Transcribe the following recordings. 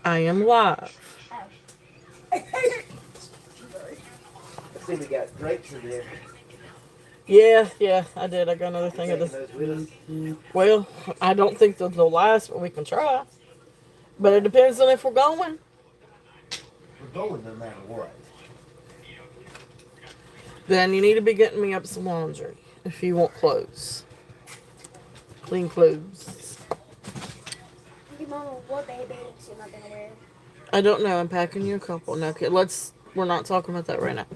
I am live. I see we got grapes in there. Yeah, I did. I got another You thing of taking this. those with us? Well, I don't think they'll last, but we can try. But it depends on if we're going. We're going no matter what. Then you need to be getting me up some laundry if you want clothes. Clean clothes. Your mama, what baby you're not gonna wear? I don't know. I'm packing you a couple. No, okay, we're not talking about that right now.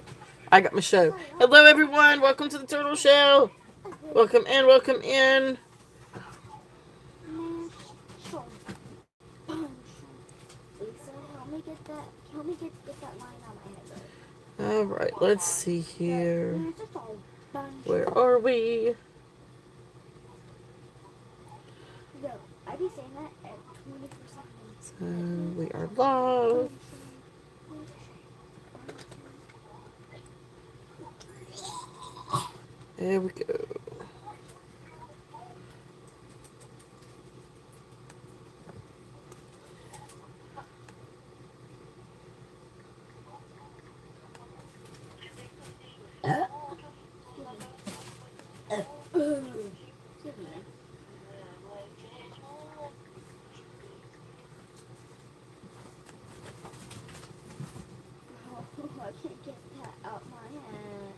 I got my show. Hello, everyone. Welcome to the Turtle Show. Welcome in. Welcome in. Lisa, help me get that line on my head. All right. Let's see here. Man, it's just all bunch. Where are we? Yo, I be saying that at 20%. We are live. There we go. I can't get that out my head.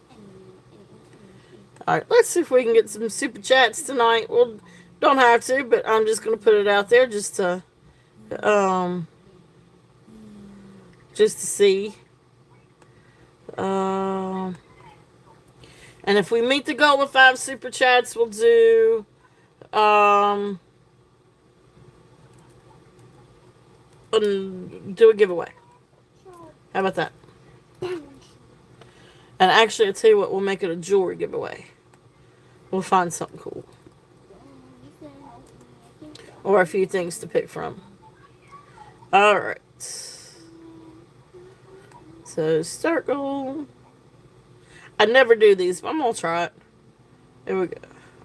All right, let's see if we can get some super chats tonight. Well, don't have to, but I'm just gonna put it out there um just to see. Um, and if we meet the goal of 5 super chats, we'll do a giveaway. How about that? And actually, I'll tell you what, we'll make it a jewelry giveaway. We'll find something cool. Or a few things to pick from. Alright. So, start goal. I never do these, but I'm going to try it. Here we go.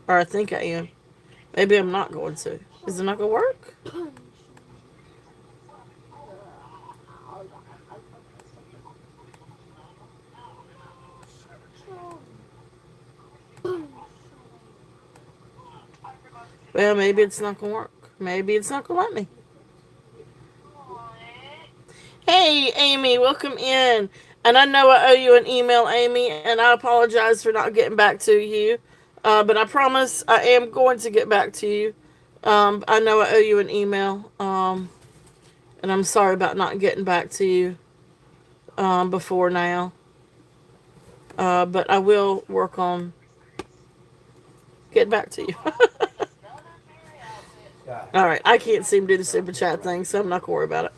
Or I think I am. Maybe I'm not going to. Is it not going to work? Well, maybe it's not going to work. Maybe it's not going to let me. Hey, Amy, welcome in. And I know I owe you an email, Amy, and I apologize for not getting back to you. But I promise I am going to get back to you. I know I owe you an email. And I'm sorry about not getting back to you before now. But I will work on getting back to you. All right, I can't seem to do the super chat thing, so I'm not going to worry about it.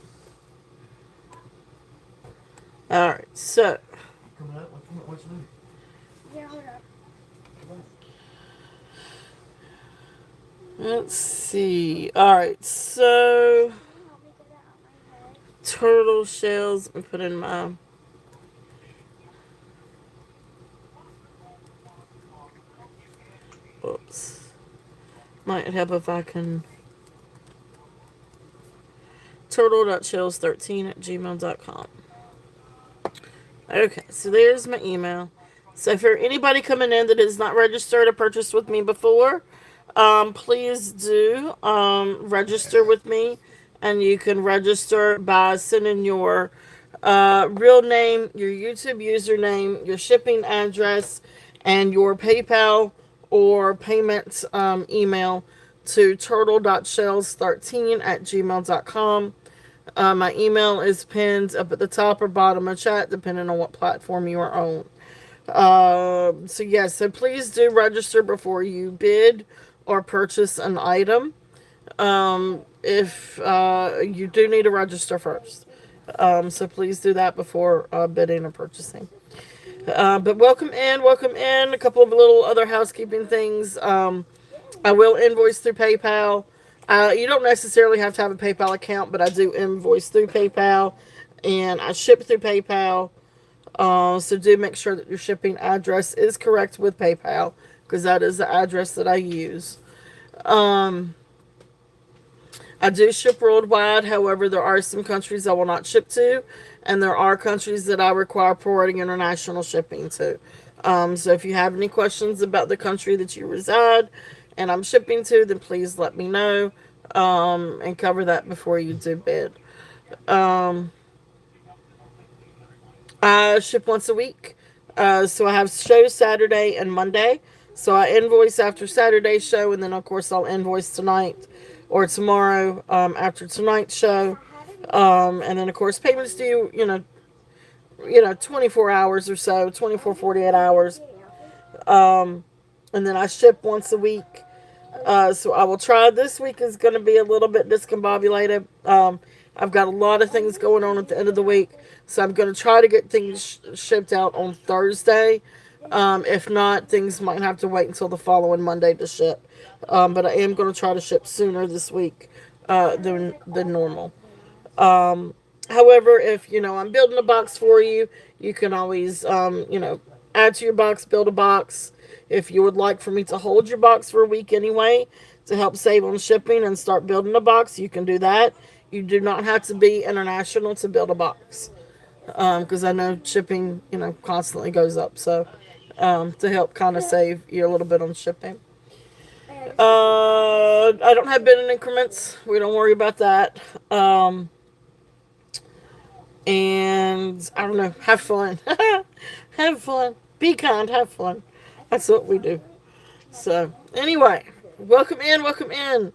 All right, so. Coming up? What's new? Yeah, hold up. Let's see. All right, so Help me get that out my head. turtle shells. Let me put in my. Oops. Might help if I can. turtle.shells13@gmail.com. Okay, so there's my email. So for anybody coming in that is not registered or purchased with me before, please do register with me. And you can register by sending your real name, your YouTube username, your shipping address, and your PayPal or payment email to turtle.shells13@gmail.com. My email is pinned up at the top or bottom of chat, depending on what platform you are on. So yes, so please do register before you bid or purchase an item. If you do need to register first, so please do that before bidding or purchasing. But welcome in, welcome in. A couple of little other housekeeping things. I will invoice through PayPal. You don't necessarily have to have a PayPal account, but I do invoice through PayPal, and I ship through PayPal. So do make sure that your shipping address is correct with PayPal, because that is the address that I use. I do ship worldwide. However, there are some countries I will not ship to, and there are countries that I require priority international shipping to. So if you have any questions about the country that you reside and I'm shipping to, then please let me know, and cover that before you do bid. Um, I ship once a week. So I have shows Saturday and Monday. So I invoice after Saturday's show, and then of course I'll invoice tonight or tomorrow, after tonight's show. And then of course payments due, 24 hours or so, 24, 48 hours. Um, and then I ship once a week. So I will try. This week is going to be a little bit discombobulated. I've got a lot of things going on at the end of the week, so I'm going to try to get things shipped out on Thursday. If not, things might have to wait until the following Monday to ship. But I am going to try to ship sooner this week, than normal. However, if I'm building a box for you, you can always add to your box, build a box. If you would like for me to hold your box for a week anyway to help save on shipping and start building a box, you can do that. You do not have to be international to build a box, because I know shipping constantly goes up. So to help kind of save you a little bit on shipping. I don't have bid in increments. We don't worry about that. And I don't know, have fun. Have fun. Be kind, have fun. That's what we do. So, anyway, welcome in, welcome in.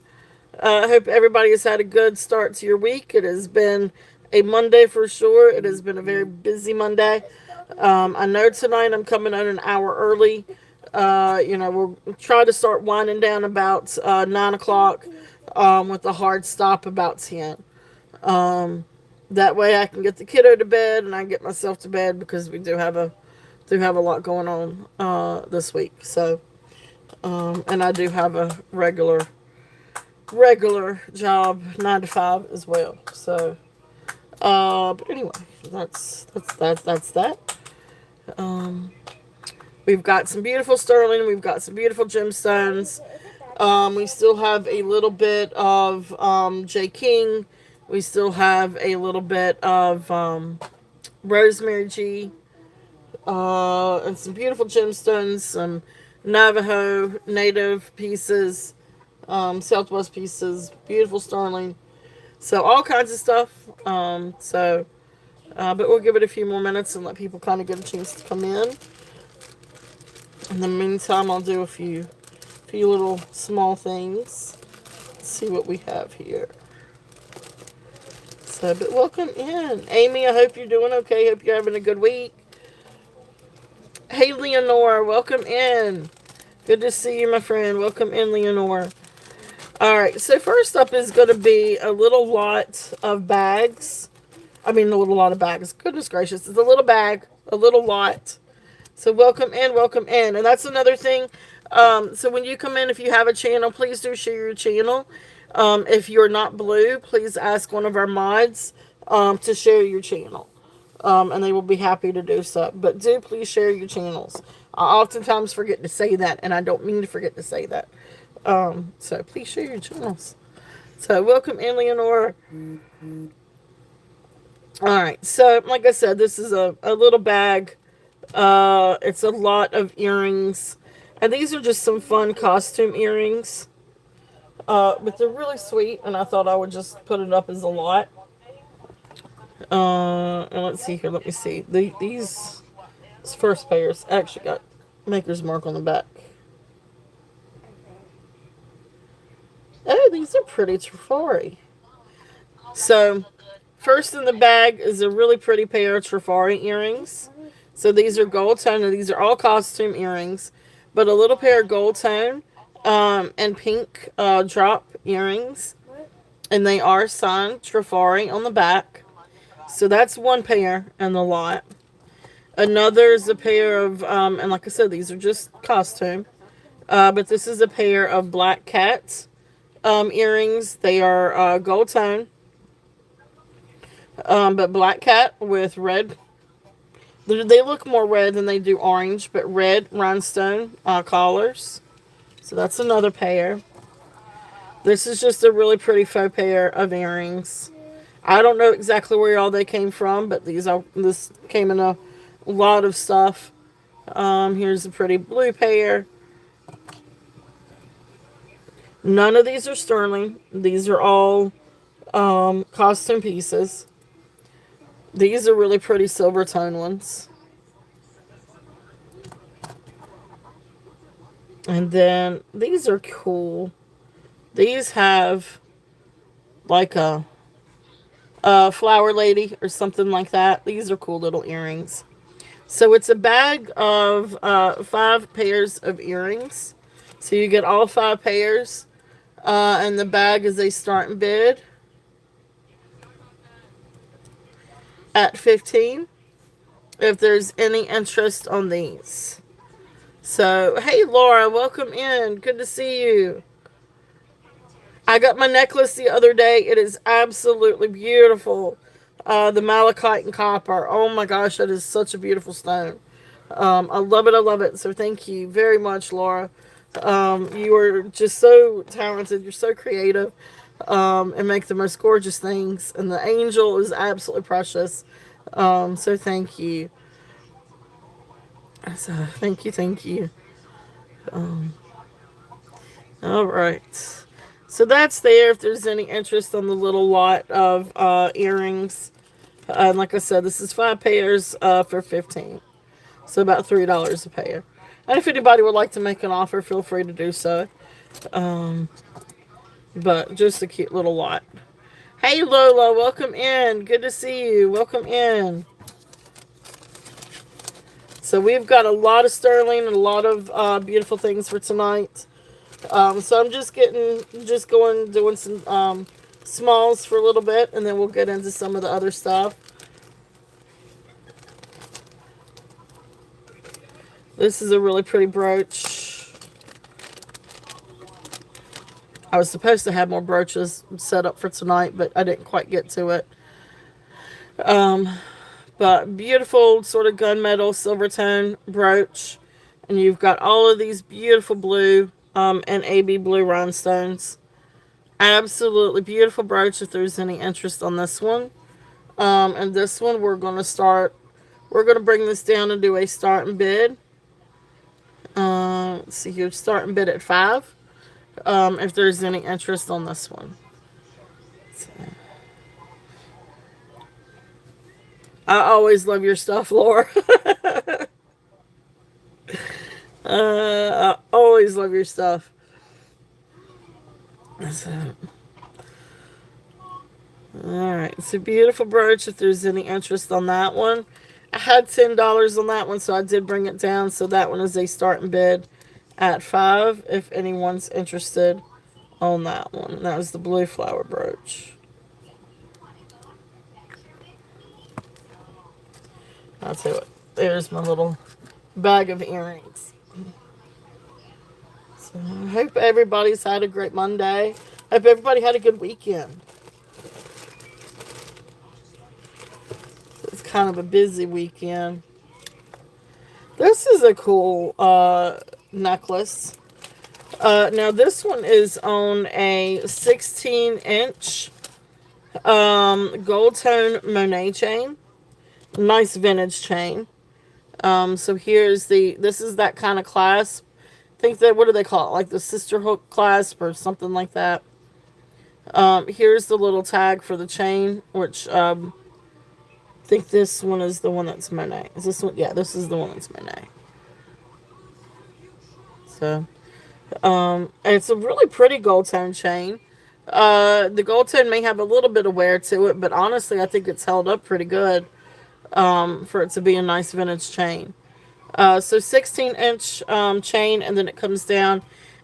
I hope everybody has had a good start to your week. It has been a Monday for sure. It has been a very busy Monday. I know tonight I'm coming on an hour early. We'll try to start winding down about 9 o'clock, with a hard stop about 10. That way I can get the kiddo to bed and I can get myself to bed, because we do have a lot going on this week. So, and I do have a regular job, 9 to 5 as well. So, but anyway, that's that. Um, we've got some beautiful sterling. We've got some beautiful gemstones. We still have a little bit of J. King. We still have a little bit of Rosemary G. And some beautiful gemstones, some Navajo native pieces, Southwest pieces, beautiful sterling. So all kinds of stuff. But we'll give it a few more minutes and let people kind of get a chance to come in. In the meantime, I'll do a few little small things. Let's see what we have here. So, but welcome in. Amy, I hope you're doing okay. Hope you're having a good week. Hey, Leonore, welcome in. Good to see you, my friend. Welcome in, Leonore. All right, so first up is going to be a little lot of bags. I mean, a little lot of bags. Goodness gracious. It's a little bag, a little lot. So welcome in, welcome in. And that's another thing. So when you come in, if you have a channel, please do share your channel. If you're not blue, please ask one of our mods to share your channel. And they will be happy to do so. But do please share your channels. I oftentimes forget to say that, and I don't mean to forget to say that. So please share your channels. So welcome in, Leonora. Alright, so like I said, this is a little bag. It's a lot of earrings. And these are just some fun costume earrings. But they're really sweet, and I thought I would just put it up as a lot. And let's see here. Let me see. These first pairs actually got maker's mark on the back. Oh, these are pretty Trifari. So, first in the bag is a really pretty pair of Trifari earrings. So these are gold tone. These are all costume earrings, but a little pair of gold tone and pink drop earrings, and they are signed Trifari on the back. So that's one pair in the lot. Another is a pair of, and like I said, these are just costume. But this is a pair of Black Cat earrings. They are gold tone. But Black Cat with red. They look more red than they do orange, but red rhinestone collars. So that's another pair. This is just a really pretty faux pair of earrings. I don't know exactly where all they came from, but this came in a lot of stuff. Here's a pretty blue pair. None of these are sterling. These are all costume pieces. These are really pretty silver tone ones. And then these are cool. These have like a flower lady or something like that. These are cool little earrings. So it's a bag of 5 pairs of earrings. So you get all 5 pairs. And the bag is a starting bid at 15 if there's any interest on these. So, hey Laura, welcome in. Good to see you. I got my necklace the other day. It is absolutely beautiful. The malachite and copper. Oh my gosh, that is such a beautiful stone. I love it. I love it. So thank you very much, Laura. You are just so talented. You're so creative. And make the most gorgeous things. And the angel is absolutely precious. So thank you. So thank you. Thank you. All right. So that's there if there's any interest on the little lot of earrings. And like I said, this is 5 pairs for 15. So about $3 a pair. And if anybody would like to make an offer, feel free to do so. But just a cute little lot. Hey Lola, welcome in. Good to see you. Welcome in. So we've got a lot of sterling and a lot of beautiful things for tonight. So I'm doing some smalls for a little bit, and then we'll get into some of the other stuff. This is a really pretty brooch. I was supposed to have more brooches set up for tonight, but I didn't quite get to it. But beautiful sort of gunmetal silver tone brooch. And you've got all of these beautiful blue and AB blue rhinestones. Absolutely beautiful brooch if there's any interest on this one. And this one we're going to bring this down and do a starting bid. Let's see here, starting bid at 5. If there's any interest on this one. So. I always love your stuff, Laura. I always love your stuff. So. Alright, it's a beautiful brooch if there's any interest on that one. I had $10 on that one, so I did bring it down. So that one is a starting bid at 5 if anyone's interested on that one. And that was the blue flower brooch. I'll tell you what, there's my little bag of earrings. So I hope everybody's had a great Monday. I hope everybody had a good weekend. It's kind of a busy weekend. This is a cool necklace. Now this one is on a 16-inch gold tone Monet chain. Nice vintage chain. So this is that kind of clasp. I think what do they call it? Like the sister hook clasp or something like that. Here's the little tag for the chain, which I think this one is the one that's Monet. Is this one? Yeah, this is the one that's Monet. So, and it's a really pretty gold tone chain. The gold tone may have a little bit of wear to it, but honestly, I think it's held up pretty good for it to be a nice vintage chain. So 16-inch chain, and then it comes down,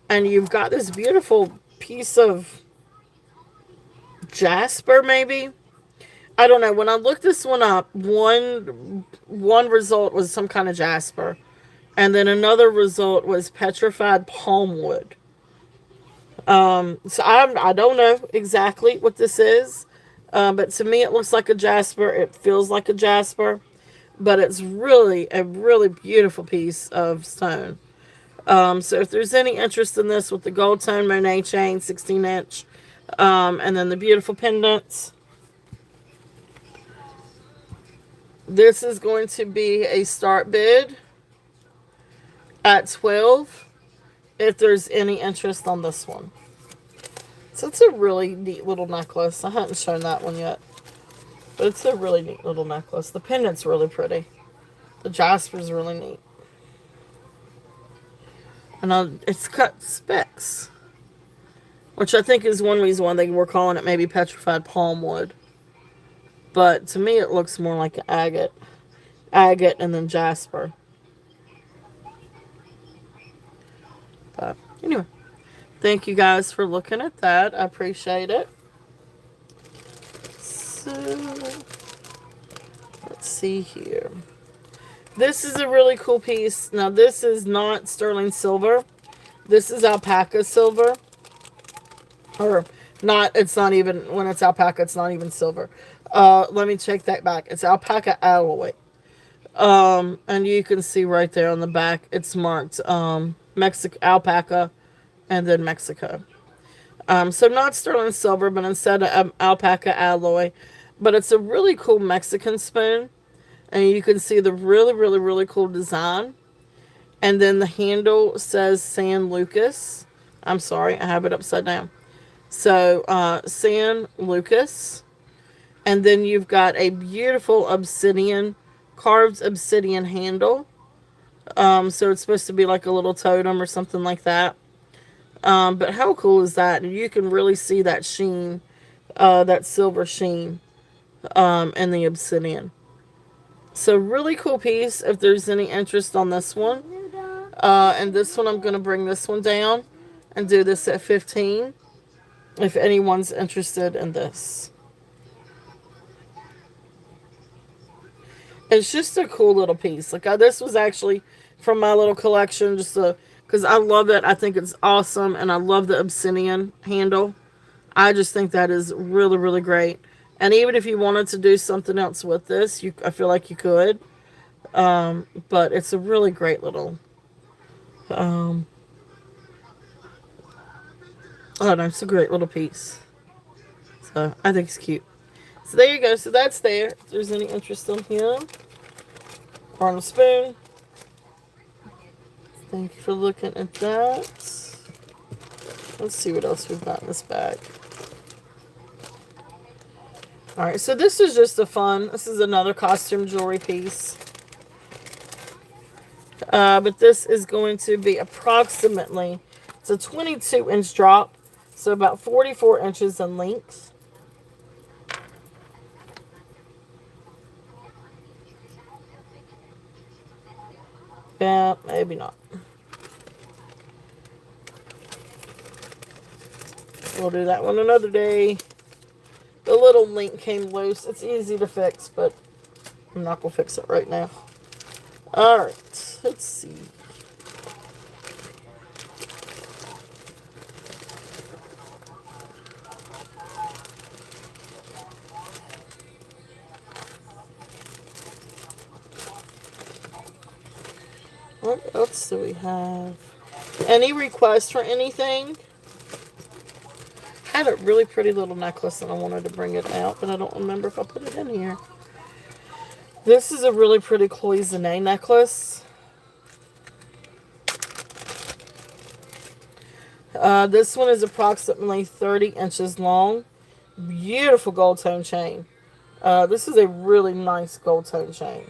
and you've got this beautiful piece of jasper, maybe. I don't know. When I looked this one up, one result was some kind of jasper, and then another result was petrified palm wood. So I don't know exactly what this is, but to me it looks like a jasper. It feels like a jasper, but it's really a really beautiful piece of stone. So if there's any interest in this with the gold tone Monet chain, 16 inch, and then the beautiful pendants, this is going to be a start bid at 12 if there's any interest on this one. So it's a really neat little necklace. I haven't shown that one yet. But it's a really neat little necklace. The pendant's really pretty. The jasper's really neat. And it's cut specs. Which I think is one reason why they were calling it maybe petrified palm wood. But to me it looks more like agate. Agate and then jasper. But anyway. Thank you guys for looking at that. I appreciate it. So, let's see here. This is a really cool piece. Now, this is not sterling silver. This is alpaca silver. Or, not, it's not even, when it's alpaca, it's not even silver. Let me check that back. It's alpaca alloy. And you can see right there on the back, it's marked alpaca and then Mexico. So not sterling silver, but instead of alpaca alloy. But it's a really cool Mexican spoon. And you can see the really, really, really cool design. And then the handle says San Lucas. I'm sorry, I have it upside down. So, San Lucas. And then you've got a beautiful carved obsidian handle. So it's supposed to be like a little totem or something like that. But how cool is that? And you can really see that sheen, that silver sheen, in the obsidian. So really cool piece if there's any interest on this one. And this one, I'm going to bring this one down and do this at 15 if anyone's interested in this. It's just a cool little piece. Like this was actually from my little collection, just because I love it. I think it's awesome, and I love the obsidian handle. I just think that is really, really great. And even if you wanted to do something else with this, I feel like you could. But it's a really great little, I don't know, it's a great little piece. So I think it's cute. So there you go. So that's there. If there's any interest on him or on a spoon. Thank you for looking at that. Let's see what else we've got in this bag. Alright, so this is just this is another costume jewelry piece. But this is going to be approximately, it's a 22-inch drop, so about 44 inches in length. Yeah, maybe not. We'll do that one another day. The little link came loose. It's easy to fix, but I'm not going to fix it right now. Alright, let's see. What else do we have? Any requests for anything? I had a really pretty little necklace and I wanted to bring it out, but I don't remember if I put it in here. This is a really pretty cloisonne necklace. This one is approximately 30 inches long. Beautiful gold tone chain. This is a really nice gold tone chain.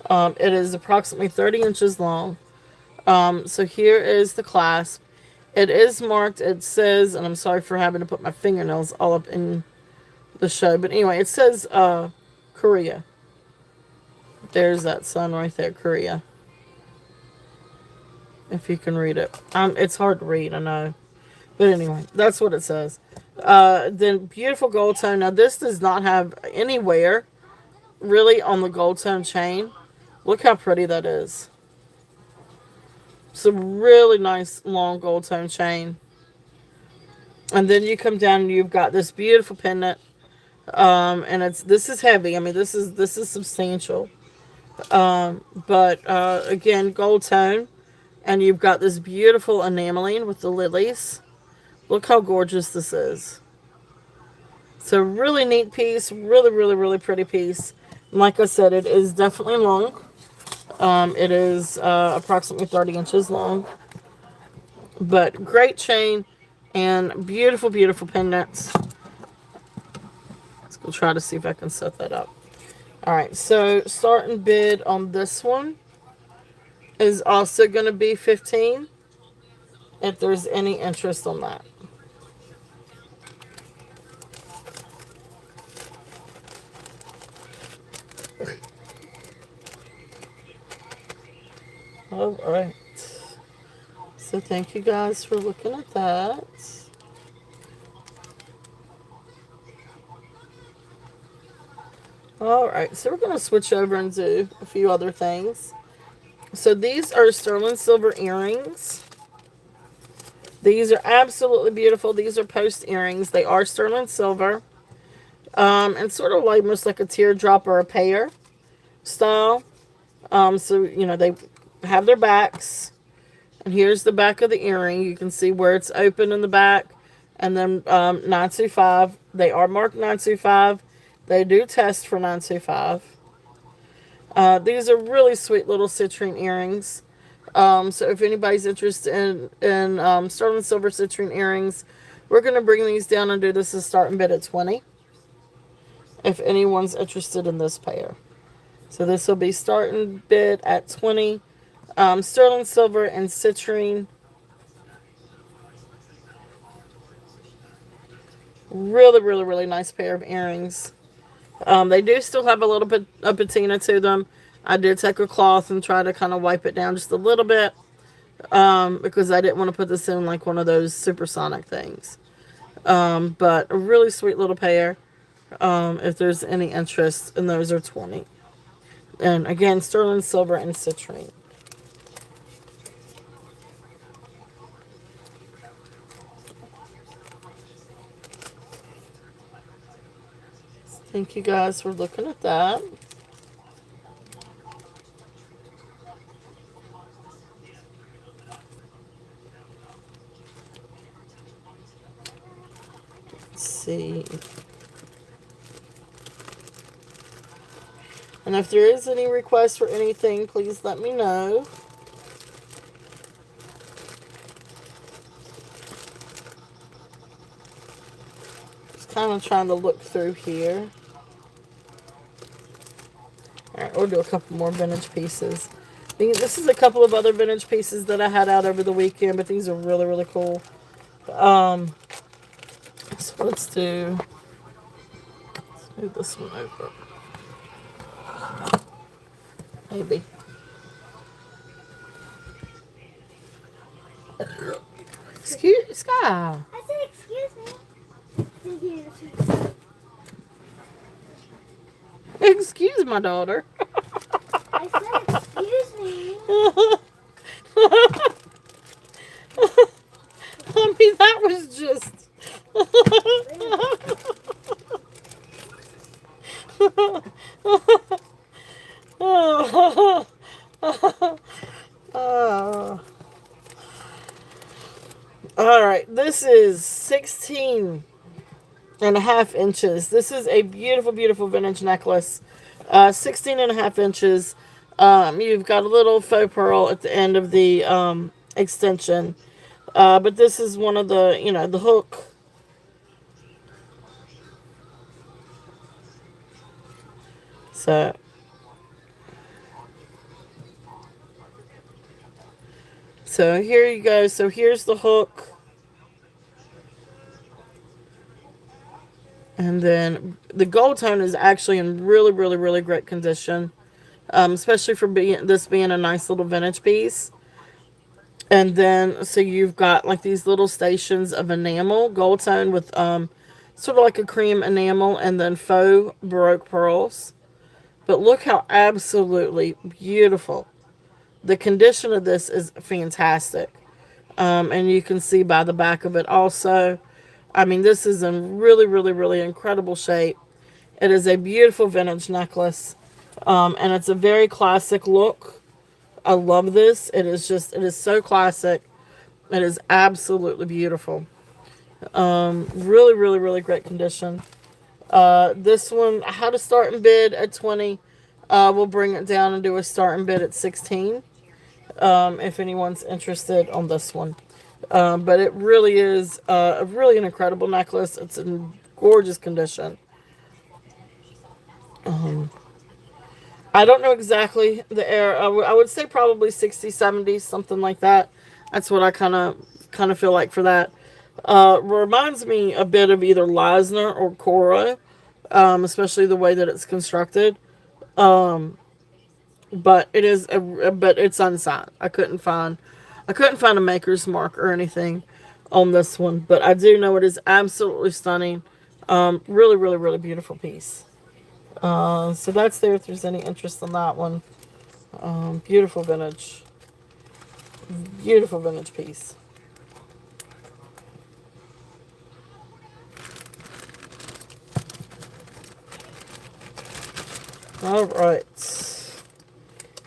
It is approximately 30 inches long. So here is the clasp. It is marked, it says, and I'm sorry for having to put my fingernails all up in the show, but anyway, it says Korea. There's that sun right there, Korea. If you can read it. It's hard to read, I know. But anyway, that's what it says. Then beautiful gold tone. Now this does not have anywhere really on the gold tone chain. Look how pretty that is. Some really nice long gold tone chain. And then you come down and you've got this beautiful pendant. And this is heavy. I mean, this is substantial. But again, gold tone. And you've got this beautiful enameling with the lilies. Look how gorgeous this is. It's a really neat piece. Really, really, really pretty piece. And like I said, it is definitely long. It is approximately 30 inches long. But great chain and beautiful, beautiful pendants. Let's go try to see if I can set that up. Alright, so starting bid on this one is also going to be 15 if there's any interest on that. Alright. So thank you guys for looking at that. Alright, so we're going to switch over and do a few other things. So these are sterling silver earrings. These are absolutely beautiful. These are post earrings. They are sterling silver. And sort of like almost like a teardrop or a pear style. So, you know, they have their backs. And here's the back of the earring. You can see where it's open in the back. And then 925. They are marked 925. They do test for 925. These are really sweet little citrine earrings. So if anybody's interested in sterling silver citrine earrings, we're going to bring these down and do this as starting bid at 20. If anyone's interested in this pair. So this will be starting bid at 20. Sterling silver and citrine. Really, really, really nice pair of earrings. They do still have a little bit of patina to them. I did take a cloth and try to kind of wipe it down just a little bit. Because I didn't want to put this in like one of those supersonic things. But a really sweet little pair. If there's any interest, and those are 20. And again, sterling silver and citrine. Thank you guys for looking at that. Let's see. And if there is any requests for anything, please let me know. Just kind of trying to look through here. Alright, we'll do a couple more vintage pieces. This is a couple of other vintage pieces that I had out over the weekend, but these are really, really cool. So let's do this one over. Maybe. Excuse me. I said excuse me. Excuse my daughter. I said excuse me. I mean, that was just. All right, this is 16 and a half inches. This is a beautiful, beautiful vintage necklace. 16 and a half inches. You've got a little faux pearl at the end of the extension. But this is one of the, you know, the hook. So here you go. So here's the hook. And then the gold tone is actually in really, really, really great condition. Especially for this being a nice little vintage piece. And then, so you've got like these little stations of enamel, gold tone with sort of like a cream enamel, and then faux Baroque pearls. But look how absolutely beautiful. The condition of this is fantastic. And you can see by the back of it also. I mean, this is in really, really, really incredible shape. It is a beautiful vintage necklace. And it's a very classic look. I love this. It is so classic. It is absolutely beautiful. Really, really, really great condition. This one, I had a starting bid at 20. We'll bring it down and do a starting bid at 16. If anyone's interested on this one. But it really is really an incredible necklace. It's in gorgeous condition. I don't know exactly the air. I would say probably 60, 70, something like that. That's what I kind of feel like for that. Reminds me a bit of either Leisner or Cora, especially the way that it's constructed. Um, but but it's unsigned. I couldn't find a maker's mark or anything on this one, but I do know it is absolutely stunning. Really, really, really beautiful piece. So that's there if there's any interest in that one. Beautiful vintage. Beautiful vintage piece. All right.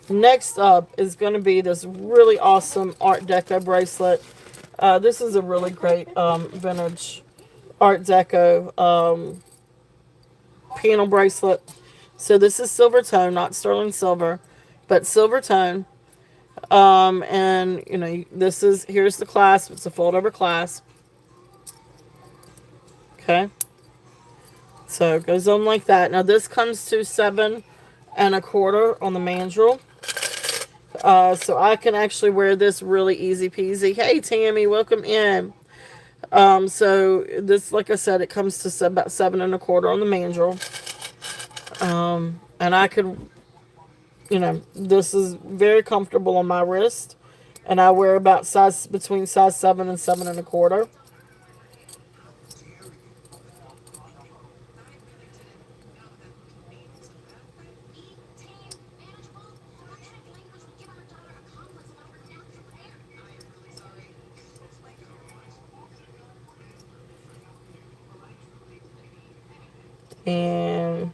Next up is going to be this really awesome Art Deco bracelet. This is a really great vintage Art Deco panel bracelet. So this is silver tone, not sterling silver, but silver tone. And you know, here's the clasp. It's a fold over clasp. Okay. So it goes on like that. Now this comes to 7 1/4 on the mandrel. So I can actually wear this really easy peasy. Hey Tammy, welcome in. So this, like I said, it comes to about 7 1/4 on the mandrel. And I could, you know, this is very comfortable on my wrist, and I wear about between size 7 and 7 1/4. And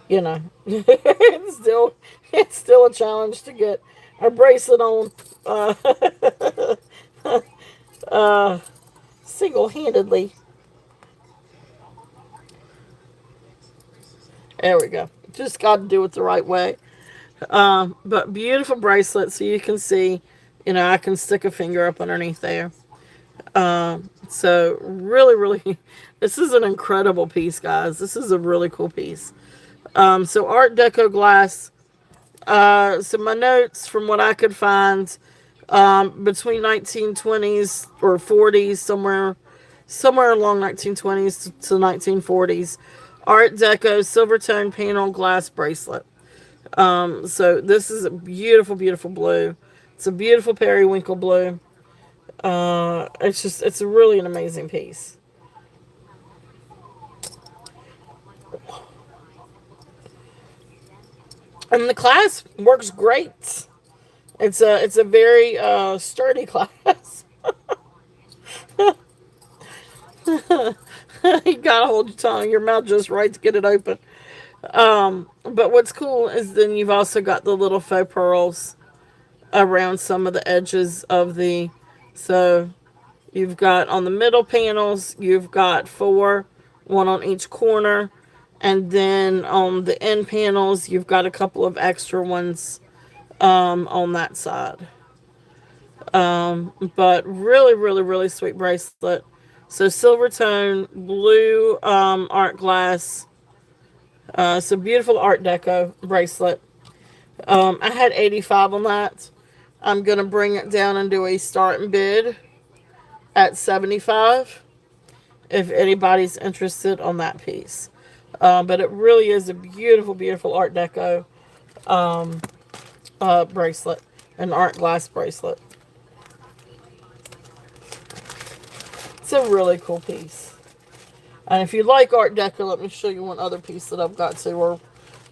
you know, it's still a challenge to get a bracelet on uh, single-handedly. There we go. Just got to do it the right way. But beautiful bracelet, so you can see, you know, I can stick a finger up underneath there. So really, really, this is an incredible piece, guys. This is a really cool piece. So Art Deco glass. So my notes from what I could find, between 1920s or 40s, somewhere along 1920s to 1940s. Art Deco silver tone panel glass bracelet. So this is a beautiful, beautiful blue. It's a beautiful periwinkle blue. It's really an amazing piece. And the clasp works great. It's a very sturdy clasp. You gotta hold your tongue, your mouth just right to get it open. But what's cool is then you've also got the little faux pearls around some of the edges of the. So you've got on the middle panels, you've got 4, one on each corner, and then on the end panels, you've got a couple of extra ones on that side. But really, really, really sweet bracelet. So silver tone, blue art glass. So beautiful Art Deco bracelet. I had 85 on that. I'm going to bring it down and do a starting bid at 75 if anybody's interested on that piece. But it really is a beautiful, beautiful Art Deco bracelet, an art glass bracelet. It's a really cool piece. And if you like Art Deco, let me show you one other piece that I've got too. Or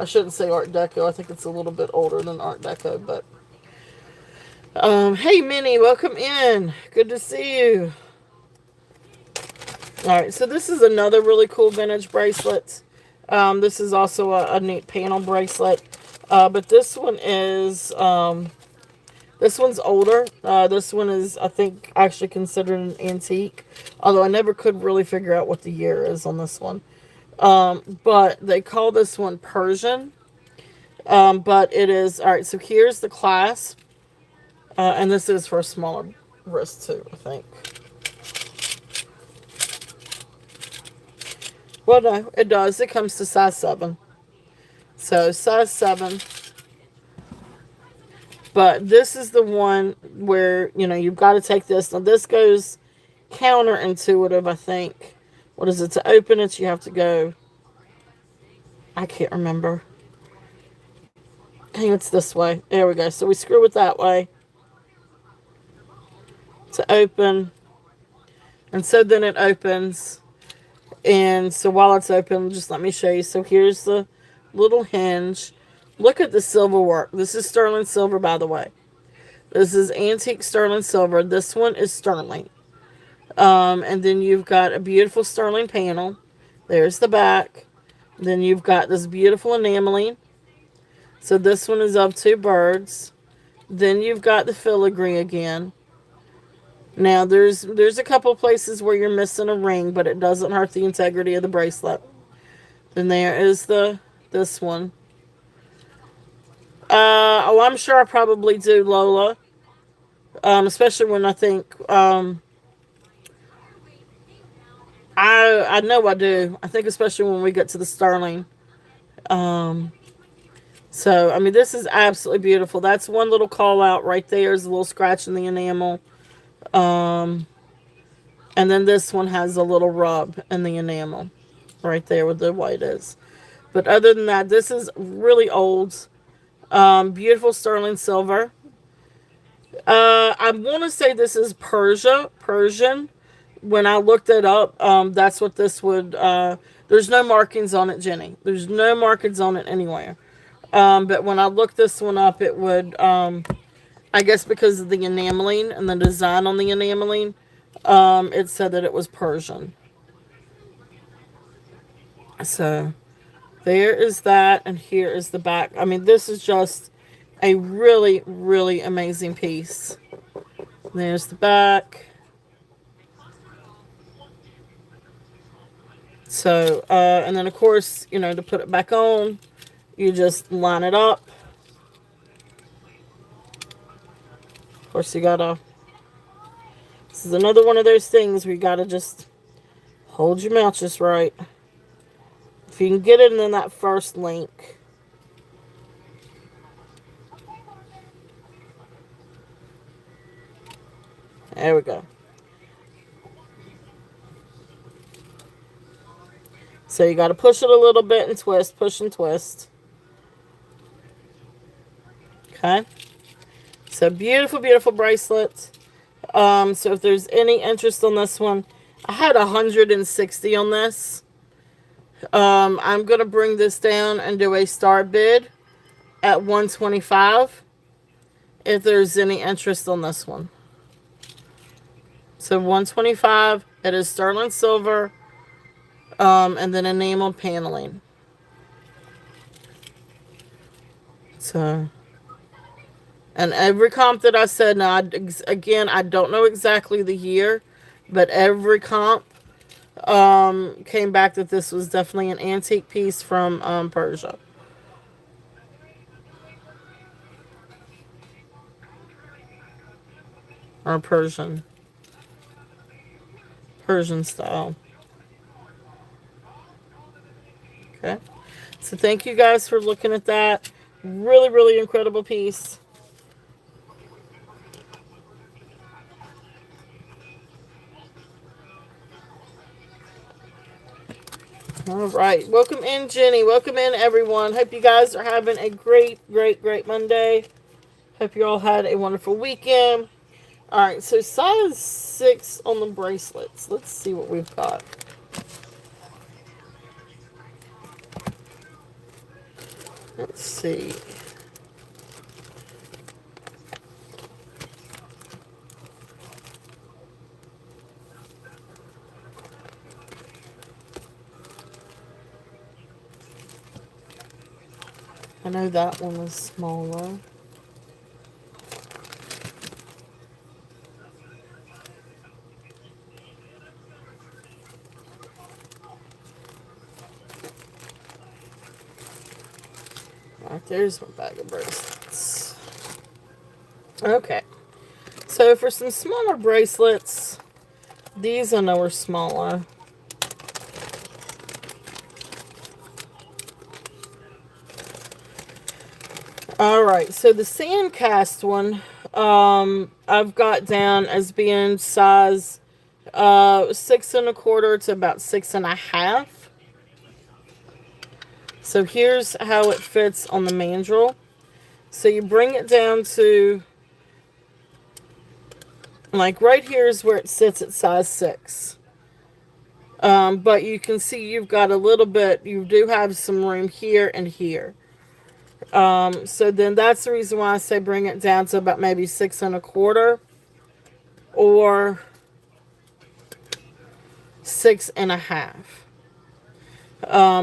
I shouldn't say Art Deco. I think it's a little bit older than Art Deco. But hey, Minnie, welcome in. Good to see you. All right, so this is another really cool vintage bracelet. This is also a neat panel bracelet. But this one is This one's older. This one is, I think, actually considered an antique. Although I never could really figure out what the year is on this one. But they call this one Persian. But it is, all right, so here's the clasp. And this is for a smaller wrist too, I think. Well, no, it does. It comes to size 7. So size 7. But this is the one where, you've got to take this. Now, this goes counterintuitive, I think. What is it? To open it, you have to go. I can't remember. I think it's this way. There we go. So we screw it that way to open. And so then it opens. And so while it's open, just let me show you. So here's the little hinge. Look at the silver work. This is sterling silver, by the way. This is antique sterling silver. This one is sterling. And then you've got a beautiful sterling panel. There's the back. Then you've got this beautiful enameling. So this one is of 2 birds. Then you've got the filigree again. Now there's a couple places where you're missing a ring, but it doesn't hurt the integrity of the bracelet. Then there is this one. I'm sure I probably do Lola. Especially when I think I know I do. I think especially when we get to the sterling. So I mean, this is absolutely beautiful. That's one little call out right there. Is a little scratch in the enamel. And then this one has a little rub in the enamel right there where the white is. But other than that, this is really old. Beautiful sterling silver. I want to say this is Persian. When I looked it up, that's what this would, there's no markings on it, Jenny. There's no markings on it anywhere. But when I looked this one up, it would, I guess because of the enameling and the design on the enameling, it said that it was Persian. So there is that, and here is the back. I mean, this is just a really, really amazing piece. There's the back. So, and then of course, to put it back on, you just line it up. Of course, this is another one of those things where you gotta just hold your mouth just right. If you can get it in that first link. There we go. So you got to push it a little bit and twist, push and twist. Okay. So beautiful, beautiful bracelet. So if there's any interest on this one, I had 160 on this. I'm going to bring this down and do a start bid at 125 if there's any interest on this one. So 125, it is sterling silver, and then enameled paneling. So, and every comp that I said, now again, I don't know exactly the year, but every comp came back that this was definitely an antique piece from Persia. Or Persian style. Okay. So thank you guys for looking at that. Really, really incredible piece. All right. Welcome in, Jenny. Welcome in, everyone. Hope you guys are having a great, great, great Monday. Hope you all had a wonderful weekend. All right. So size 6 on the bracelets. Let's see what we've got. Let's see. I know that one was smaller. Right, there's my bag of bracelets. Okay. So for some smaller bracelets, these I know are smaller. Alright, so the sand cast one, I've got down as being size 6 1/4 to about 6 1/2. So here's how it fits on the mandrel. So you bring it down to, like right here is where it sits at size 6. But you can see you've got a little bit, you do have some room here and here. So then that's the reason why I say bring it down to about maybe 6 1/4 or 6 1/2.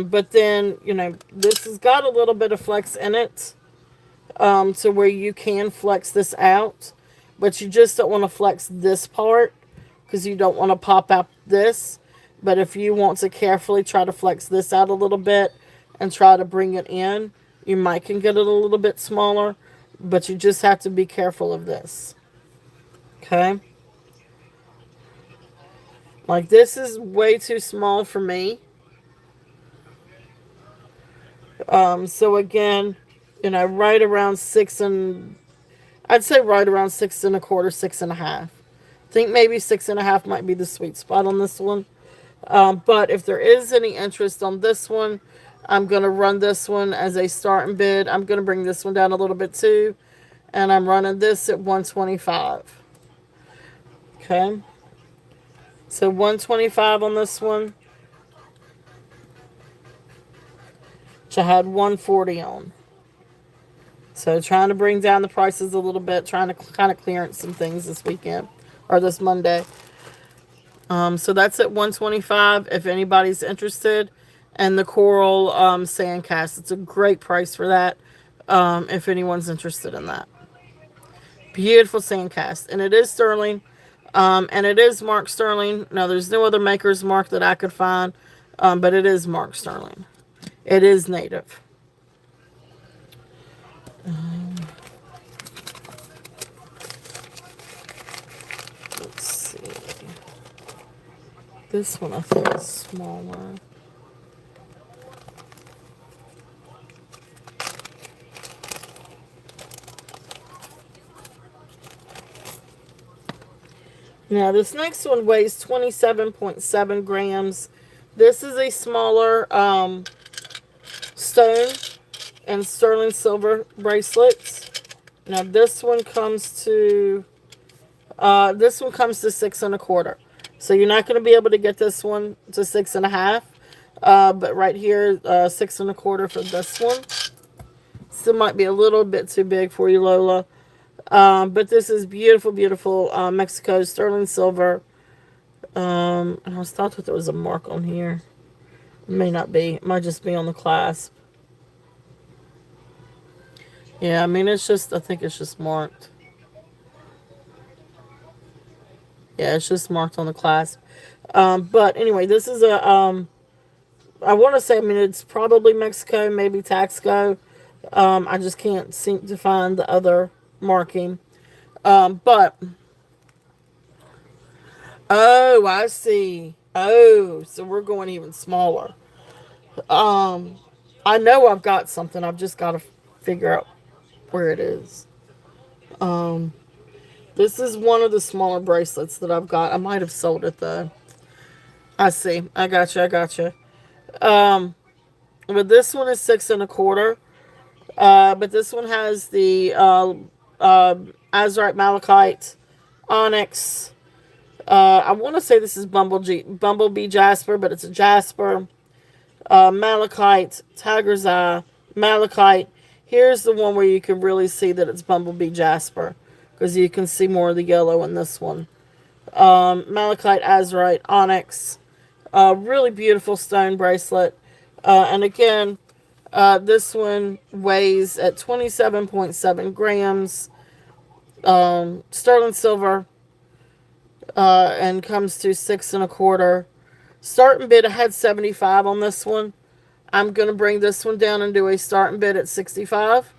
But then, you know, this has got a little bit of flex in it, to where you can flex this out, but you just don't want to flex this part because you don't want to pop out this. But if you want to carefully try to flex this out a little bit and try to bring it in, you might can get it a little bit smaller, but you just have to be careful of this. Okay? Like this is way too small for me. So again, you know, right around I'd say right around 6 1/4, 6 1/2. I think maybe 6 1/2 might be the sweet spot on this one. But if there is any interest on this one, I'm going to run this one as a start and bid. I'm going to bring this one down a little bit too. And I'm running this at 125. Okay. So 125 on this one. Which I had 140 on. So trying to bring down the prices a little bit. Trying to kind of clearance some things this weekend. Or this Monday. So that's at 125 if anybody's interested. And the coral sand cast. It's a great price for that. If anyone's interested in that. Beautiful sand cast. And it is sterling. And it is marked sterling. Now there's no other maker's mark that I could find. But it is marked sterling. It is native. Let's see. This one I think is smaller. Now this next one weighs 27.7 grams. This is a smaller stone and sterling silver bracelets. Now this one comes to 6 1/4. So you're not going to be able to get this one to 6 1/2. But right here, 6 1/4 for this one. Still might be a little bit too big for you, Lola. But this is beautiful, beautiful Mexico sterling silver. And I thought that there was a mark on here. It may not be. It might just be on the clasp. Yeah, I mean, I think it's just marked. Yeah, it's just marked on the clasp. But anyway, this is a, I want to say, I mean, it's probably Mexico, maybe Taxco. I just can't seem to find the other marking. But, oh, I see. Oh, so we're going even smaller. I know I've got something. I've just got to figure out where it is. This is one of the smaller bracelets that I've got. I might have sold it though. I see. I got you. But this one is 6 1/4. But this one has the azurite, malachite, onyx. I want to say this is bumblebee jasper, but it's a jasper. Malachite, tiger's eye, malachite. Here's the one where you can really see that it's bumblebee jasper, because you can see more of the yellow in this one. Malachite, azurite, onyx. Really beautiful stone bracelet. And again, this one weighs at 27.7 grams. Sterling silver. And comes to 6 1/4. Starting bid, I had 75 on this one. I'm going to bring this one down and do a starting bid at 65.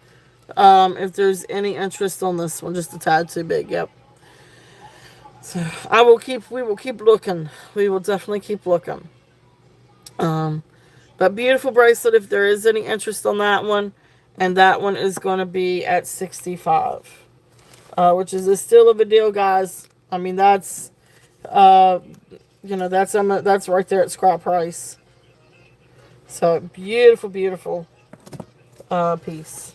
If there's any interest on this one, just a tad too big. Yep. So we will keep looking. We will definitely keep looking. Um, but beautiful bracelet if there is any interest on that one. And that one is going to be at 65. Which is still of a deal, guys. I mean, that's, uh, that's right there at scrap price. So beautiful, beautiful piece.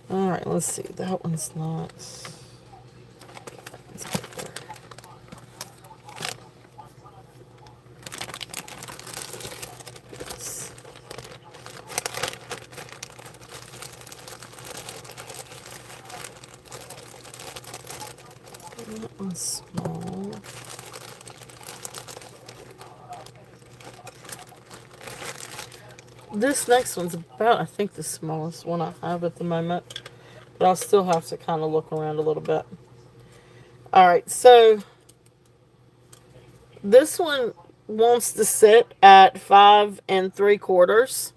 All right, let's see. That one's not. Yes. That one's small. This next one's about, I think, the smallest one I have at the moment. But I'll still have to kind of look around a little bit. Alright, so this one wants to sit at 5 3/4.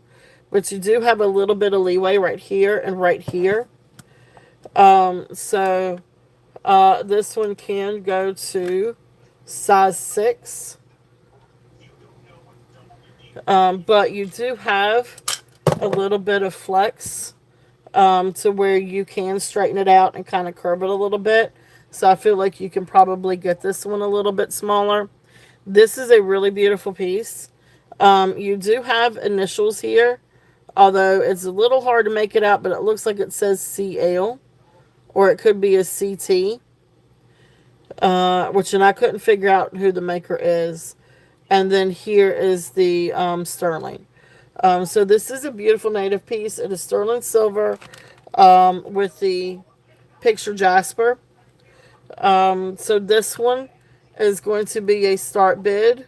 But you do have a little bit of leeway right here and right here. So this one can go to size 6. But you do have a little bit of flex to where you can straighten it out and kind of curve it a little bit. So I feel like you can probably get this one a little bit smaller. This is a really beautiful piece. You do have initials here, although it's a little hard to make it out, but it looks like it says CL, or it could be a CT, and I couldn't figure out who the maker is. And then here is the sterling. So this is a beautiful native piece. It is sterling silver with the picture jasper. So this one is going to be a start bid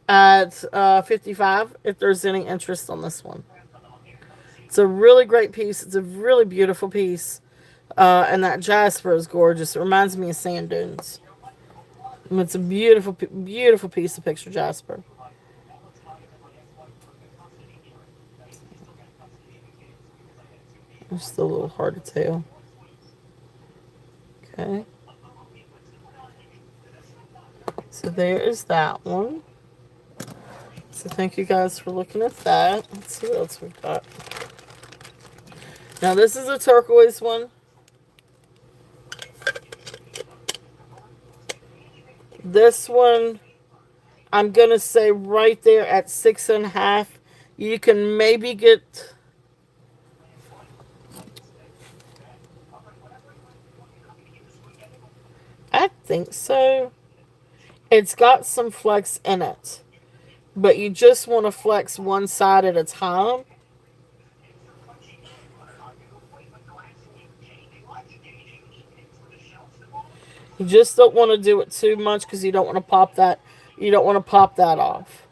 at 55 if there's any interest on this one. It's a really great piece. It's a really beautiful piece. And that jasper is gorgeous. It reminds me of sand dunes. And it's a beautiful, beautiful piece of picture jasper. Just a little hard to tell. Okay. So there is that one. So thank you guys for looking at that. Let's see what else we've got. Now this is a turquoise one. This one, I'm going to say right there at 6.5. You can maybe get... I think so. It's got some flex in it. But you just want to flex one side at a time. You just don't want to do it too much because you don't want to pop that. You don't want to pop that off.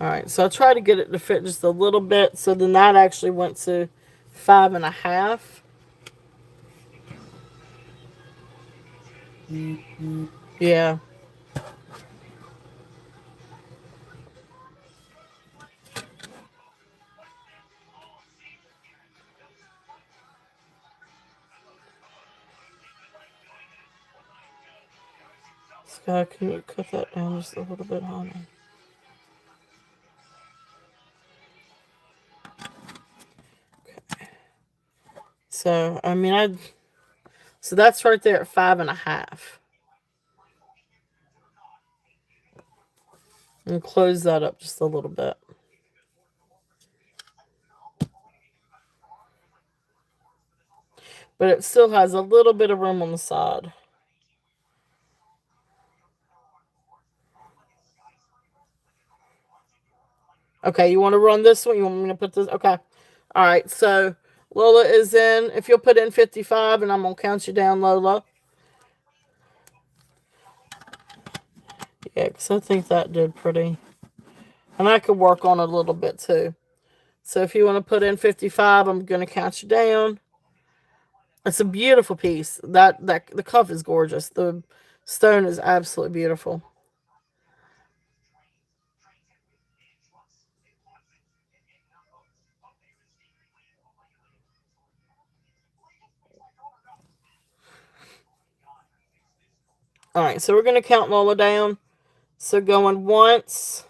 Alright, so I try to get it to fit just a little bit. So then that actually went to 5.5. Yeah. Scott, can you cut that down just a little bit, honey? Okay. So, I mean, so that's right there at 5.5. And close that up just a little bit. But it still has a little bit of room on the side. Okay, you want to run this one? You want me to put this? Okay. All right, so Lola is in. If you'll put in 55, and I'm going to count you down, Lola. Yeah, because I think that did pretty. And I could work on it a little bit too. So if you want to put in 55, I'm going to count you down. It's a beautiful piece. That the cuff is gorgeous. The stone is absolutely beautiful. All right, so we're going to count Lola down. So going once,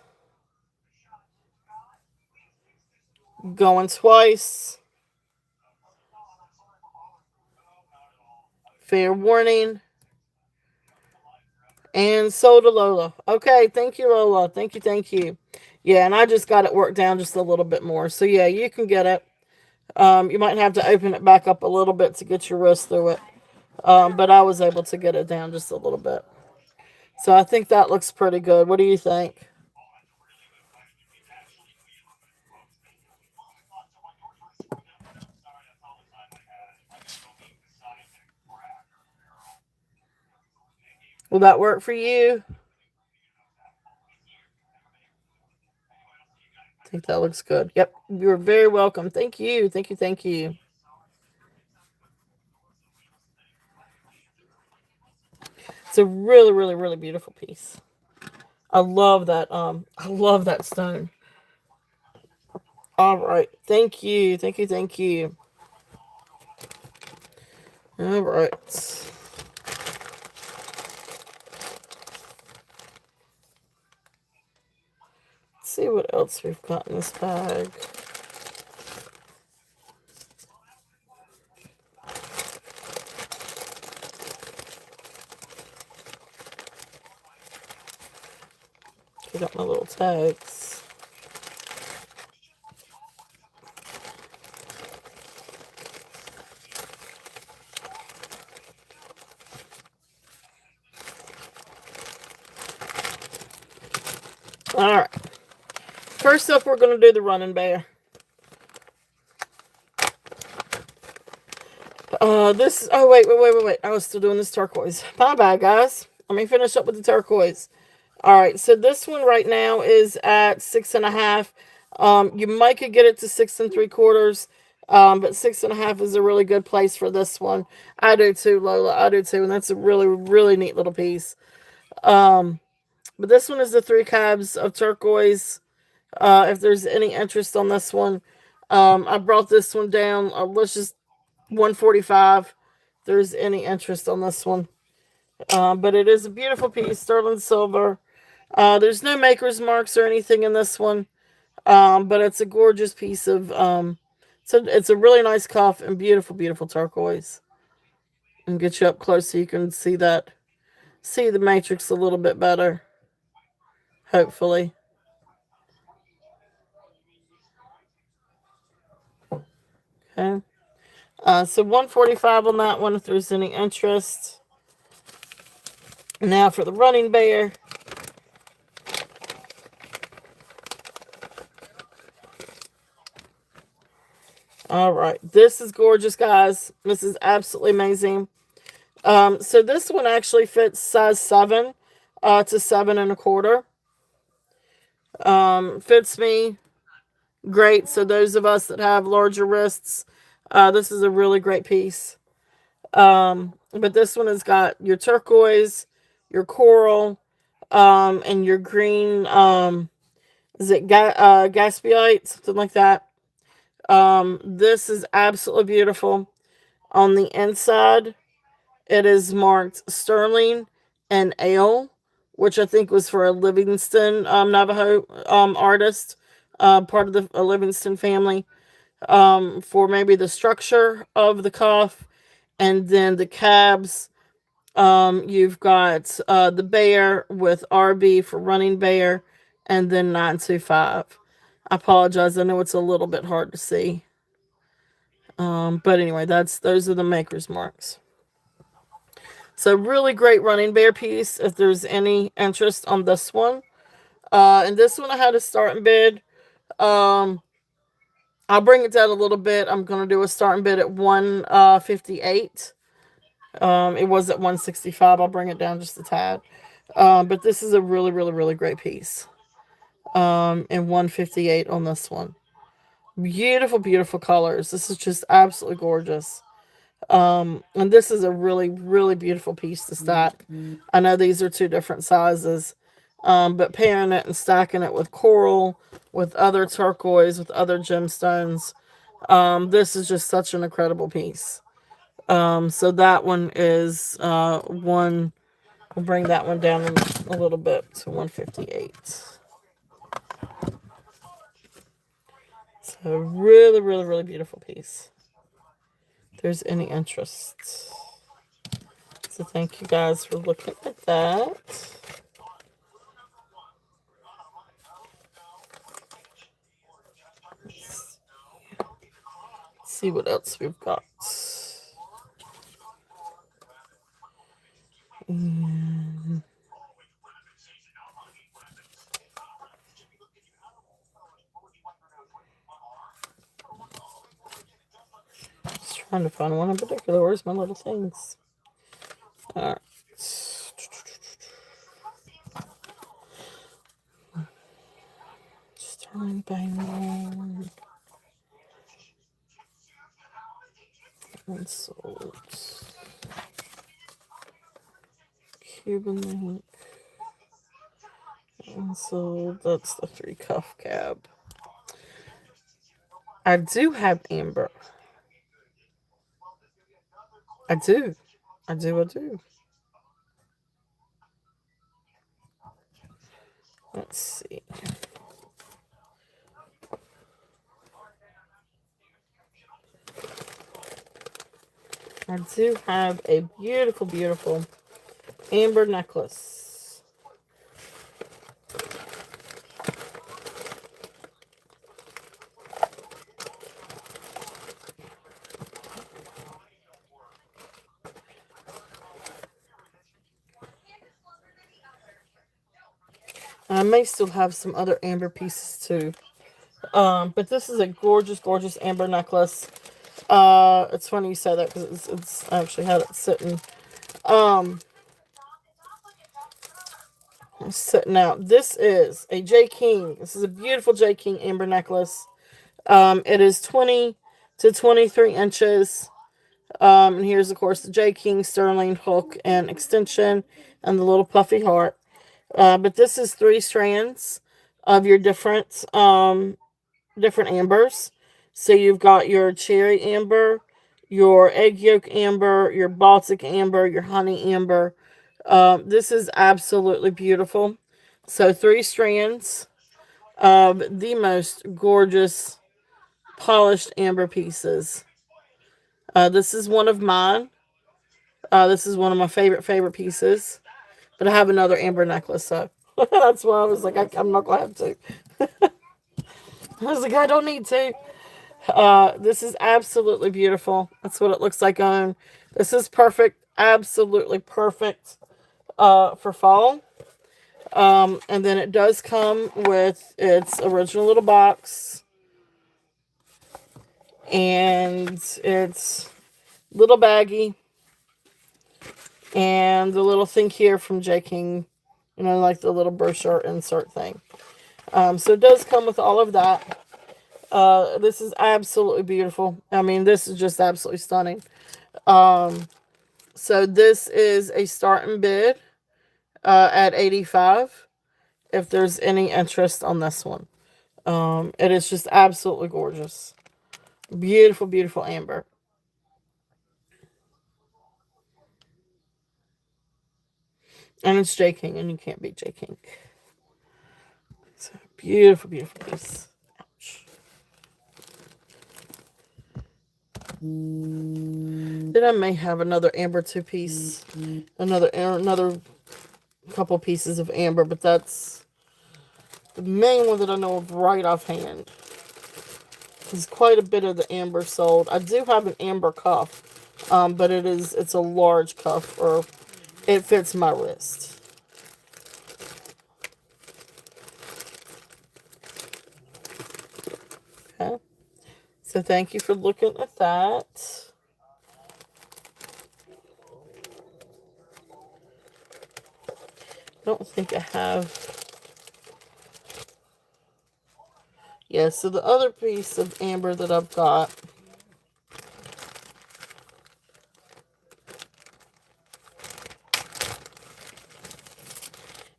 going twice. Fair warning. And sold to Lola. Okay, thank you, Lola. Thank you, thank you. Yeah, and I just got it worked down just a little bit more. So yeah, you can get it. You might have to open it back up a little bit to get your wrist through it. But I was able to get it down just a little bit. So I think that looks pretty good. What do you think? Will that work for you? I think that looks good. Yep, you're very welcome. Thank you. Thank you. Thank you. It's a really, really, really beautiful piece. I love that. I love that stone. All right. Thank you. Thank you. Thank you. All right. Let's see what else we've got in this bag. I got my little tags. All right. First up, we're going to do the running bear. Oh, wait. I was still doing this turquoise. My bad, guys. Let me finish up with the turquoise. All right, so this one right now is at 6.5. You might could get it to 6 3/4. But 6.5 is a really good place for this one. I do too, Lola. I do too, and that's a really, really neat little piece. But this one is the 3 cabs of turquoise. If there's any interest on this one, I brought this one down. Let's just 145. If there's any interest on this one. But it is a beautiful piece, sterling silver. There's no maker's marks or anything in this one, but it's a gorgeous piece of. It's a really nice cuff and beautiful, beautiful turquoise. And get you up close so you can see the matrix a little bit better. Hopefully. Okay. So 145 on that one if there's any interest. Now for the running bear. All right. This is gorgeous, guys. This is absolutely amazing. So this one actually fits size 7 to 7 1/4. Fits me great. So those of us that have larger wrists, this is a really great piece. But this one has got your turquoise, your coral, and your green. Is it gaspiite, something like that? This is absolutely beautiful. On the inside, it is marked sterling and ale, which I think was for a Livingston Navajo artist, part of the Livingston family, for maybe the structure of the cuff, and then the cabs. You've got the bear with RB for running bear, and then 925. I apologize. I know it's a little bit hard to see. But anyway, those are the maker's marks. So really great running bear piece if there's any interest on this one. And this one I had a starting bid. Um, I'll bring it down a little bit. I'm gonna do a starting bid at 158. It was at 165. I'll bring it down just a tad. But this is a really, really, really great piece. And 158 on this one. Beautiful, beautiful colors. This is just absolutely gorgeous. And this is a really, really beautiful piece to stack. I know these are two different sizes, but pairing it and stacking it with coral, with other turquoise, with other gemstones, this is just such an incredible piece. So that one is one. We'll bring that one down a little bit to 158. So really, really, really beautiful piece. If there's any interest. So thank you guys for looking at that. Let's see what else we've got. And just trying to find one in particular. Where's my little things? Alright. Sterling Bang. Unsold. Cuban link. Unsold. That's the 3 cuff cab. I do have amber. I do. I do. I do. Let's see. I do have a beautiful, beautiful amber necklace. I may still have some other amber pieces too. But this is a gorgeous, gorgeous amber necklace. It's funny you say that because it's I actually had it um, sitting out. This is a J. King. This is a beautiful J. King amber necklace. It is 20 to 23 inches. And here's, of course, the J. King sterling hook and extension and the little puffy heart. But this is 3 strands of your different ambers. So you've got your cherry amber, your egg yolk amber, your Baltic amber, your honey amber. This is absolutely beautiful. So 3 strands of the most gorgeous polished amber pieces. This is one of mine. This is one of my favorite pieces. But I have another amber necklace, so that's why I was like, I'm not going to have to. I was like, I don't need to. This is absolutely beautiful. That's what it looks like on. This is perfect. Absolutely perfect for fall. And then it does come with its original little box. And it's little baggy. And the little thing here from J. King. You know, like the little brochure insert thing. So it does come with all of that. This is absolutely beautiful. I mean, this is just absolutely stunning. So this is a starting bid at 85 if there's any interest on this one. It is just absolutely gorgeous. Beautiful, beautiful amber. And it's J. King, and you can't beat J. King. So beautiful, beautiful piece. Ouch. Then I may have another amber 2-piece. Another couple pieces of amber, but that's the main one that I know of right offhand. There's quite a bit of the amber sold. I do have an amber cuff, but it's a large cuff, or it fits my wrist. Okay. So thank you for looking at that. think I have. Yeah, so the other piece of amber that I've got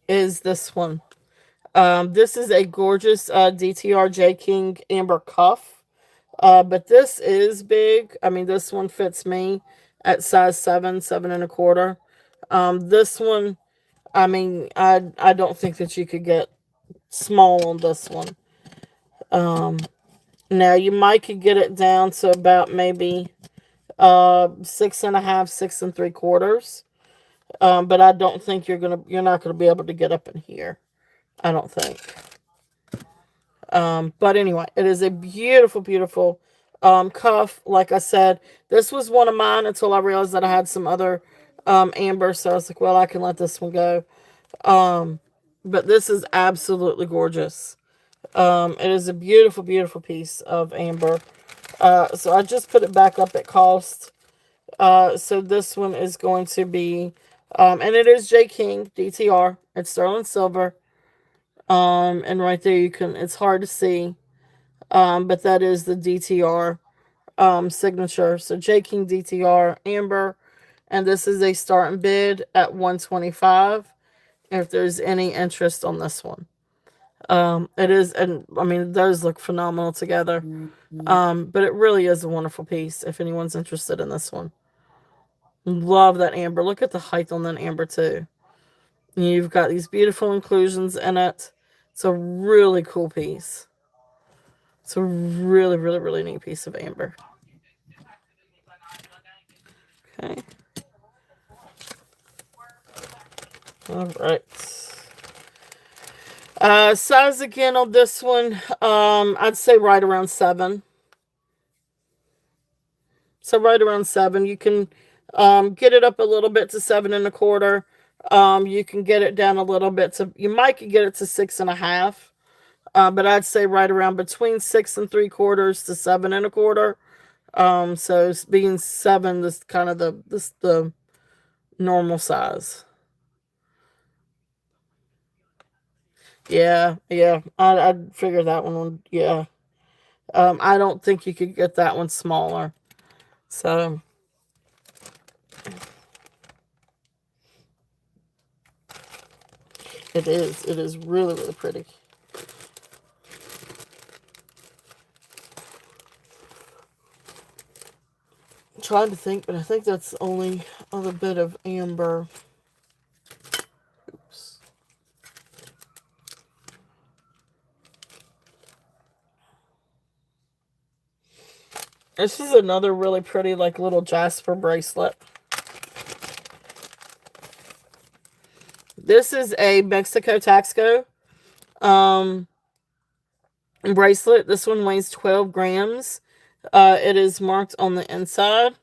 is this one. This is a gorgeous DTR J King amber cuff. But this is big. I mean, this one fits me at size 7, 7 1/4. This one, I mean, I don't think that you could get small on this one. Now you might could get it down to about maybe 6 1/2, 6 3/4. But I don't think you're not gonna be able to get up in here. I don't think. But anyway, it is a beautiful, beautiful cuff. Like I said, this was one of mine until I realized that I had some other amber. So I was like, well, I can let this one go. But this is absolutely gorgeous. It is a beautiful, beautiful piece of amber. So I just put it back up at cost. So this one is going to be, and it is J King DTR. It's sterling silver. And right there it's hard to see. But that is the DTR signature. So J King DTR Amber. And this is a starting bid at $125 if there's any interest on this one. It is, and I mean, it does look phenomenal together. But it really is a wonderful piece if anyone's interested in this one. Love that amber. Look at the height on that amber too. You've got these beautiful inclusions in it. It's a really cool piece. It's a really, really, really neat piece of amber. Okay. All right. Size again on this one, I'd say right around 7. So right around 7. You can get it up a little bit to 7 1/4. You can get it down a little bit to, you might could get it to 6 1/2. But I'd say right around between 6 3/4 to 7 1/4. So being 7, this kind of the normal size. Yeah, yeah. I'd figure that one. Yeah. I don't think you could get that one smaller. So it is. It is really, really pretty. I'm trying to think, but I think that's the only other bit of amber. Oops. This is another really pretty, like, little jasper bracelet. This is a Mexico Taxco bracelet. This one weighs 12 grams. It is marked on the inside.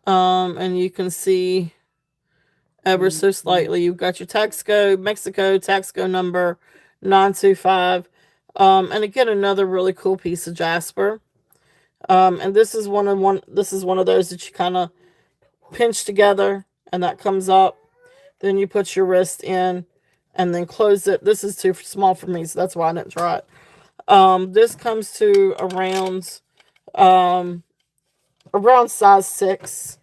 And you can see ever so slightly. You've got your Taxco, Mexico Taxco number 925. And again, another really cool piece of jasper. And this is one of those that you kind of pinch together and that comes up. Then you put your wrist in and then close it. This is too small for me, so that's why I didn't try it. This comes to around size 6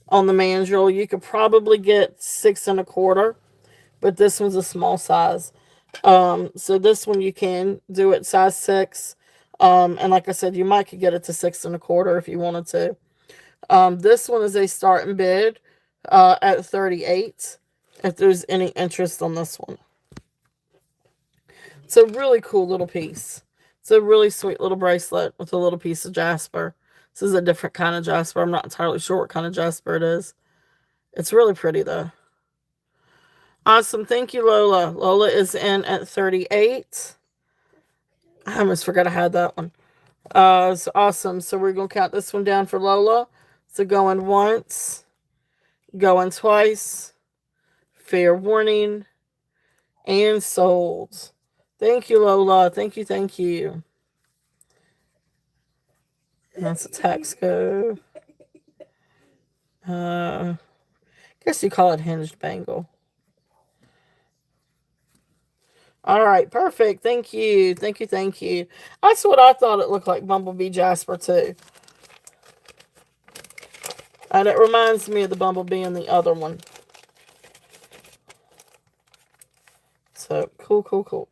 on the mandrel. You could probably get 6 1/4, but this one's a small size. So this one you can do it size 6. And like I said, you might could get it to 6 1/4 if you wanted to. This one is a starting bid at 38 if there's any interest on this one. It's a really cool little piece. It's a really sweet little bracelet with a little piece of jasper. This is a different kind of jasper. I'm not entirely sure what kind of jasper it is. It's really pretty though. Awesome. Thank you, Lola. Lola is in at 38. I almost forgot I had that one. So awesome. So we're going to count this one down for Lola. So going once, going twice, fair warning, and sold. Thank you, Lola. Thank you, thank you. That's a Taxco. I guess you call it hinged bangle. All right, perfect. Thank you. Thank you. Thank you. That's what I thought it looked like, Bumblebee Jasper, too. And it reminds me of the Bumblebee in the other one. So, cool, cool, cool.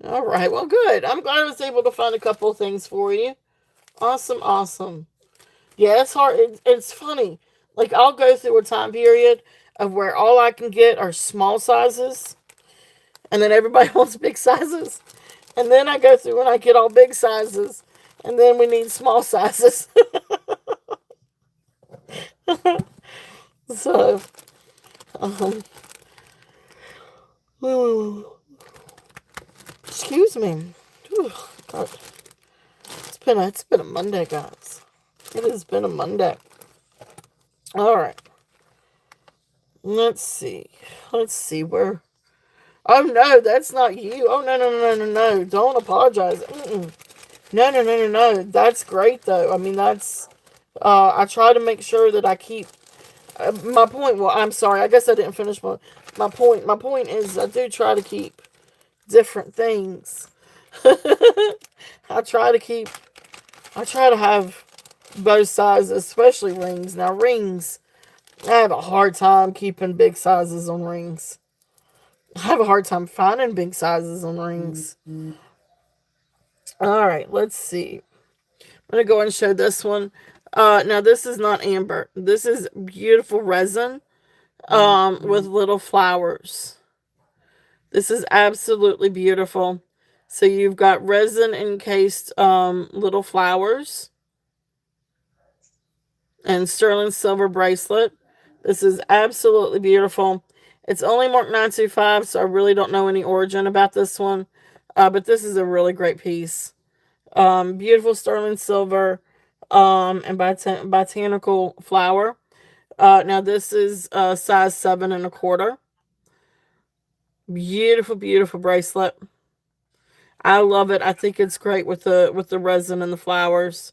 All right, well, good. I'm glad I was able to find a couple of things for you. Awesome, awesome. Yeah, it's hard. It's funny. Like, I'll go through a time period of where all I can get are small sizes, and then everybody wants big sizes. And then I go through and I get all big sizes, and then we need small sizes. So, um, excuse me. Whew, God. It's been a Monday, guys. It has been a Monday. All right. Let's see. Let's see where. Oh no, that's not you. Oh no, no, no, no, no, no. Don't apologize. Mm-mm. No, no, no, no, no. That's great though. I mean, that's. I try to make sure that I keep. My point. Well, I'm sorry. I guess I didn't finish my point. My point is, I do try to keep different things. I try to keep. I try to have both sizes, especially rings. Now, rings. I have a hard time keeping big sizes on rings. I have a hard time finding big sizes on rings. All right, let's see. I'm going to go and show this one. Now, this is not amber. This is beautiful resin with little flowers. This is absolutely beautiful. So you've got resin encased little flowers and sterling silver bracelet. This is absolutely beautiful. It's only marked 925, so I really don't know any origin about this one. But this is a really great piece. Beautiful sterling silver and botanical flower. Now this is size 7 1/4. Beautiful, beautiful bracelet. I love it. I think it's great with the resin and the flowers.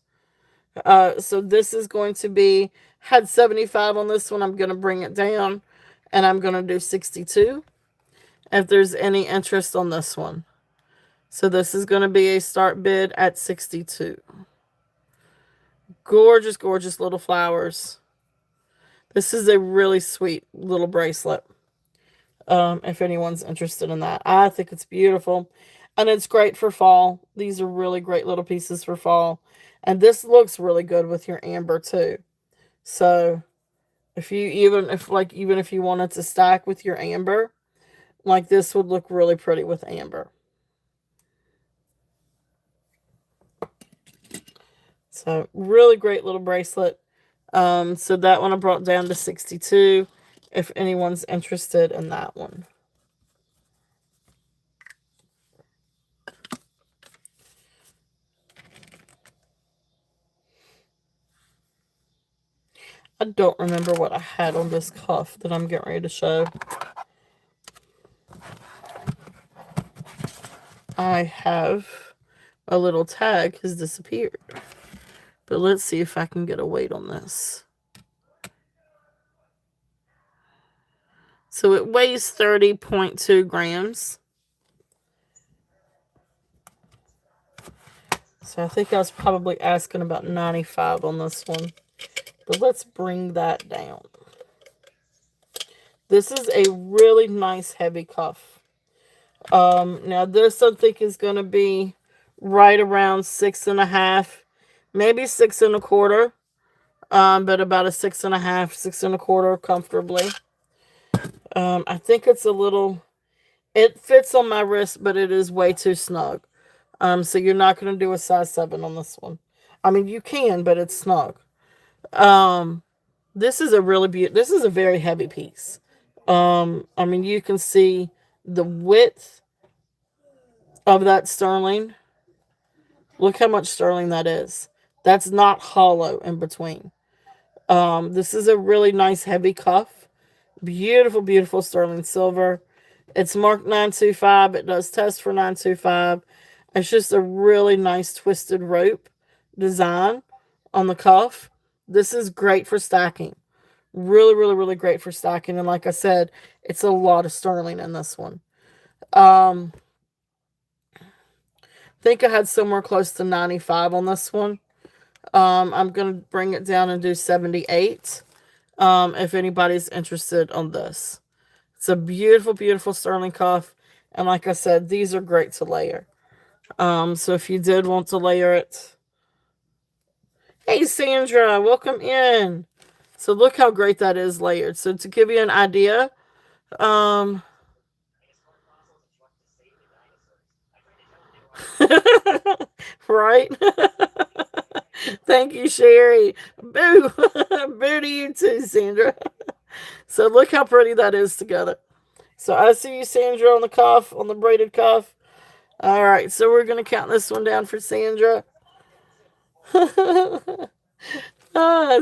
So this is going to be, had 75 on this one. I'm going to bring it down and I'm going to do 62 if there's any interest on this one. So this is going to be a start bid at 62. Gorgeous, gorgeous little flowers. This is a really sweet little bracelet. If anyone's interested in that. I think it's beautiful. And it's great for fall. These are really great little pieces for fall. And this looks really good with your amber too. So if you even if you wanted to stack with your amber, like this would look really pretty with amber. So really great little bracelet. So that one I brought down to 62 if anyone's interested in that one. I don't remember what I had on this cuff that I'm getting ready to show. I have a little tag has disappeared. But let's see if I can get a weight on this. So it weighs 30.2 grams. So I think I was probably asking about 95 on this one. But let's bring that down. This is a really nice heavy cuff. Now this I think is going to be right around 6.5, maybe 6 1/4. But about a 6.5, 6 1/4 comfortably. I think it's a little, it fits on my wrist, but it is way too snug. So you're not going to do a size 7 on this one. I mean, you can, but it's snug. This is a really beautiful, this is a very heavy piece. I mean, you can see the width of that sterling. Look how much sterling that is. That's not hollow in between. This is a really nice heavy cuff. Beautiful, beautiful sterling silver. It's marked 925. It does test for 925. It's just a really nice twisted rope design on the cuff. This is great for stacking. Really, really, really great for stacking. And like I said, it's a lot of sterling in this one. I think I had somewhere close to 95 on this one. I'm going to bring it down and do 78 if anybody's interested on this. It's a beautiful, beautiful sterling cuff. And like I said, these are great to layer. So if you did want to layer it. Hey, Sandra, welcome in. So look how great that is layered. So to give you an idea, um, right? Thank you, Sherry. Boo. Boo to you too, Sandra. So look how pretty that is together. So I see you, Sandra, on the cuff, on the braided cuff. All right, so we're going to count this one down for Sandra.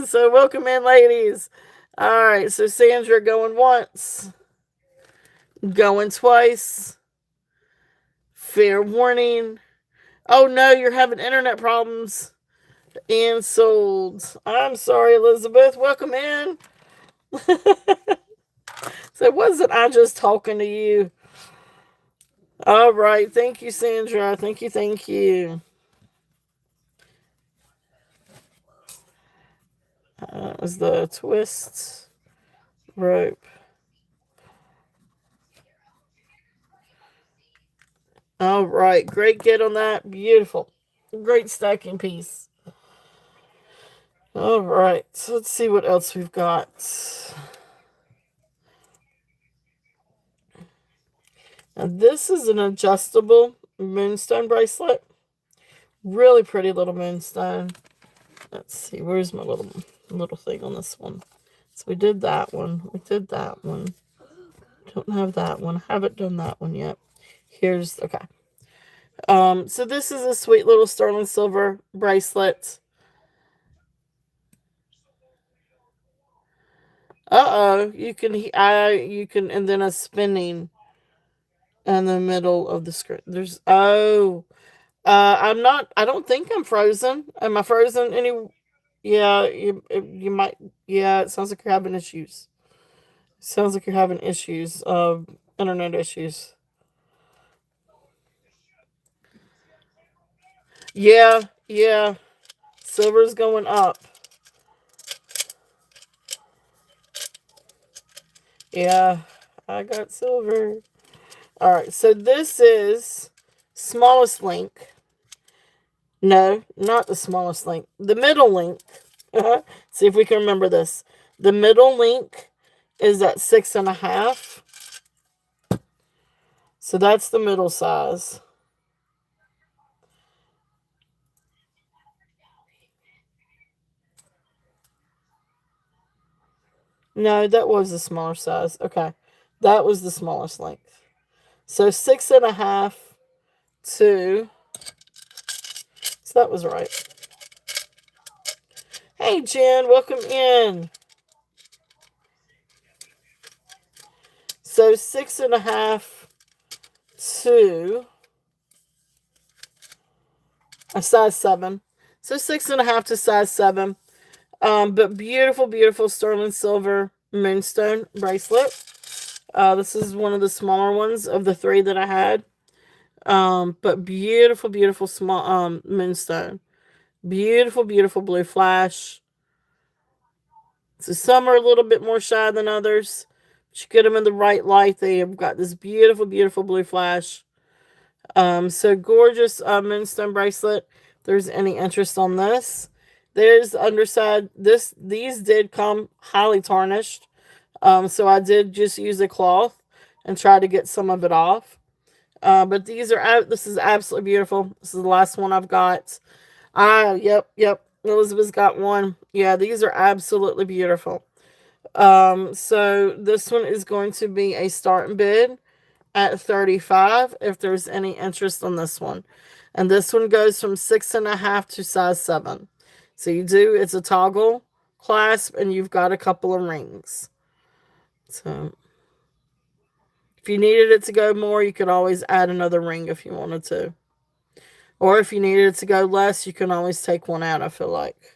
So welcome in, ladies. All right, so Sandra going once, going twice. Fair warning. Oh no, you're having internet problems. And sold. I'm sorry, Elizabeth. Welcome in. So wasn't I just talking to you? All right. Thank you, Sandra. Thank you. Thank you. That was the twist rope. All right. Great get on that. Beautiful. Great stacking piece. All right. So let's see what else we've got. Now this is an adjustable moonstone bracelet. Really pretty little moonstone. Let's see. Where's my little thing on this one? So we did that one. We did that one. Don't have that one. Haven't done that one yet. Here's okay. So this is a sweet little sterling silver bracelet. You can, and then a spinning in the middle of the screen. I don't think I'm frozen. Am I frozen? Yeah, you might, yeah, it sounds like you're having issues. Sounds like you're having issues, internet issues. Yeah, yeah, silver's going up. Yeah, I got silver. All right, so this is smallest link. No, not the smallest link. The middle link. See if we can remember this. The middle link is at 6.5. So that's the middle size. No, that was the smaller size. Okay. That was the smallest length. So 6.5 to. So that was right. Hey, Jen, welcome in. So 6.5 to a size 7. So 6.5 to size 7. But beautiful, beautiful sterling silver moonstone bracelet. This is one of the smaller ones of the 3 that I had. But beautiful, beautiful small moonstone. Beautiful, beautiful blue flash. So some are a little bit more shy than others. But you get them in the right light. They have got this beautiful, beautiful blue flash. So gorgeous moonstone bracelet. If there's any interest on this. There's the underside. These did come highly tarnished. So I did just use a cloth and try to get some of it off. But these are out. This is absolutely beautiful. This is the last one I've got. Yep. Elizabeth's got one. Yeah, these are absolutely beautiful. So this one is going to be a start bid at 35 if there's any interest on this one. And this one goes from 6.5 to size 7. So it's a toggle clasp and you've got a couple of rings. So if you needed it to go more, you could always add another ring if you wanted to. Or if you needed it to go less, you can always take one out, I feel like.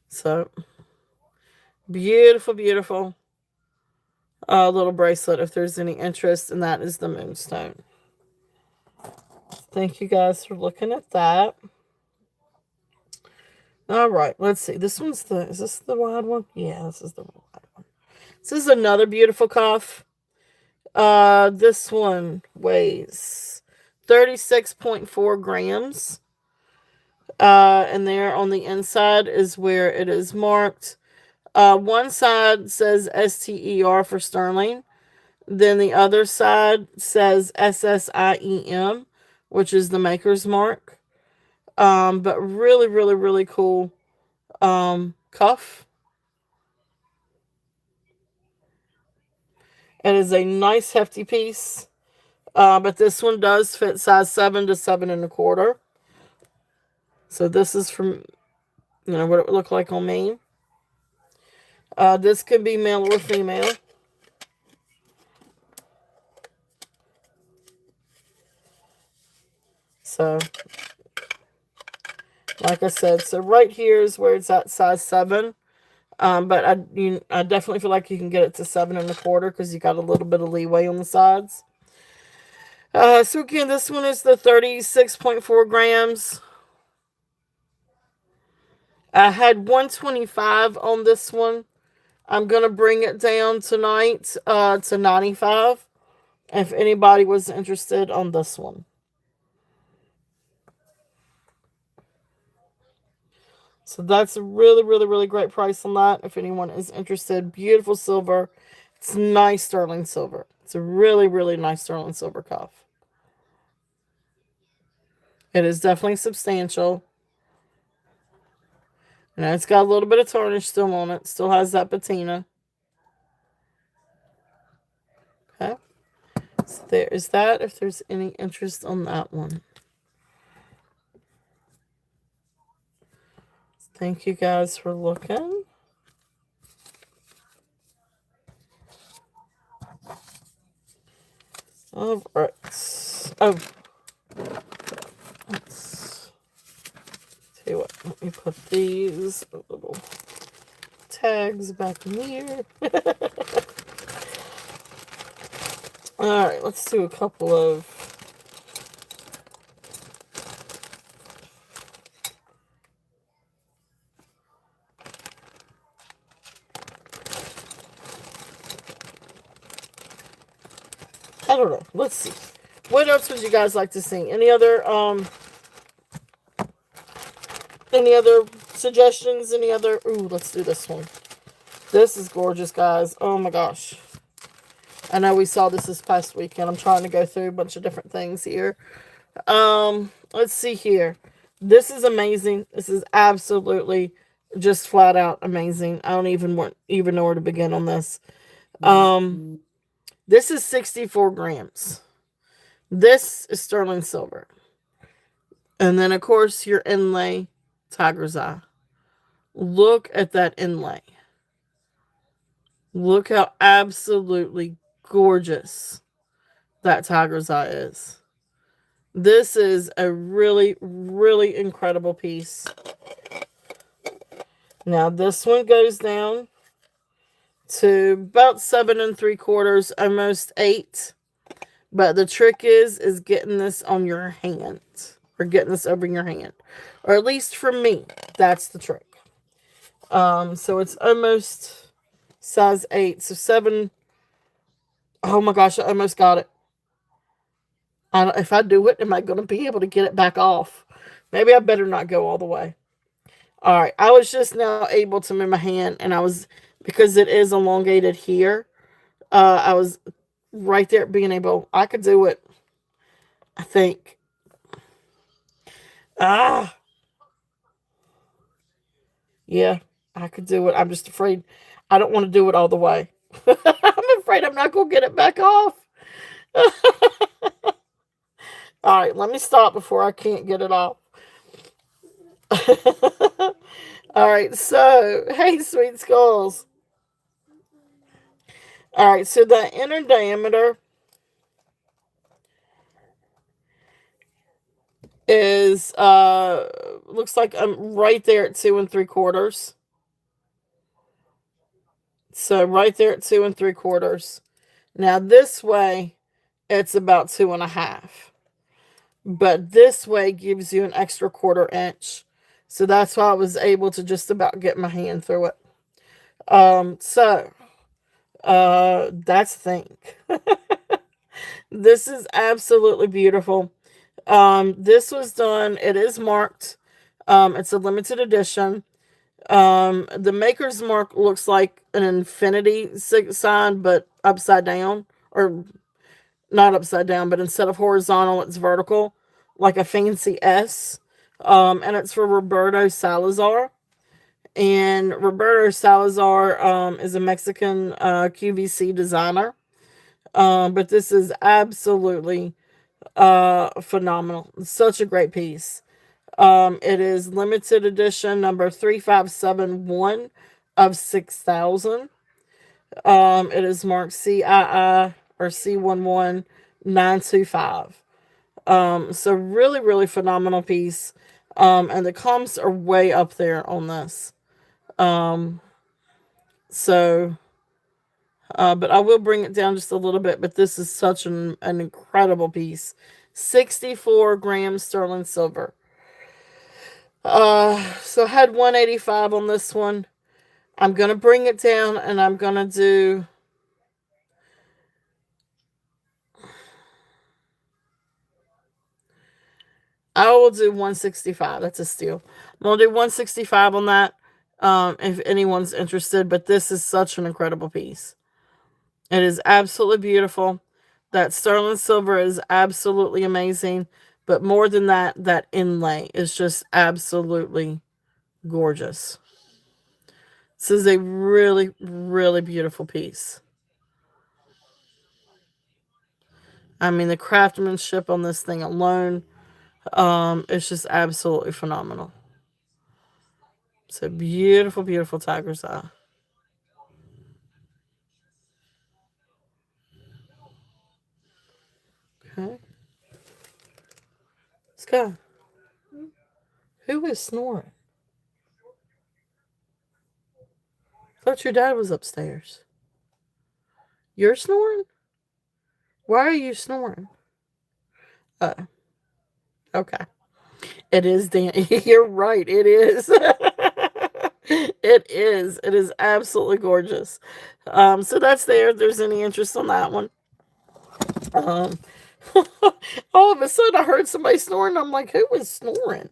So Beautiful, beautiful little bracelet if there's any interest, and that is the moonstone. Thank you guys for looking at that. All right, let's see. Is this the wide one? Yeah, this is the wide one. This is another beautiful cuff. This one weighs 36.4 grams. And there on the inside is where it is marked. One side says STER for sterling. Then the other side says SSIEM, which is the maker's mark. But really, really, really cool cuff. It is a nice hefty piece. But this one does fit size 7 to 7 1/4. So this is from, what it would look like on me. This can be male or female. So, like I said, so right here is where it's at size 7. But I definitely feel like you can get it to 7 1/4 because you got a little bit of leeway on the sides. So again, this one is the 36.4 grams. I had 125 on this one. I'm going to bring it down tonight to 95 if anybody was interested on this one. So that's a really, really, really great price on that if anyone is interested. Beautiful silver. It's nice sterling silver. It's a really, really nice sterling silver cuff. It is definitely substantial. And it's got a little bit of tarnish still on it. Still has that patina. Okay. So there is that if there's any interest on that one. Thank you guys for looking. All right. Oh. Let's tell you what. Let me put these little tags back in here. All right. Let's do a couple of. I don't know. Let's see. What else would you guys like to see? Any other suggestions? Any other? Ooh, let's do this one. This is gorgeous, guys. Oh my gosh. I know we saw this past weekend. I'm trying to go through a bunch of different things here. Let's see here. This is amazing. This is absolutely just flat out amazing. I don't even know where to begin on this. This is 64 grams. This is sterling silver. And then, of course, your inlay, tiger's eye. Look at that inlay. Look how absolutely gorgeous that tiger's eye is. This is a really, really incredible piece. Now, this one goes down to about 7 3/4, almost 8. But the trick is getting this on your hand. Or getting this over your hand. Or at least for me, that's the trick. So it's almost size 8. So 7. Oh my gosh, I almost got it. If I do it, am I going to be able to get it back off? Maybe I better not go all the way. All right, I was just now able to move my hand, and because it is elongated here, I was right there being able, I could do it, I think. Yeah, I could do it. I'm just afraid. I don't want to do it all the way. I'm afraid I'm not going to get it back off. All right, let me stop before I can't get it off. All right, so, hey, sweet skulls. All right, so the inner diameter is, looks like I'm right there at 2 3/4. So right there at 2 3/4. Now this way, it's about 2 1/2. But this way gives you an extra 1/4 inch. So that's why I was able to just about get my hand through it. So that's the thing. This is absolutely beautiful. This was done, it is marked. It's a limited edition. The maker's mark looks like an infinity sign, but upside down, or not upside down, but instead of horizontal, it's vertical, like a fancy S. And it's for Roberto Salazar. And Roberto Salazar is a Mexican QVC designer. But this is absolutely phenomenal. Such a great piece. It is limited edition number 3571 of 6,000. It is marked CII or C11925. So really, really phenomenal piece. And the comps are way up there on this. Um, so, but I will bring it down just a little bit. But this is such an incredible piece. 64 grams sterling silver. So I had 185 on this one. I'm gonna bring it down, and I'm gonna do. I will do 165. That's a steal. I'm gonna do 165 on that. If anyone's interested, but this is such an incredible piece. It is absolutely beautiful. That sterling silver is absolutely amazing. But more than that, that inlay is just absolutely gorgeous. This is a really, really beautiful piece. I mean, the craftsmanship on this thing alone, it's just absolutely phenomenal. It's a beautiful, beautiful tiger's eye. Okay. Scott, who is snoring? I thought your dad was upstairs. You're snoring? Why are you snoring? Uh, okay. It is Dan. You're right. It is. It is. It is absolutely gorgeous. So that's there. If there's any interest on that one. Um, all of a sudden I heard somebody snoring. I'm like, who was snoring?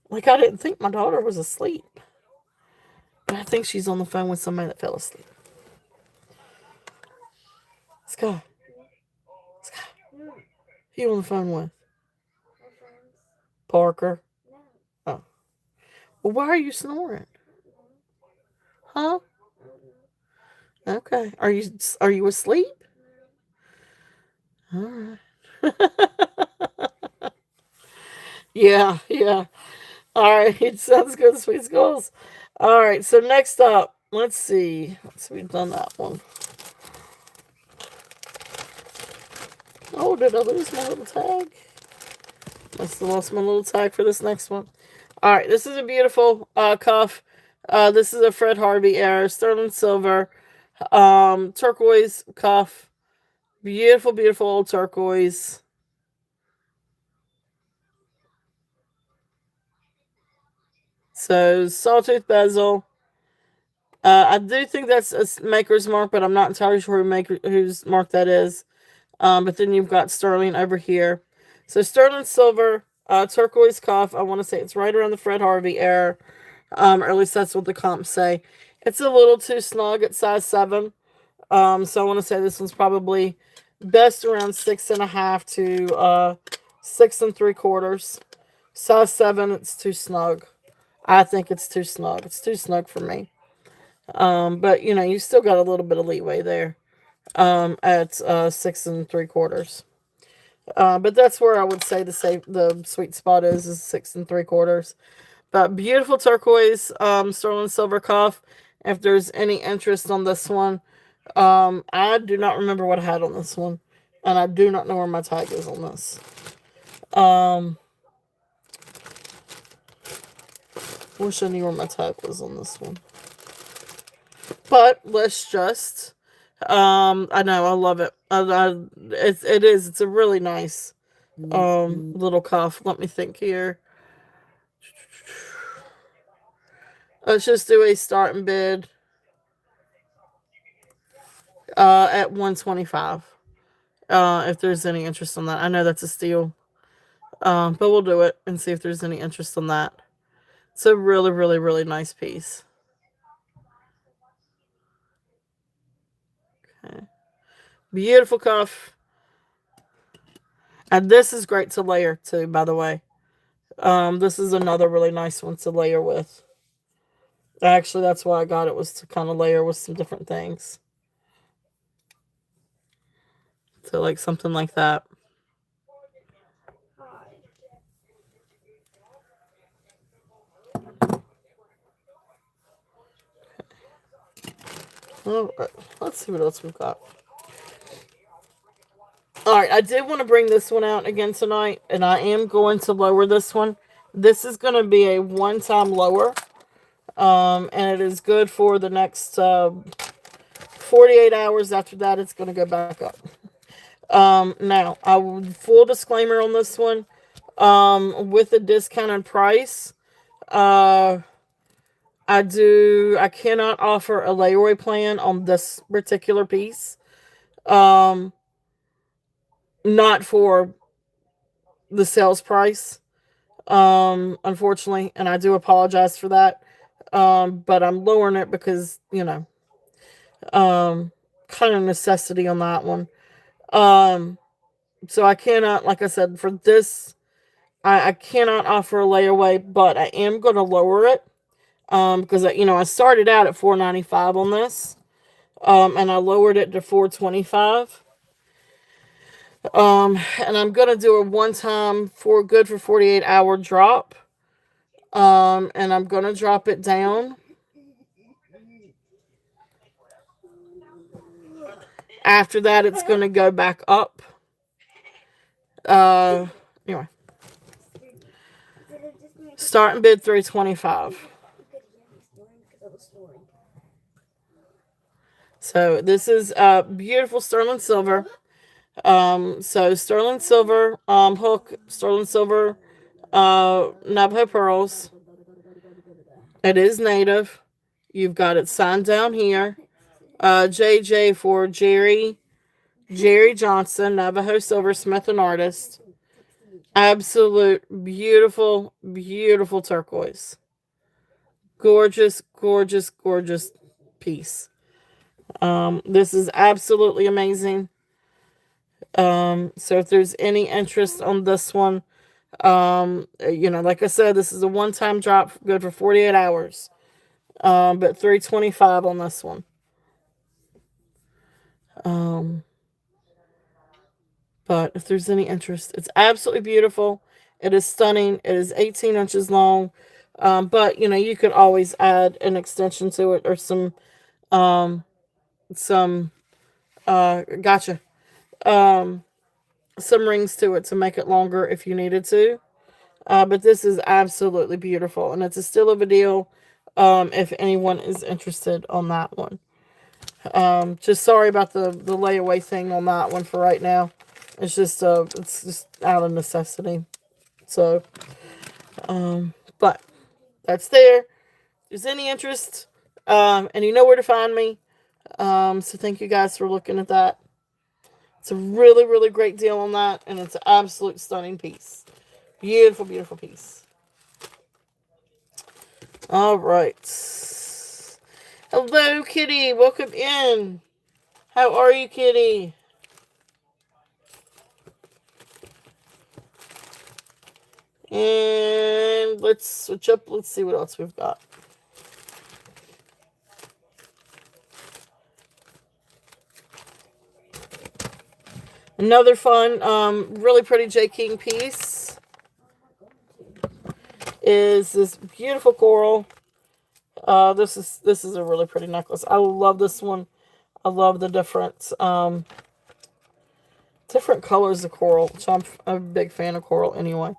Like I didn't think my daughter was asleep. But I think she's on the phone with somebody that fell asleep. Scott. Scott. Who you on the phone with? My friends. Parker. No. Oh. Well, why are you snoring? Huh? Okay. Are you asleep? All right. Yeah, yeah. All right. It sounds good, sweet skulls. All right. So next up, let's see. We've done that one. Oh, did I lose my little tag? Must have lost my little tag for this next one. All right. This is a beautiful cuff. This is a Fred Harvey era sterling silver turquoise cuff. Beautiful, beautiful old turquoise. So sawtooth bezel. I do think that's a maker's mark, but I'm not entirely sure whose mark that is. But then you've got sterling over here. So sterling silver, turquoise cuff. I want to say it's right around the Fred Harvey era. Or at least that's what the comps say. It's a little too snug at size 7. So I want to say this one's probably best around 6.5 to 6 3/4. Size 7, it's too snug. I think it's too snug. It's too snug for me. But you still got a little bit of leeway there. At 6 3/4. But that's where I would say the sweet spot is 6 3/4. But beautiful turquoise, sterling silver cuff. If there's any interest on this one, I do not remember what I had on this one, and I do not know where my tag is on this. Wish I knew where my tag was on this one. But let's just, I know, I love it. It's a really nice, little cuff. Let me think here. Let's just do a starting bid, at 125. If there's any interest on that. I know that's a steal. But we'll do it and see if there's any interest on that. It's a really, really, really nice piece. Okay. Beautiful cuff. And this is great to layer too, by the way. This is another really nice one to layer with. Actually, that's why I got it, was to kind of layer with some different things. So like something like that. All right, let's see what else we've got. All right, I did want to bring this one out again tonight, and I am going to lower this one. This is going to be a one-time lower, and it is good for the next 48 hours. After that, it's going to go back up. Now, full disclaimer on this one, with a discounted price, I cannot offer a layaway plan on this particular piece. Not for the sales price, unfortunately, and I do apologize for that. But I'm lowering it because, kind of necessity on that one. So I cannot, like I said, for this, I cannot offer a layaway, but I am going to lower it. Because I started out at $4.95 on this, and I lowered it to $4.25. And I'm gonna do a one-time for 48-hour drop. And I'm gonna drop it down. After that, it's gonna go back up. Anyway, starting bid $325. So this is beautiful sterling silver. So sterling silver hook, sterling silver Navajo pearls. It is native. You've got it signed down here. JJ for Jerry Johnson, Navajo silversmith and artist. Absolute beautiful, beautiful turquoise. Gorgeous, gorgeous, gorgeous piece. This is absolutely amazing. So if there's any interest on this one, like I said, this is a one-time drop, good for 48 hours. But $325 on this one. But if there's any interest, it's absolutely beautiful. It is stunning. It is 18 inches long. But you could always add an extension to it, or some gotcha. Some rings to it to make it longer if you needed to. But this is absolutely beautiful, and it's a still of a deal. If anyone is interested on that one. Just sorry about the layaway thing on that one for right now. It's just out of necessity. So, but that's there. If there's any interest, and you know where to find me. So thank you guys for looking at that. It's a really, really great deal on that, and it's an absolute stunning piece. Beautiful, beautiful piece. All right. Hello, Kitty. Welcome in. How are you, Kitty? And let's switch up. Let's see what else we've got. Another fun, really pretty J. King piece is this beautiful coral. This is a really pretty necklace. I love this one. I love the different colors of coral. So I'm a big fan of coral anyway.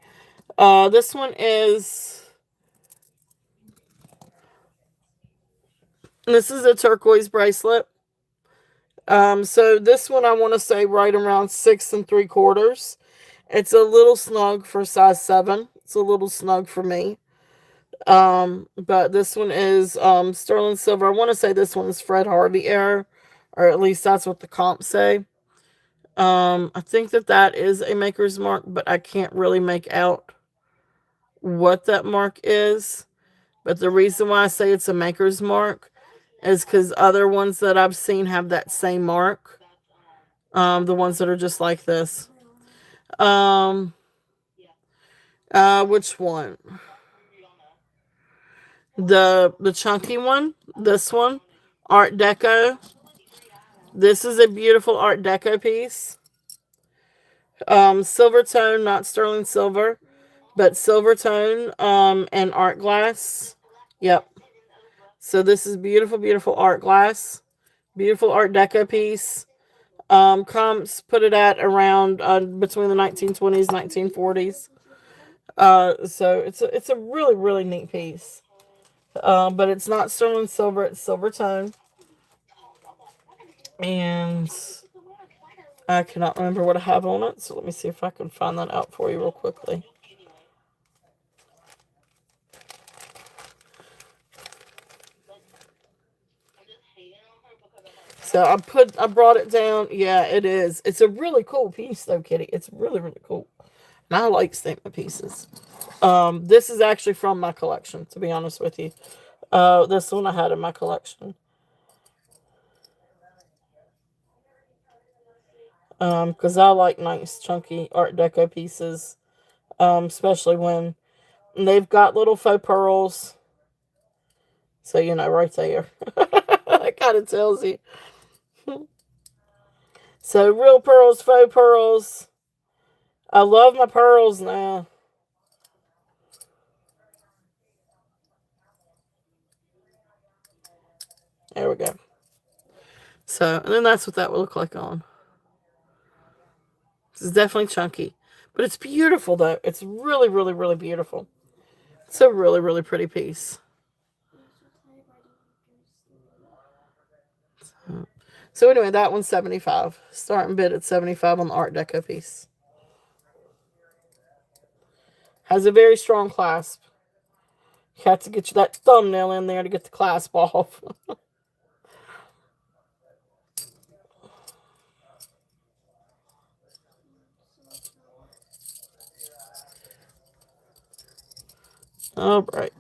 This one is This is a turquoise bracelet. So this one I want to say right around 6 3/4. It's a little snug for size 7. It's a little snug for me. But this one is sterling silver. I want to say this one is Fred Harvey error, or at least that's what the comps say. I think that that is a maker's mark, but I can't really make out what that mark is. But the reason why I say it's a maker's mark is because other ones that I've seen have that same mark. The ones that are just like this. Um, which one? The chunky one. This one, Art Deco. This is a beautiful Art Deco piece. Silver tone, not sterling silver, but silver tone. And art glass. Yep. So this is beautiful, beautiful art glass. Beautiful Art Deco piece. Comps put it at around between the 1920s, 1940s. So it's a really really neat piece. But it's not sterling silver; it's silver tone, and I cannot remember what I have on it. So let me see if I can find that out for you real quickly. So I brought it down. Yeah, it is. It's a really cool piece though, Kitty. It's really really cool. And I like statement pieces. This is actually from my collection, to be honest with you. This one I had in my collection. Because I like nice chunky Art Deco pieces. Especially when they've got little faux pearls. So you know, right there. That kind of tells you. So real pearls, faux pearls. I love my pearls now. There we go. So, and then that's what that would look like on. It's definitely chunky. But it's beautiful, though. It's really, really, really beautiful. It's a really, really pretty piece. So anyway, that one's 75. Starting bid at 75 on the Art Deco piece. Has a very strong clasp. You have to get you that thumbnail in there to get the clasp off. All right.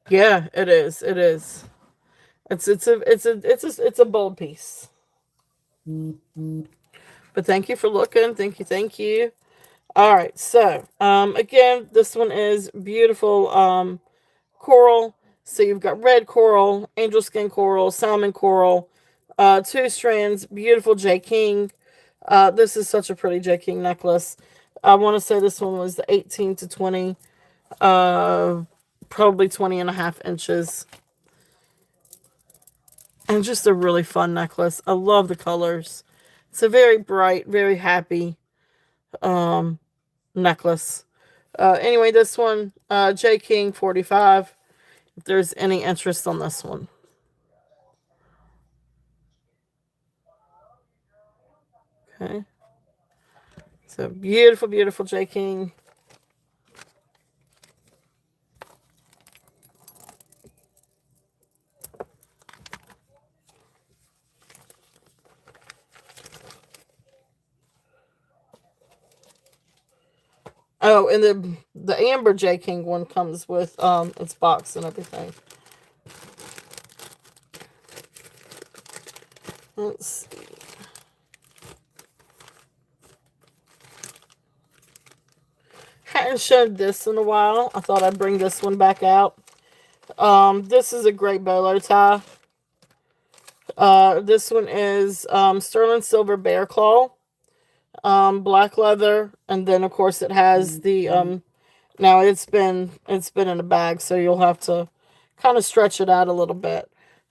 Yeah, it is. It is. It's a bold piece. But thank you for looking. Thank you. Thank you. All right. So, again, this one is beautiful coral. So you've got red coral, angel skin coral, salmon coral, 2 strands, beautiful J King. This is such a pretty J King necklace. I want to say this one was the 18 to 20, probably 20.5 inches. And just a really fun necklace. I love the colors. It's a very bright, very happy necklace. Anyway, this one, J King 45. If there's any interest on this one. Okay. So beautiful, beautiful J King. Oh, and the Amber J King one comes with its box and everything. Let's see. Hadn't showed this in a while. I thought I'd bring this one back out. This is a great bolo tie. This one is sterling silver bear claw, black leather, and then of course it has the now it's been in a bag, so you'll have to kind of stretch it out a little bit.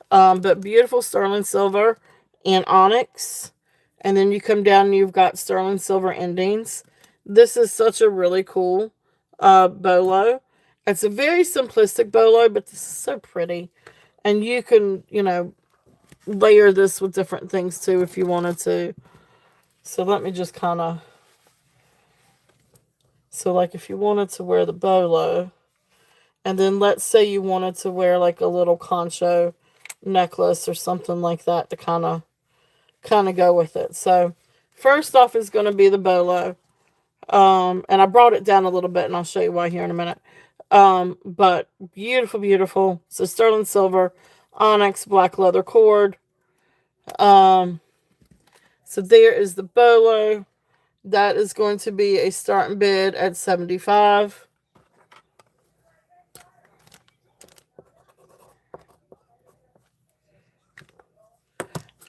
But beautiful sterling silver and onyx, and then you come down and you've got sterling silver endings. This is such a really cool bolo, It's a very simplistic bolo, but this is so pretty. And you can, layer this with different things too if you wanted to. So let me just kind of, so like if you wanted to wear the bolo, and then let's say you wanted to wear like a little concho necklace or something like that to kind of go with it. So first off is going to be the bolo. And I brought it down a little bit, and I'll show you why here in a minute. But beautiful, beautiful. So sterling silver, onyx, black leather cord. Um, so there is the bolo. That is going to be a starting bid at 75.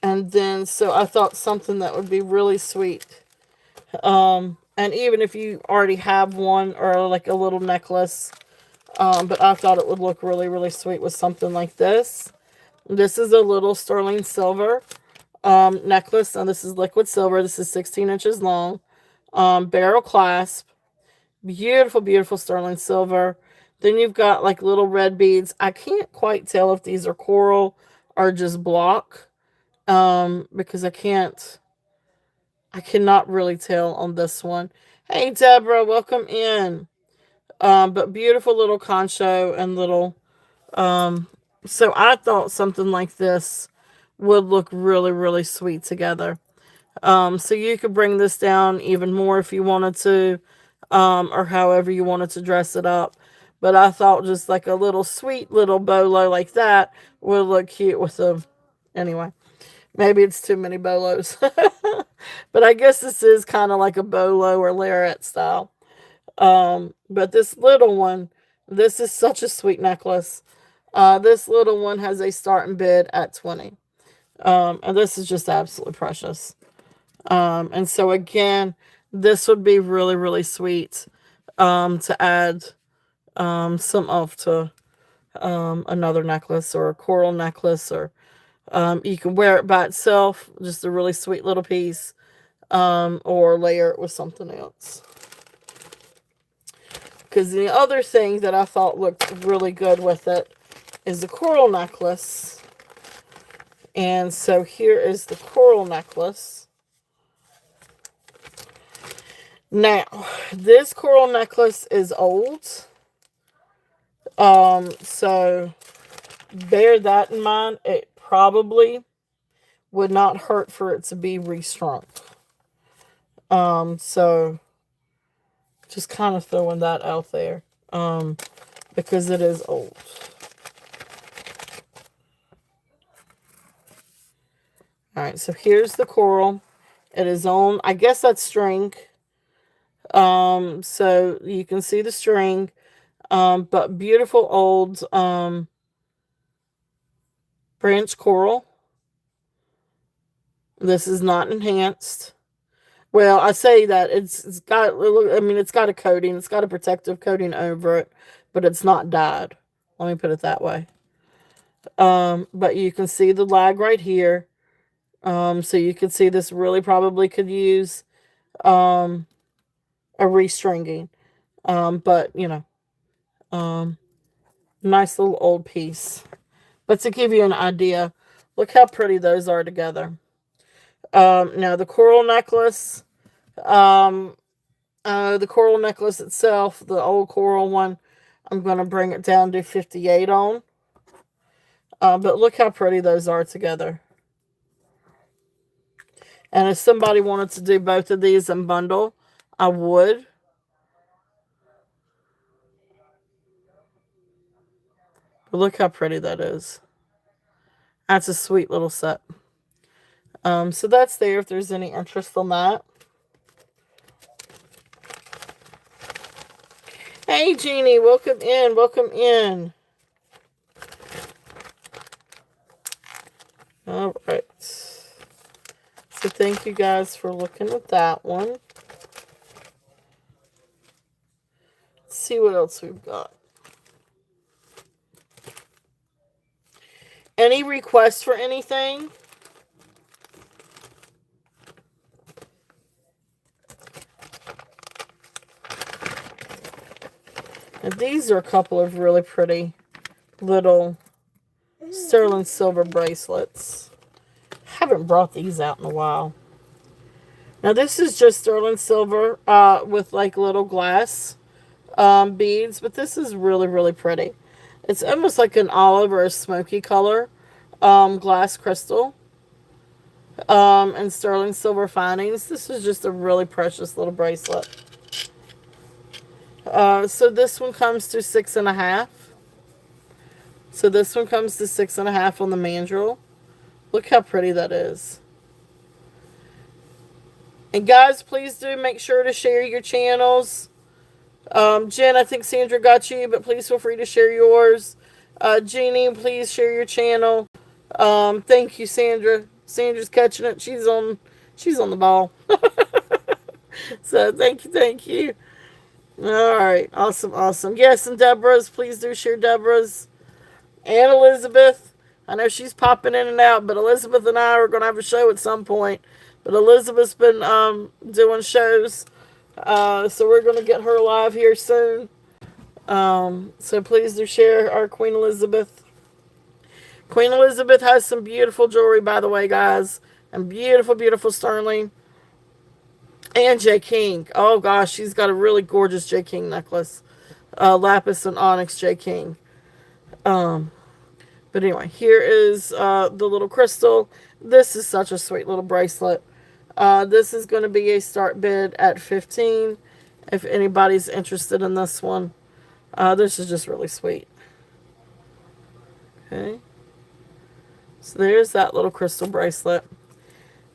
And then, so I thought something that would be really sweet. And even if you already have one or like a little necklace, but I thought it would look really, really sweet with something like this. This is a little sterling silver necklace. Now this is liquid silver. This is 16 inches long. Barrel clasp. Beautiful, beautiful sterling silver. Then you've got like little red beads. I can't quite tell if these are coral or just block. Because I cannot really tell on this one. Hey Deborah, welcome in. But beautiful little concho and little, so I thought something like this would look really, really sweet together. So you could bring this down even more if you wanted to, or however you wanted to dress it up. But I thought just like a little sweet little bolo like that would look cute with a, anyway, maybe it's too many bolos. But I guess this is kind of like a bolo or lariat style. But this little one, this is such a sweet necklace. This little one has a starting bid at 20. And this is just absolutely precious. And so again, this would be really, really sweet, to add, some off to, another necklace or a coral necklace, or, you can wear it by itself, just a really sweet little piece, or layer it with something else. Because the other thing that I thought looked really good with it is the coral necklace. And so here is the coral necklace. Now, this coral necklace is old. So bear that in mind. It probably would not hurt for it to be restrung. So just kind of throwing that out there. Because it is old. Alright, so here's the coral. It is on, I guess that's string. So you can see the string. But beautiful old branch coral. This is not enhanced. Well, I say that it's got, I mean, it's got a coating. It's got a protective coating over it, but it's not dyed. Let me put it that way. But you can see the lag right here. So you can see this really probably could use a restringing. But nice little old piece. But to give you an idea, look how pretty those are together. Now the coral necklace, the coral necklace itself, the old coral one, I'm going to bring it down to 58 on. But look how pretty those are together. And if somebody wanted to do both of these in bundle, I would. But look how pretty that is. That's a sweet little set. So that's there if there's any interest on that. Hey, Jeannie, welcome in, welcome in. All right. So thank you guys for looking at that one. Let's see what else we've got. Any requests for anything? And these are a couple of really pretty little sterling silver bracelets. Haven't brought these out in a while. Now this is just sterling silver with like little glass beads, but this is really, really pretty. It's almost like an olive or a smoky color glass crystal and sterling silver findings. This is just a really precious little bracelet. So this one comes to 6.5. So this one comes to 6.5 on the mandrel. Look how pretty that is. And guys, please do make sure to share your channels. Jen, I think Sandra got you, but please feel free to share yours. Jeannie, please share your channel. Thank you, Sandra. Sandra's catching it. She's on the ball. So thank you, thank you. All right, awesome, awesome. Yes, and Deborah's, please do share Deborah's. And Elizabeth. I know she's popping in and out, but Elizabeth and I are going to have a show at some point. But Elizabeth's been doing shows, so we're going to get her live here soon. So please do share our Queen Elizabeth. Queen Elizabeth has some beautiful jewelry, by the way, guys. And beautiful, beautiful sterling. And J. King. Oh, gosh, she's got a really gorgeous J. King necklace. Lapis and onyx J. King. But anyway, here is the little crystal. This is such a sweet little bracelet. This is going to be a start bid at $15 if anybody's interested in this one. This is just really sweet. Okay. So there's that little crystal bracelet.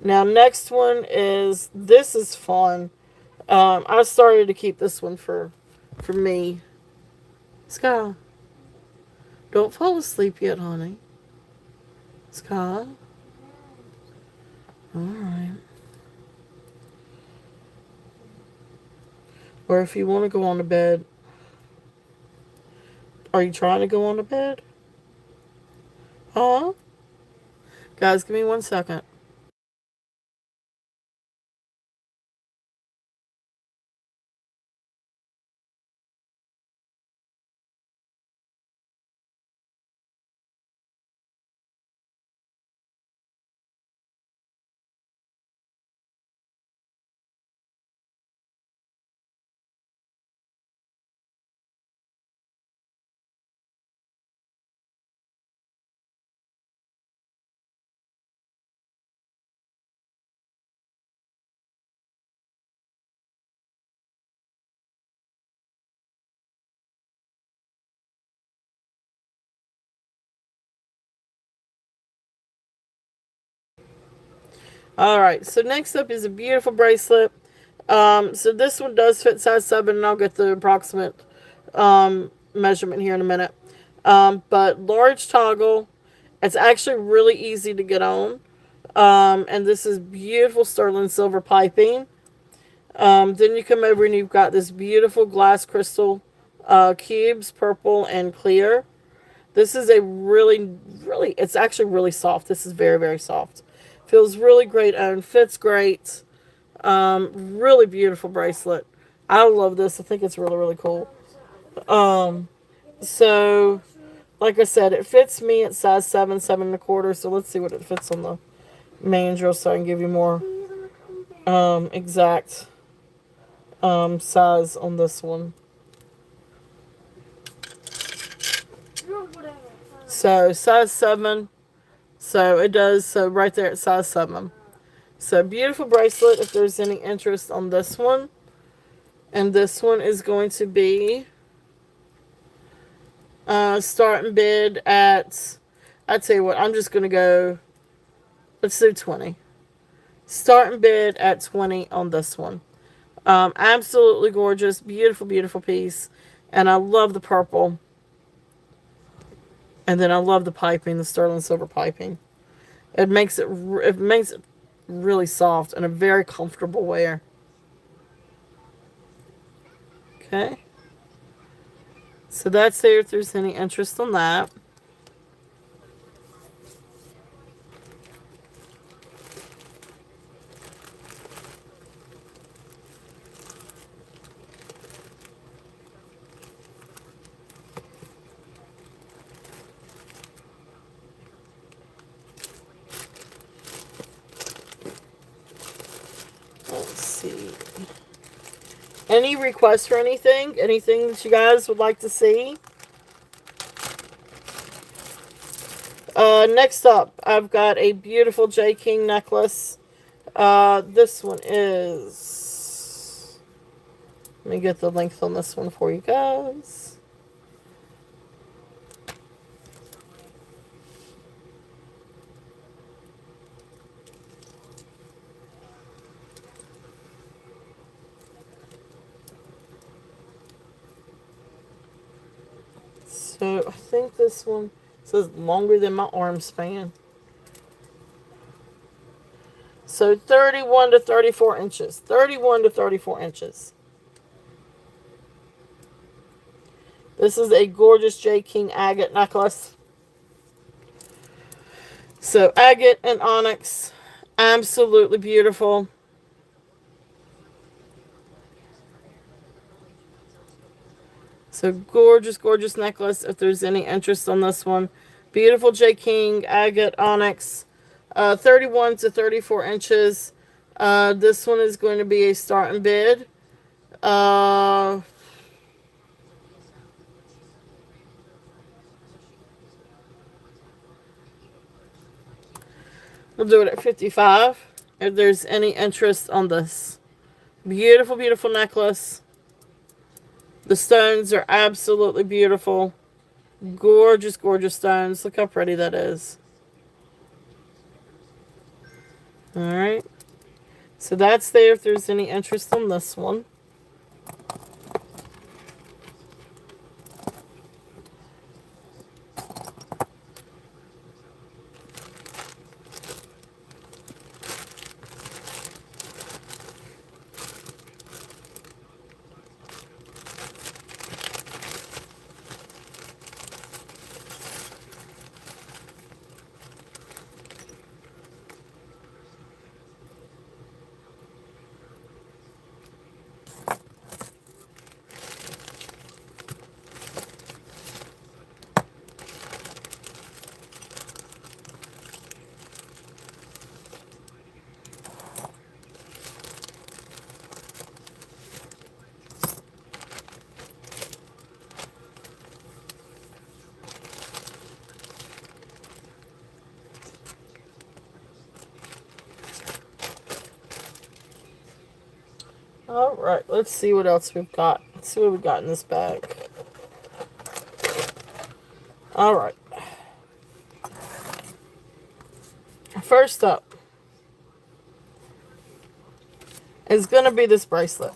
Now, next one is, this is fun. I started to keep this one for me. Sky, don't fall asleep yet, honey. Sky. Alright. Or if you want to go on to bed. Are you trying to go on to bed? Huh? Guys, give me 1 second. Alright, so next up is a beautiful bracelet. So this one does fit size 7, and I'll get the approximate measurement here in a minute. But large toggle. It's actually really easy to get on. And this is beautiful sterling silver piping. Then you come over and you've got this beautiful glass crystal cubes, purple and clear. This is a really, it's actually really soft. This is very, very soft. Feels really great on, fits great. Really beautiful bracelet. I love this. I think it's really, really cool. So, like I said, it fits me at size 7, 7.25. So let's see what it fits on the mandrel so I can give you more exact size on this one. So size 7. So it does, so right there at size 7. So beautiful bracelet if there's any interest on this one. And this one is going to be starting bid at, I tell you what, I'm just going to go, let's do 20. Starting bid at 20 on this one. Absolutely gorgeous, beautiful, beautiful piece. And I love the purple. And then I love the piping, the sterling silver piping. It makes it really soft and a very comfortable wear. Okay. So that's there if there's any interest on that. Any requests for anything? Anything that you guys would like to see? Next up, I've got a beautiful J. King necklace. This one is... Let me get the length on this one for you guys. So, I think this one says longer than my arm span. So 31 to 34 inches. 31 to 34 inches. This is a gorgeous J. King agate necklace. So agate and onyx. Absolutely beautiful. So gorgeous, gorgeous necklace. If there's any interest on this one. Beautiful J. King agate onyx. 31 to 34 inches. This one is going to be a starting bid. We'll do it at 55 if there's any interest on this. Beautiful, beautiful necklace. The stones are absolutely beautiful. Gorgeous, gorgeous stones. Look how pretty that is. Alright. So that's there if there's any interest on this one. Alright, let's see what else we've got. Let's see what we've got in this bag. Alright. First up is going to be this bracelet.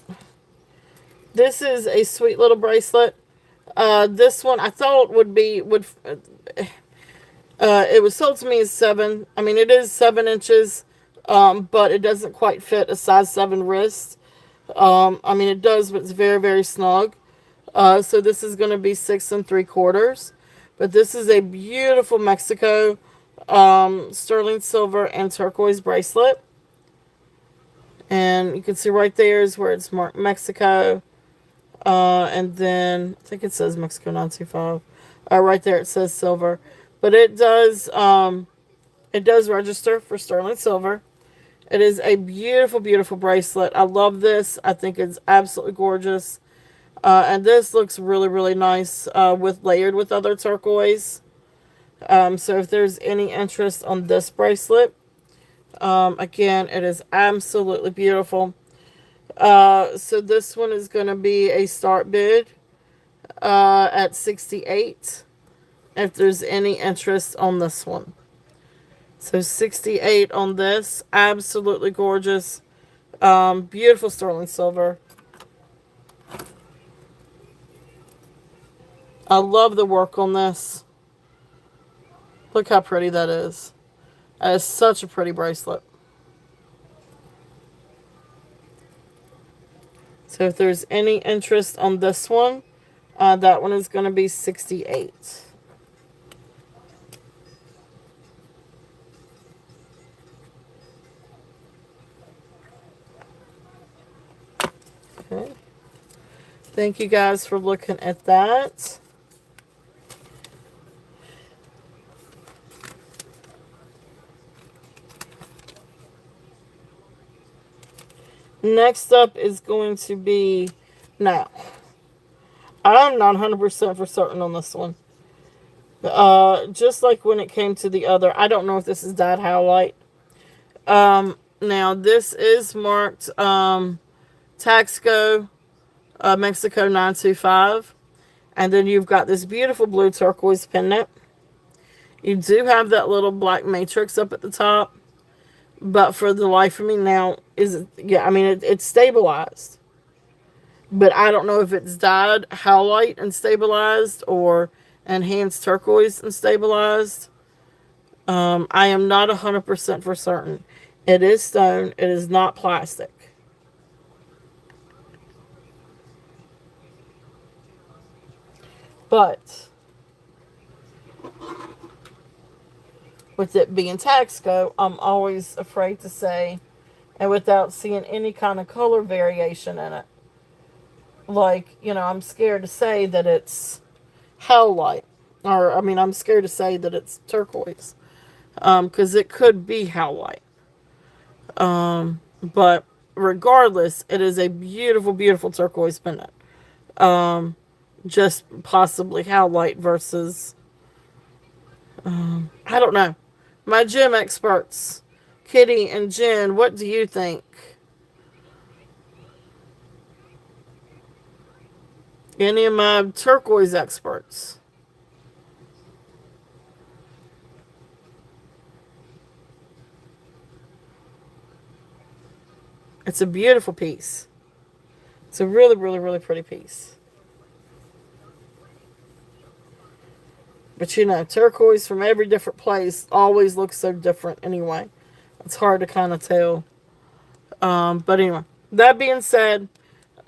This is a sweet little bracelet. This one I thought it was sold to me as 7. I mean, it is 7 inches, but it doesn't quite fit a size 7 wrist. I mean, it does, but it's very, very snug. So this is going to be 6 3/4. But this is a beautiful Mexico sterling silver and turquoise bracelet. And you can see right there is where it's marked Mexico. And then I think it says Mexico 925. Right there it says silver. But it does register for sterling silver. It is a beautiful, beautiful bracelet. I love this. I think it's absolutely gorgeous. And this looks really, really nice layered with other turquoise. So if there's any interest on this bracelet, again, it is absolutely beautiful. So this one is going to be a start bid at 68 if there's any interest on this one. So 68 on this. Absolutely gorgeous. Beautiful sterling silver. I love the work on this. Look how pretty that is. That is such a pretty bracelet. So if there's any interest on this one, that one is going to be 68. Okay. Thank you guys for looking at that. Next up is going to be Now, I'm not 100% for certain on this one. Just like when it came to the other, I don't know if this is dyed howlite. Now this is marked Taxco Mexico 925, and then you've got this beautiful blue turquoise pendant. You do have that little black matrix up at the top, but for the life of me now, yeah, I mean it's stabilized, but I don't know if it's dyed howlite and stabilized or enhanced turquoise and stabilized. I am not 100% for certain. It is stone. It is not plastic. But with it being Taxco, I'm always afraid to say, and without seeing any kind of color variation in it, like, I'm scared to say that it's howlite. Or, I mean, I'm scared to say that it's turquoise. Because it could be howlite. But regardless, it is a beautiful, beautiful turquoise pendant. Just possibly howlite versus, I don't know. My gem experts, Kitty and Jen, what do you think? Any of my turquoise experts? It's a beautiful piece. It's a really, really, really pretty piece. But turquoise from every different place always looks so different anyway. It's hard to kind of tell. But anyway, that being said,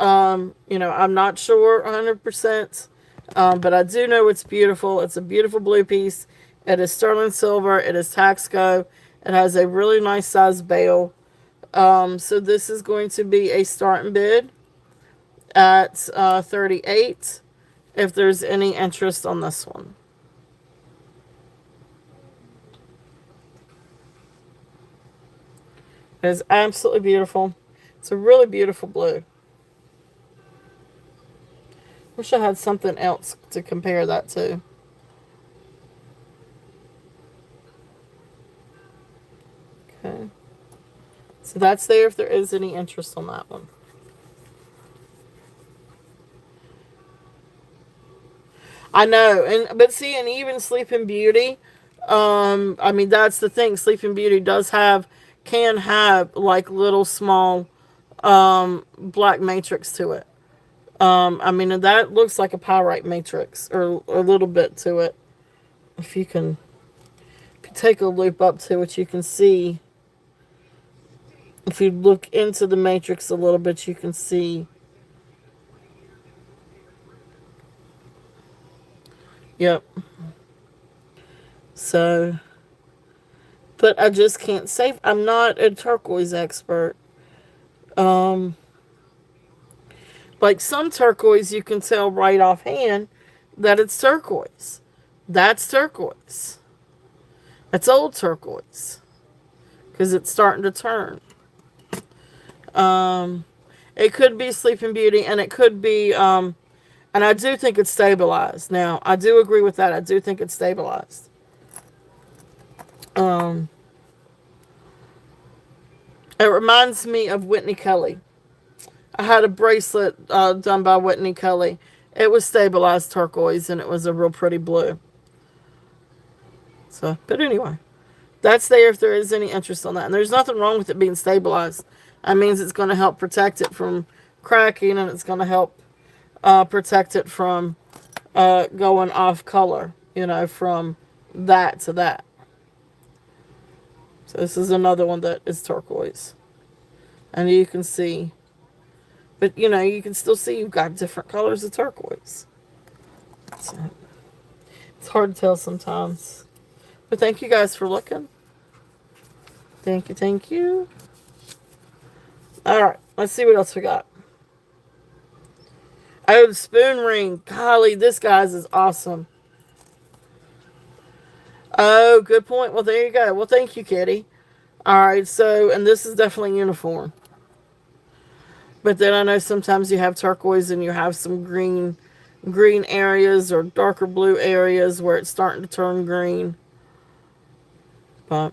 I'm not sure 100%, but I do know it's beautiful. It's a beautiful blue piece. It is sterling silver. It is Taxco. It has a really nice size bail. So this is going to be a starting bid at 38 if there's any interest on this one. It is absolutely beautiful. It's a really beautiful blue. Wish I had something else to compare that to. Okay. So that's there if there is any interest on that one. I know, but see, and even Sleeping Beauty, I mean that's the thing. Sleeping Beauty can have like little small black matrix to it. I mean that looks like a pyrite matrix or a little bit to it. If you take a loop up to it, you can see. If you look into the matrix a little bit, you can see. Yep. So, but I just can't say. I'm not a turquoise expert. Like some turquoise, you can tell right offhand that it's turquoise. That's turquoise. That's old turquoise because it's starting to turn. It could be Sleeping Beauty, and it could be, and I do think it's stabilized. Now, I do agree with that. I do think it's stabilized. It reminds me of Whitney Kelly. I had a bracelet done by Whitney Kelly. It was stabilized turquoise, and it was a real pretty blue. So, but anyway, that's there if there is any interest on that. And there's nothing wrong with it being stabilized. That means it's going to help protect it from cracking, and it's going to help protect it from going off color, from that to that. So this is another one that is turquoise. And you can see, but you can still see you've got different colors of turquoise. So, it's hard to tell sometimes. But thank you guys for looking. Thank you, thank you. Alright, let's see what else we got. Oh, the spoon ring. Golly, this guy's is awesome. Oh, good point. Well, there you go. Well, thank you, Kitty. Alright, so, and this is definitely uniform. But then I know sometimes you have turquoise and you have some green areas or darker blue areas where it's starting to turn green. But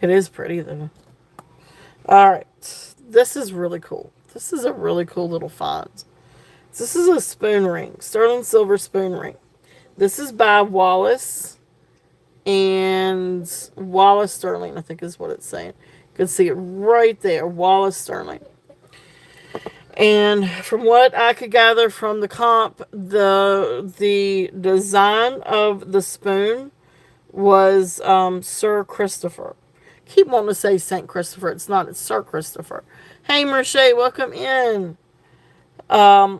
it is pretty though. All right. This is really cool. This is a really cool little find. This is a spoon ring, sterling silver spoon ring. This is by Wallace and Wallace Sterling, I think is what it's saying. You can see it right there, Wallace Sterling. And from what I could gather from the comp, the design of the spoon was Sir Christopher. Keep wanting to say Saint Christopher. It's not. It's Sir Christopher. Hey, Merche, welcome in.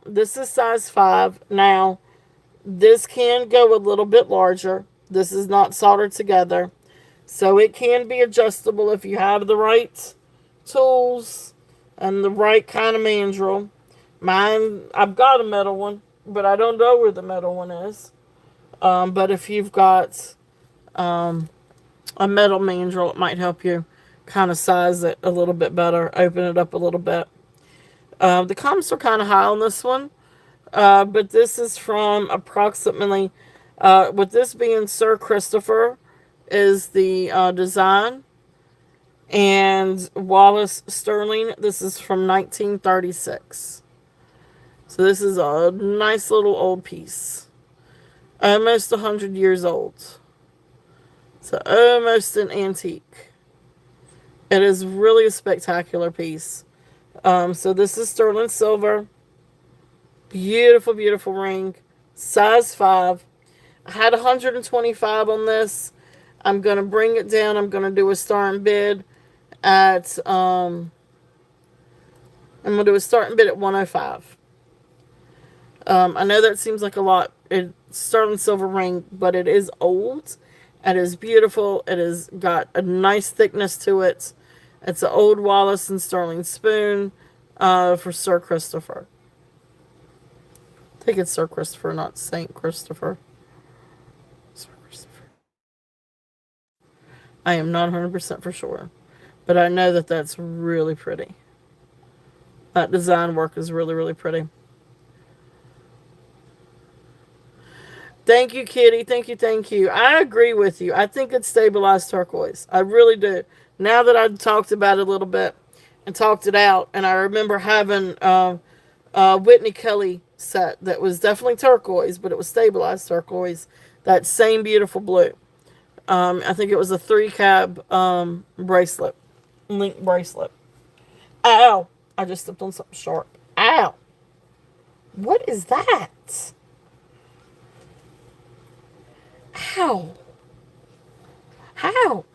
This is size 5. Now, this can go a little bit larger. This is not soldered together. So it can be adjustable if you have the right tools and the right kind of mandrel. Mine, I've got a metal one, but I don't know where the metal one is. But if you've got a metal mandrel, it might help you kind of size it a little bit better, open it up a little bit. The comps are kind of high on this one, but this is from approximately, with this being Sir Christopher is the design, and Wallace Sterling, this is from 1936. So this is a nice little old piece. Almost 100 years old. So almost an antique. It is really a spectacular piece. So this is sterling silver. Beautiful, beautiful ring. Size 5. I had 125 on this. I'm going to bring it down. I'm going to do a starting bid at, I'm going to do a starting bid at 105. I know that seems like a lot. It's sterling silver ring, but it is old. It is beautiful. It has got a nice thickness to it. It's an old Wallace and Sterling spoon for Sir Christopher. I think it's Sir Christopher, not Saint Christopher. Sir Christopher. I am not 100% for sure. But I know that that's really pretty. That design work is really, really pretty. Thank you, Kitty. Thank you, thank you. I agree with you. I think it's stabilized turquoise. I really do. Now that I've talked about it a little bit and talked it out, and I remember having Whitney Kelly set that was definitely turquoise, but it was stabilized turquoise. That same beautiful blue. I think it was a 3-cab bracelet, link bracelet. Ow! I just stepped on something sharp. Ow! What is that? How? How?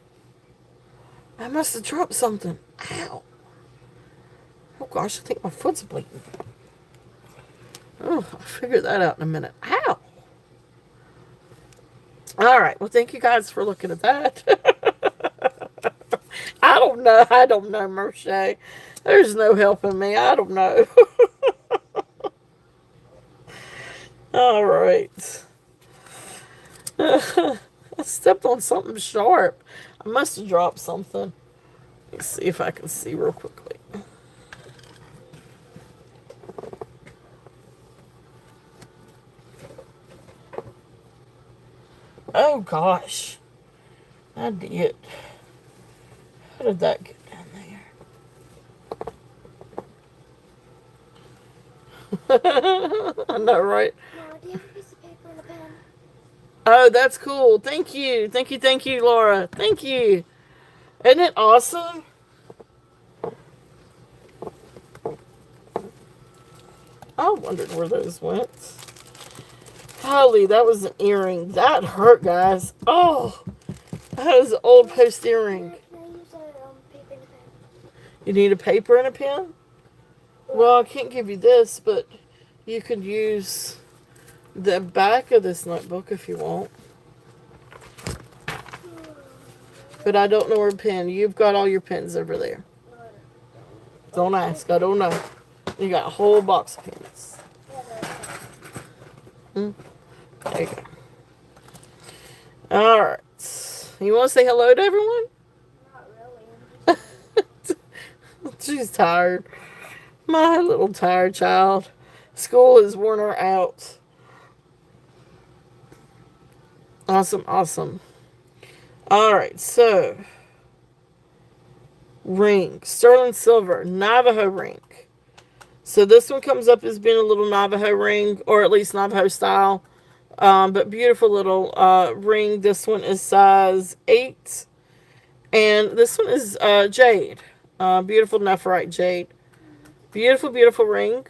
I must have dropped something. Ow. Oh gosh, I think my foot's bleeding. Oh, I'll figure that out in a minute. Ow. All right. Well, thank you guys for looking at that. I don't know. I don't know, Merche. There's no helping me. I don't know. All right. I stepped on something sharp. I must have dropped something. Let's see if I can see real quickly. Oh gosh. I did. How did that get down there? I know, right? Mama, do you have a piece of paper and a pen? Oh, that's cool. Thank you. Thank you, Laura. Thank you. Isn't it awesome? I wondered where those went. Holy, that was an earring. That hurt, guys. Oh, that was an old post earring. Can I use a paper and a pen? You need a paper and a pen? Well, I can't give you this, but you could use the back of this notebook if you want. But I don't know where a pen. You've got all your pens over there. Don't ask. I don't know. You got a whole box of pens. There you go. All right. You want to say hello to everyone? Not really. She's tired. My little tired child. School has worn her out. Awesome, awesome. Alright, so ring. Sterling silver. Navajo ring. So this one comes up as being a little Navajo ring, or at least Navajo style. But beautiful little ring. This one is size 8. And this one is jade. Beautiful nephrite jade. Beautiful, beautiful ring.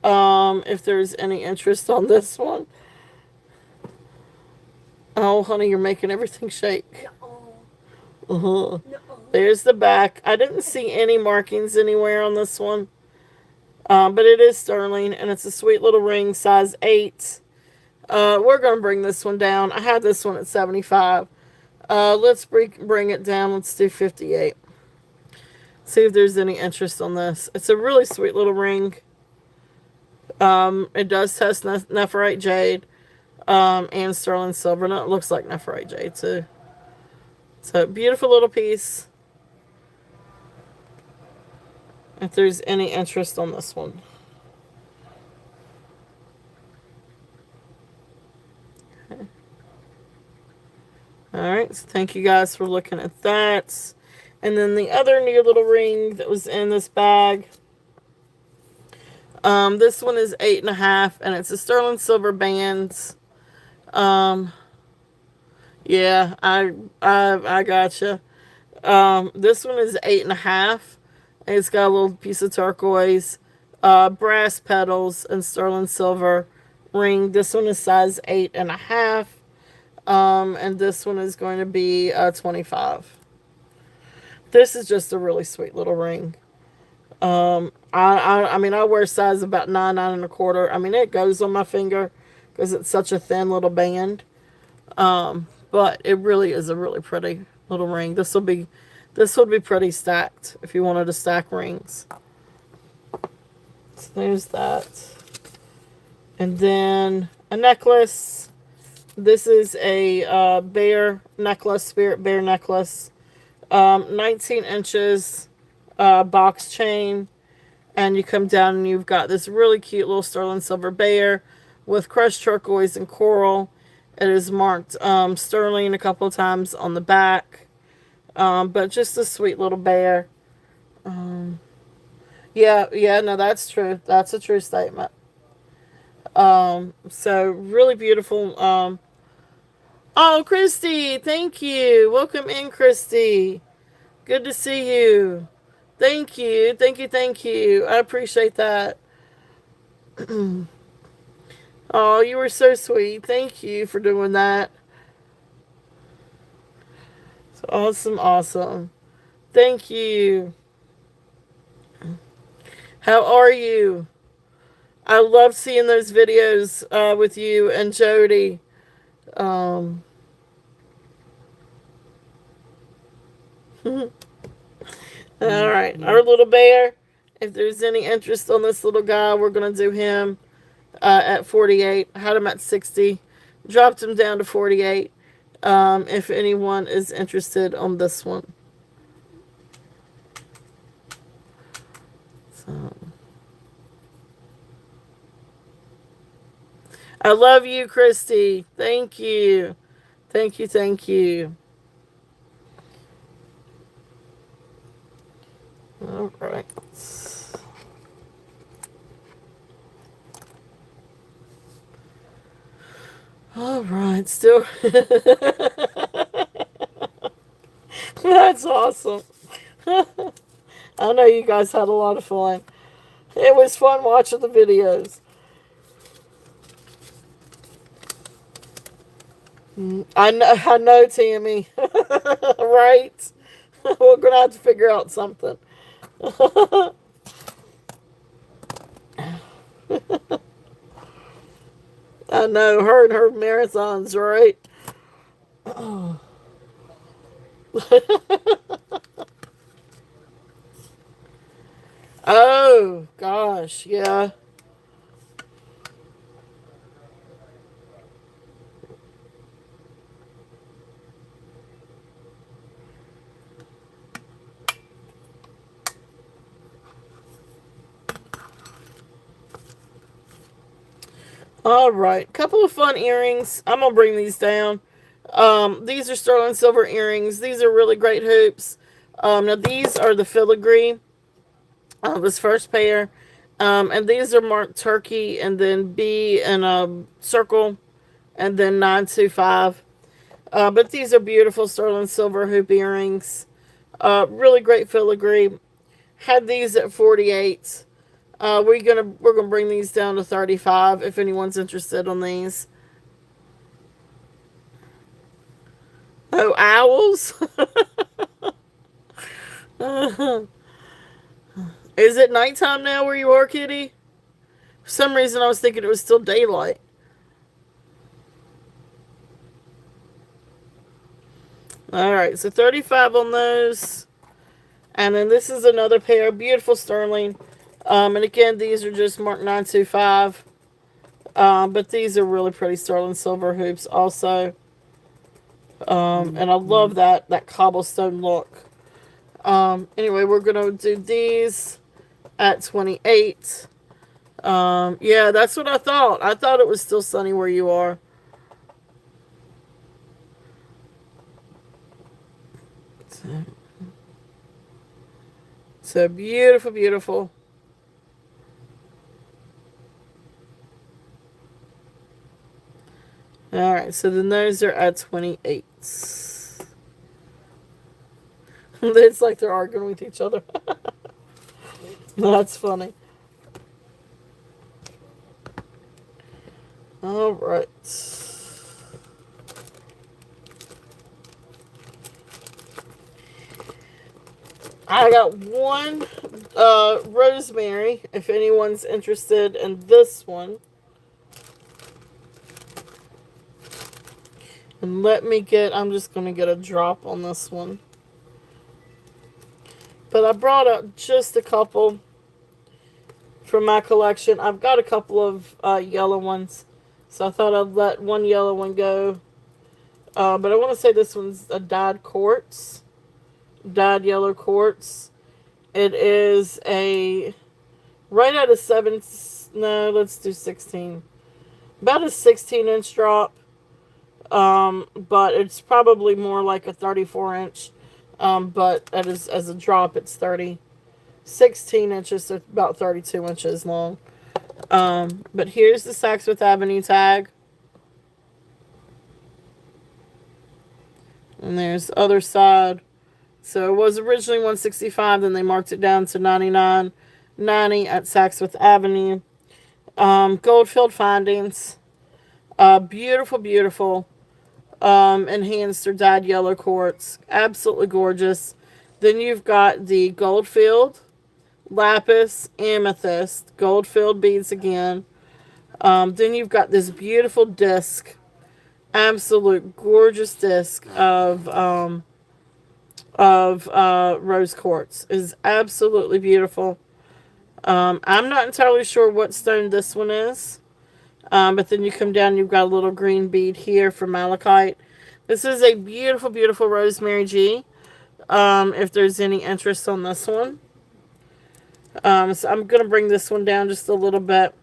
If there's any interest on this one. Oh, honey, you're making everything shake. No. There's the back. I didn't see any markings anywhere on this one. But it is sterling, and it's a sweet little ring, size 8. We're going to bring this one down. I had this one at 75. Let's bring it down. Let's do 58. See if there's any interest on this. It's a really sweet little ring. It does test nephrite jade and sterling silver. No, it looks like nephrite jade too. So beautiful little piece. If there's any interest on this one. Okay. Alright, so thank you guys for looking at that. And then the other new little ring that was in this bag. This one is 8.5, and it's a sterling silver band. Yeah, I gotcha. This one is 8.5. It's got a little piece of turquoise, brass petals, and sterling silver ring. This one is size 8.5. And this one is going to be 25. This is just a really sweet little ring. I mean, I wear size about 9, 9.25. I mean, it goes on my finger because it's such a thin little band. But it really is a really pretty little ring. This would be pretty stacked if you wanted to stack rings. So there's that. And then a necklace. This is a bear necklace, spirit bear necklace. 19 inches box chain. And you come down and you've got this really cute little sterling silver bear with crushed turquoise and coral. It is marked sterling a couple of times on the back. But just a sweet little bear. Yeah, no, that's true. That's a true statement. So really beautiful. Oh, Christy, thank you. Welcome in, Christy. Good to see you. Thank you. Thank you. I appreciate that. Oh, you were so sweet. Thank you for doing that. It's awesome. Thank you. How are you? I love seeing those videos with you and Jody. All right, our little bear. If there's any interest on this little guy, we're going to do him at 48. Had him at 60. Dropped him down to 48. If anyone is interested on this one. So, I love you, Christy. Thank you. Thank you. All right. All right, still. That's awesome. I know you guys had a lot of fun. It was fun watching the videos. I know, Tammy. Right? We're going to have to figure out something. I know, her and her marathons, right? Oh, gosh, yeah. All right, couple of fun earrings. I'm gonna bring these down. These are sterling silver earrings. These are really great hoops. Now these are the filigree. This first pair, and these are marked turkey and then B and a circle and then 925. But these are beautiful sterling silver hoop earrings. Really great filigree. Had these at 48. We're gonna bring these down to 35 if anyone's interested on these. Oh, owls. Is it nighttime now where you are, Kitty? For some reason I was thinking it was still daylight. Alright, so 35 on those. And then this is another pair, beautiful sterling. And again, these are just marked 925. But these are really pretty sterling silver hoops also. And I love that cobblestone look. Anyway, we're going to do these at 28. Yeah, that's what I thought. I thought it was still sunny where you are. So beautiful, beautiful. Alright, so then those are at 28. It's like they're arguing with each other. That's funny. Alright. I got one rosemary, if anyone's interested in this one. And I'm just going to get a drop on this one. But I brought up just a couple from my collection. I've got a couple of yellow ones. So I thought I'd let one yellow one go. But I want to say this one's a dyed quartz. Dyed yellow quartz. It is a right at a 7, no, let's do 16. About a 16-inch drop. But it's probably more like a 34-inch. But as a drop, it's 16 inches, so about 32 inches long. But here's the Saks Fifth Avenue tag. And there's the other side. So it was originally 165, then they marked it down to 99.90 at Saks Fifth Avenue. Goldfield findings. Beautiful, beautiful. Enhanced or dyed yellow quartz. Absolutely gorgeous. Then you've got the Goldfield, lapis, amethyst, Goldfield beads again. Then you've got this beautiful disc. Absolute gorgeous disc of rose quartz. Is absolutely beautiful. I'm not entirely sure what stone this one is. But then you come down, you've got a little green bead here for malachite. This is a beautiful, beautiful rosemary G. If there's any interest on this one. So I'm going to bring this one down just a little bit.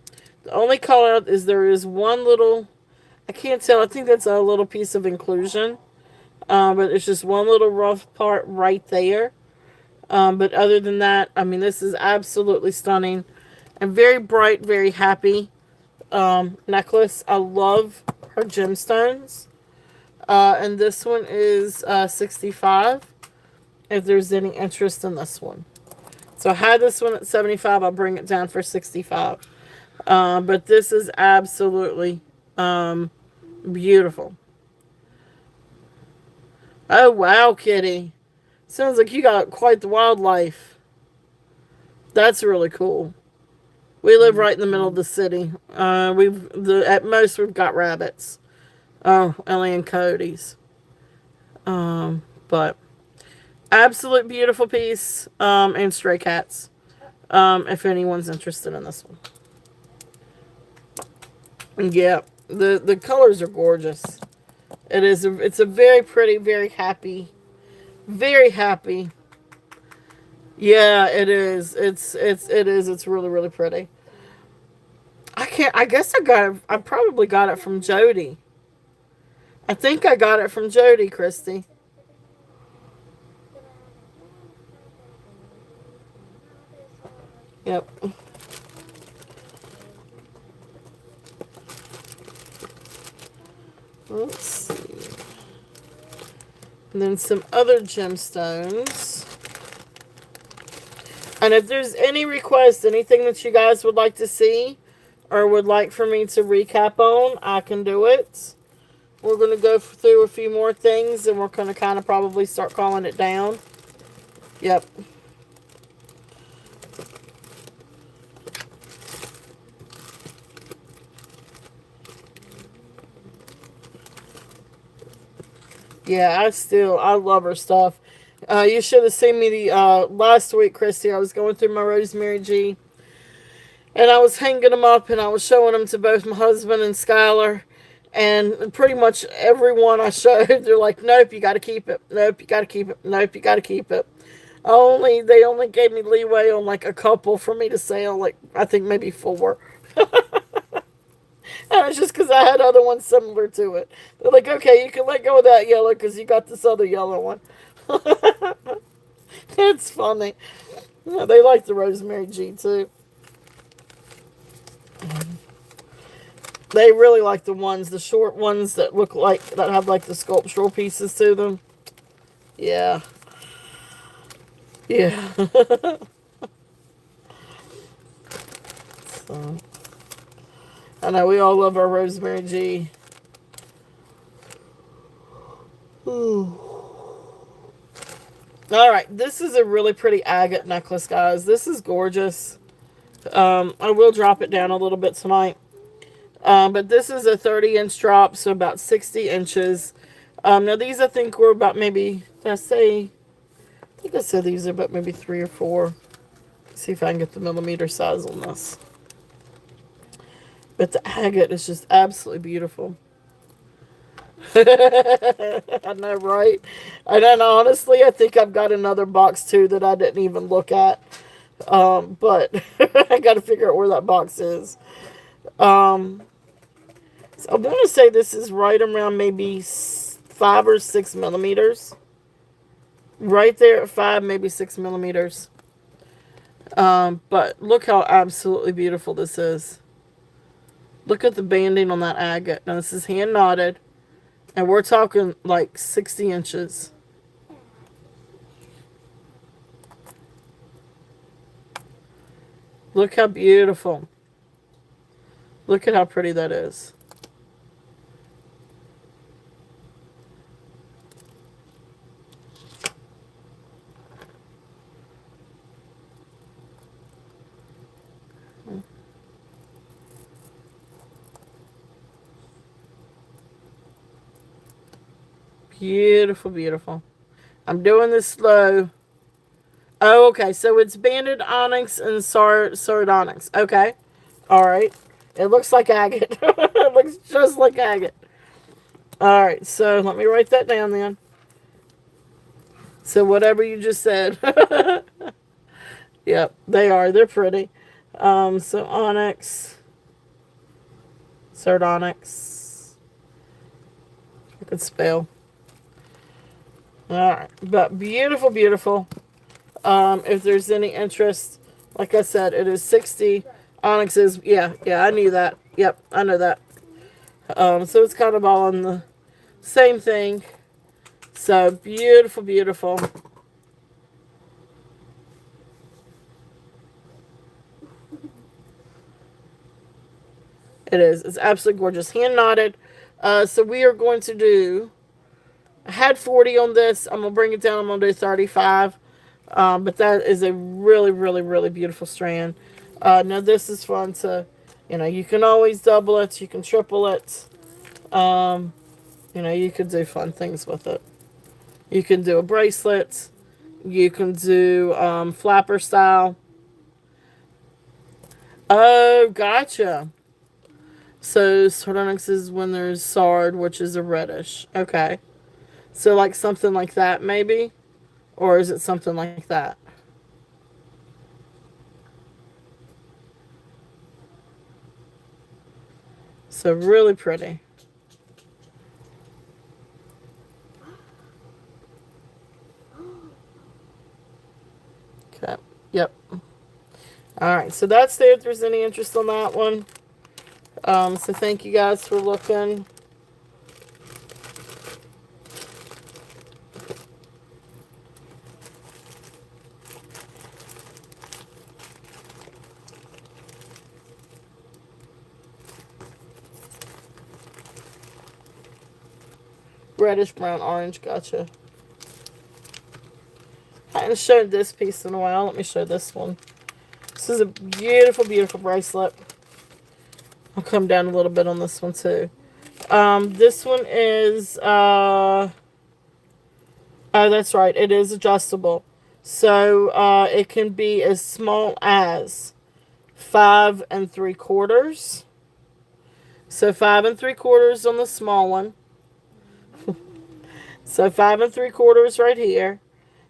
The only call out is there is one little, I can't tell, I think that's a little piece of inclusion. But it's just one little rough part right there. But other than that, I mean, this is absolutely stunning. And very bright, very happy necklace. I love her gemstones. And this one is 65. If there's any interest in this one. So I had this one at 75. I'll bring it down for 65. But this is absolutely beautiful. Oh, wow, Kitty. Sounds like you got quite the wildlife. That's really cool. We live right in the middle of the city. At most we've got rabbits. Oh, Ellie and Cody's. But absolute beautiful piece. And stray cats. If anyone's interested in this one. Yeah, the colors are gorgeous. It's a very pretty, very happy. Very happy. Yeah, it is. It's really, really pretty. I can't. I guess I got it. I probably got it from Jody. I think I got it from Jody, Christy. Yep. Let's see. And then some other gemstones. And if there's any requests, anything that you guys would like to see or would like for me to recap on, I can do it. We're going to go through a few more things and we're going to kind of probably start calling it down. Yep. Yeah, I love her stuff. You should have seen me the last week, Christy. I was going through my Rosemary G, and I was hanging them up, and I was showing them to both my husband and Skylar, and pretty much everyone I showed, they're like, "Nope, you got to keep it. Nope, you got to keep it. Nope, you got to keep it." They only gave me leeway on like a couple for me to sell, like I think maybe 4. And it's just because I had other ones similar to it. They're like, okay, you can let go of that yellow because you got this other yellow one. It's funny. Yeah, they like the Rosemary G too. They really like the short ones that look like, that have like the sculptural pieces to them. Yeah. Yeah. So, I know we all love our Rosemary G. Ooh. Alright, this is a really pretty agate necklace, guys. This is gorgeous. I will drop it down a little bit tonight. But this is a 30-inch drop, so about 60 inches. Now these I think were about maybe, I think I said these are about maybe 3 or 4. Let's see if I can get the millimeter size on this. But the agate is just absolutely beautiful. I know, right? And then honestly, I think I've got another box too that I didn't even look at. But I got to figure out where that box is. So I want to say this is right around maybe 5 or 6 millimeters. Right there at 5, maybe 6 millimeters. But look how absolutely beautiful this is. Look at the banding on that agate. Now this is hand knotted. And we're talking like 60 inches. Look how beautiful. Look at how pretty that is. Beautiful, beautiful. I'm doing this slow. Oh, okay. So it's banded onyx and sardonyx. Okay. All right. It looks like agate. It looks just like agate. All right. So let me write that down then. So whatever you just said. Yep, they are. They're pretty. So onyx, sardonyx. I could spell. All right, but beautiful, beautiful. If there's any interest, like I said, it is 60. Onyx is, yeah, I knew that. Yep, I know that. So it's kind of all on the same thing. So beautiful, beautiful. It is. It's absolutely gorgeous. Hand knotted. So we are going to do, I had 40 on this. I'm going to bring it down. I'm going to do 35. But that is a really, really, really beautiful strand. Now this is fun to, you can always double it. You can triple it. You can do fun things with it. You can do a bracelet. You can do flapper style. Oh, gotcha. So sardonyx is when there's sard, which is a reddish. Okay. So like something like that maybe? Or is it something like that? So really pretty. Okay. Yep. All right. So that's there. If there's any interest on that one. So thank you guys for looking. Reddish, brown, orange. Gotcha. I haven't showed this piece in a while. Let me show this one. This is a beautiful, beautiful bracelet. I'll come down a little bit on this one too. This one is, oh, that's right. It is adjustable. So, it can be as small as 5 3/4. So 5 3/4 on the small one. So 5 3/4 right here.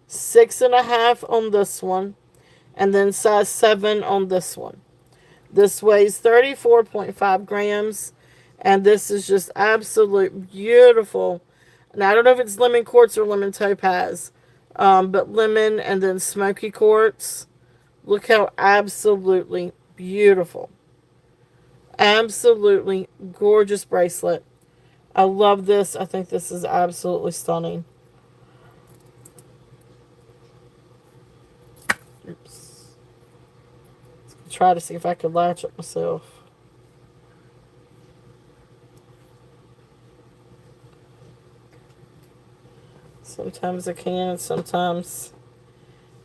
6 1/2 on this one. And then size 7 on this one. This weighs 34.5 grams. And this is just absolute beautiful. Now, I don't know if it's lemon quartz or lemon topaz. But lemon and then smoky quartz. Look how absolutely beautiful. Absolutely gorgeous bracelet. I love this. I think this is absolutely stunning. Oops. Let's try to see if I can latch it myself. Sometimes I can, sometimes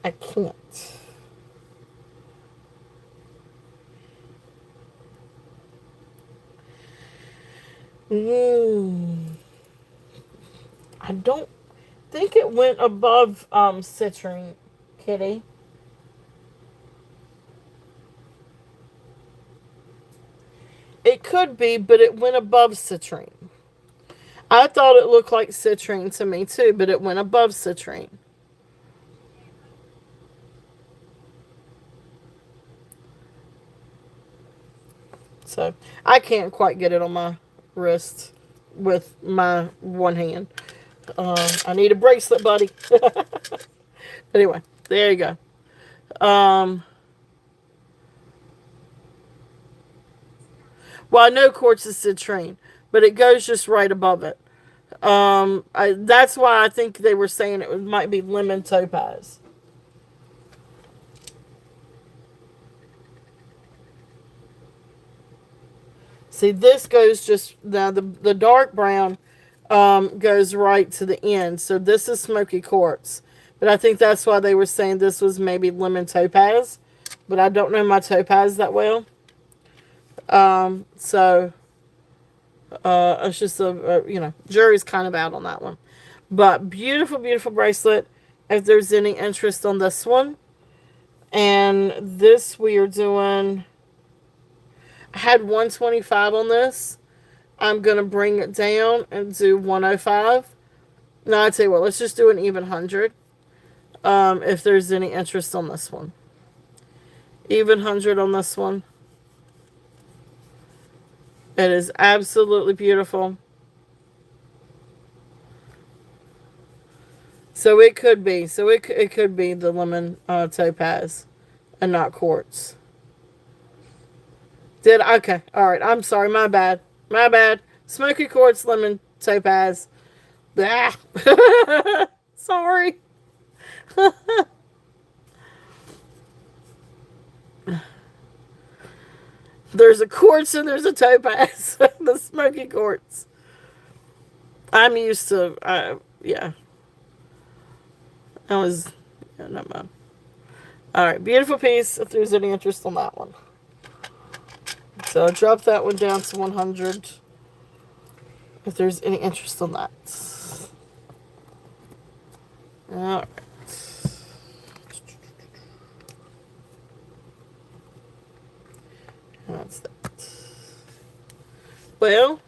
I can't. I don't think it went above citrine, Kitty. It could be, but it went above citrine. I thought it looked like citrine to me too, but it went above citrine. So I can't quite get it on my wrist with my one hand. I need a bracelet, buddy. Anyway, there you go. Well, I know quartz is citrine, but it goes just right above it. That's why I think they were saying it might be lemon topaz. See, this goes just, now the dark brown goes right to the end. So this is smoky quartz. But I think that's why they were saying this was maybe lemon topaz. But I don't know my topaz that well. So it's just jury's kind of out on that one. But beautiful, beautiful bracelet. If there's any interest on this one. And this we are doing, I had 125 on this. I'm going to bring it down and do 105. No, I tell you what, let's just do an even 100. If there's any interest on this one. Even 100 on this one. It is absolutely beautiful. So it could be. So it could be the lemon topaz and not quartz. Okay. All right. I'm sorry. My bad. My bad. Smoky quartz, lemon topaz. Ah. Sorry. There's a quartz and there's a topaz. The smoky quartz. I'm used to, yeah. Yeah, never mind. Alright, beautiful piece if there's any interest on that one. So I'll drop that one down to 100 if there's any interest on that. Alright. That's that. Well,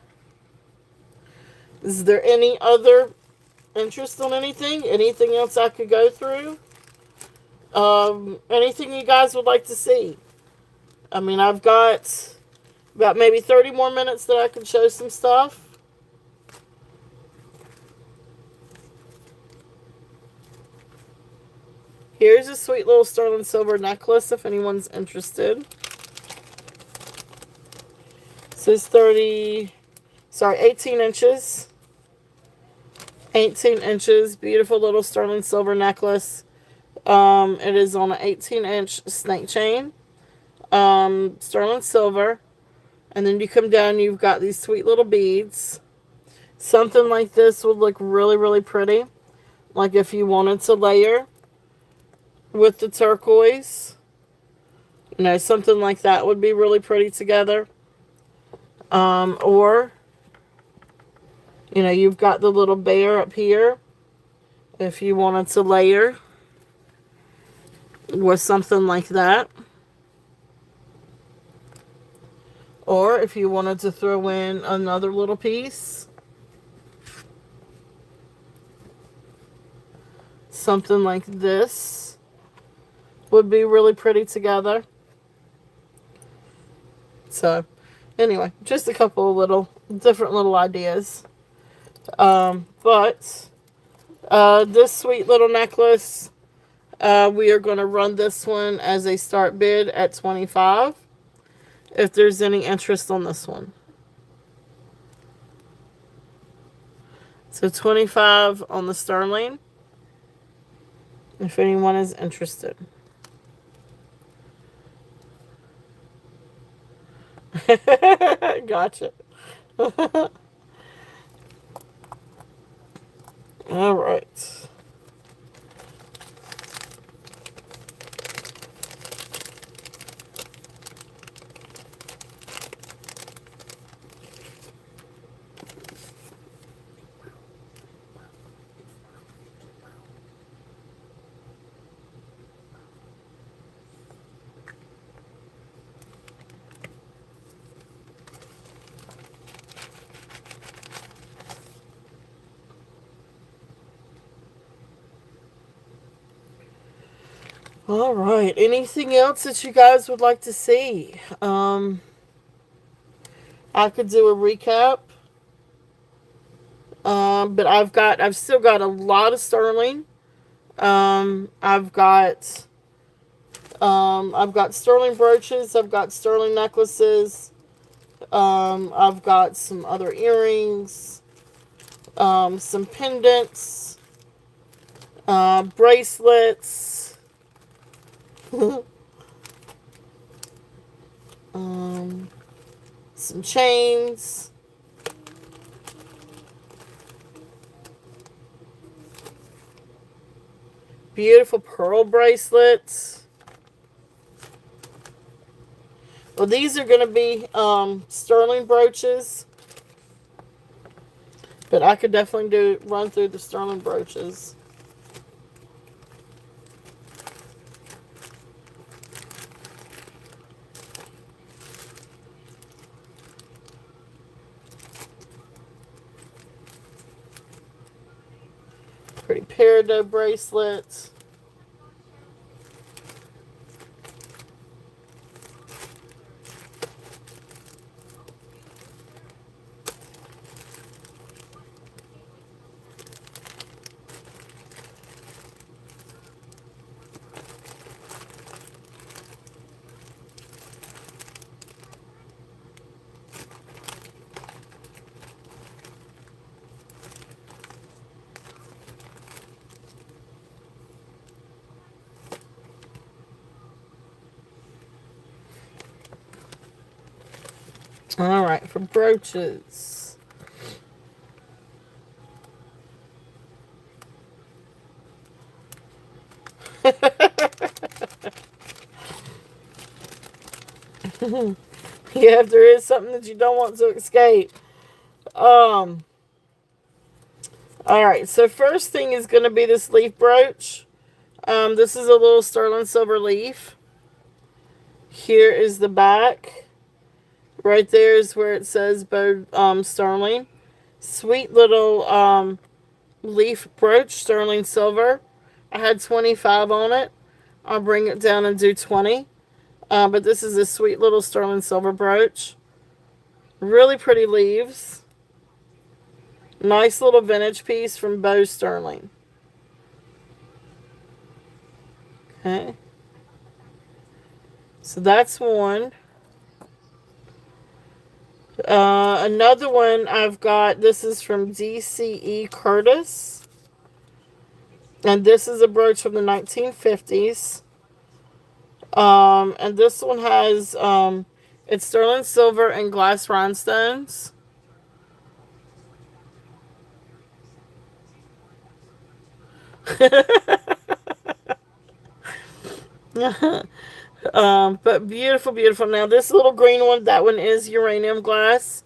is there any other interest on anything? Anything else I could go through? Anything you guys would like to see? I mean, I've got About maybe 30 more minutes that I can show some stuff. Here's a sweet little sterling silver necklace if anyone's interested. This is 18 inches. 18 inches. Beautiful little sterling silver necklace. It is on an 18-inch snake chain. Sterling silver. And then you come down, you've got these sweet little beads. Something like this would look really, really pretty. Like if you wanted to layer with the turquoise. You know, something like that would be really pretty together. Or, you know, you've got the little bear up here. If you wanted to layer with something like that. Or if you wanted to throw in another little piece. Something like this would be really pretty together. So, anyway, just a couple of different little ideas. But this sweet little necklace, we are going to run this one as a start bid at $25. If there's any interest on this one. So $25 on the sterling. If anyone is interested. Gotcha. All right. All right. Anything else that you guys would like to see? I could do a recap. But I've still got a lot of sterling. I've got sterling brooches. I've got sterling necklaces. I've got some other earrings. Some pendants. Bracelets. Some chains. Beautiful pearl bracelets. Well, these are going to be sterling brooches. But I could definitely run through the sterling brooches. Pretty peridot bracelets. All right, for brooches. Yeah, if there is something that you don't want to escape. All right, so first thing is going to be this leaf brooch. This is a little sterling silver leaf. Here is the back. Right there is where it says sterling. Sweet little leaf brooch, sterling silver. I had 25 on it. I'll bring it down and do 20. But this is a sweet little sterling silver brooch. Really pretty leaves. Nice little vintage piece from Bo Sterling. Okay. So that's one. Another one I've got, this is from DCE Curtis. And this is a brooch from the 1950s. And this one has, it's sterling silver and glass rhinestones. But beautiful, beautiful. Now this little green one, that one is uranium glass.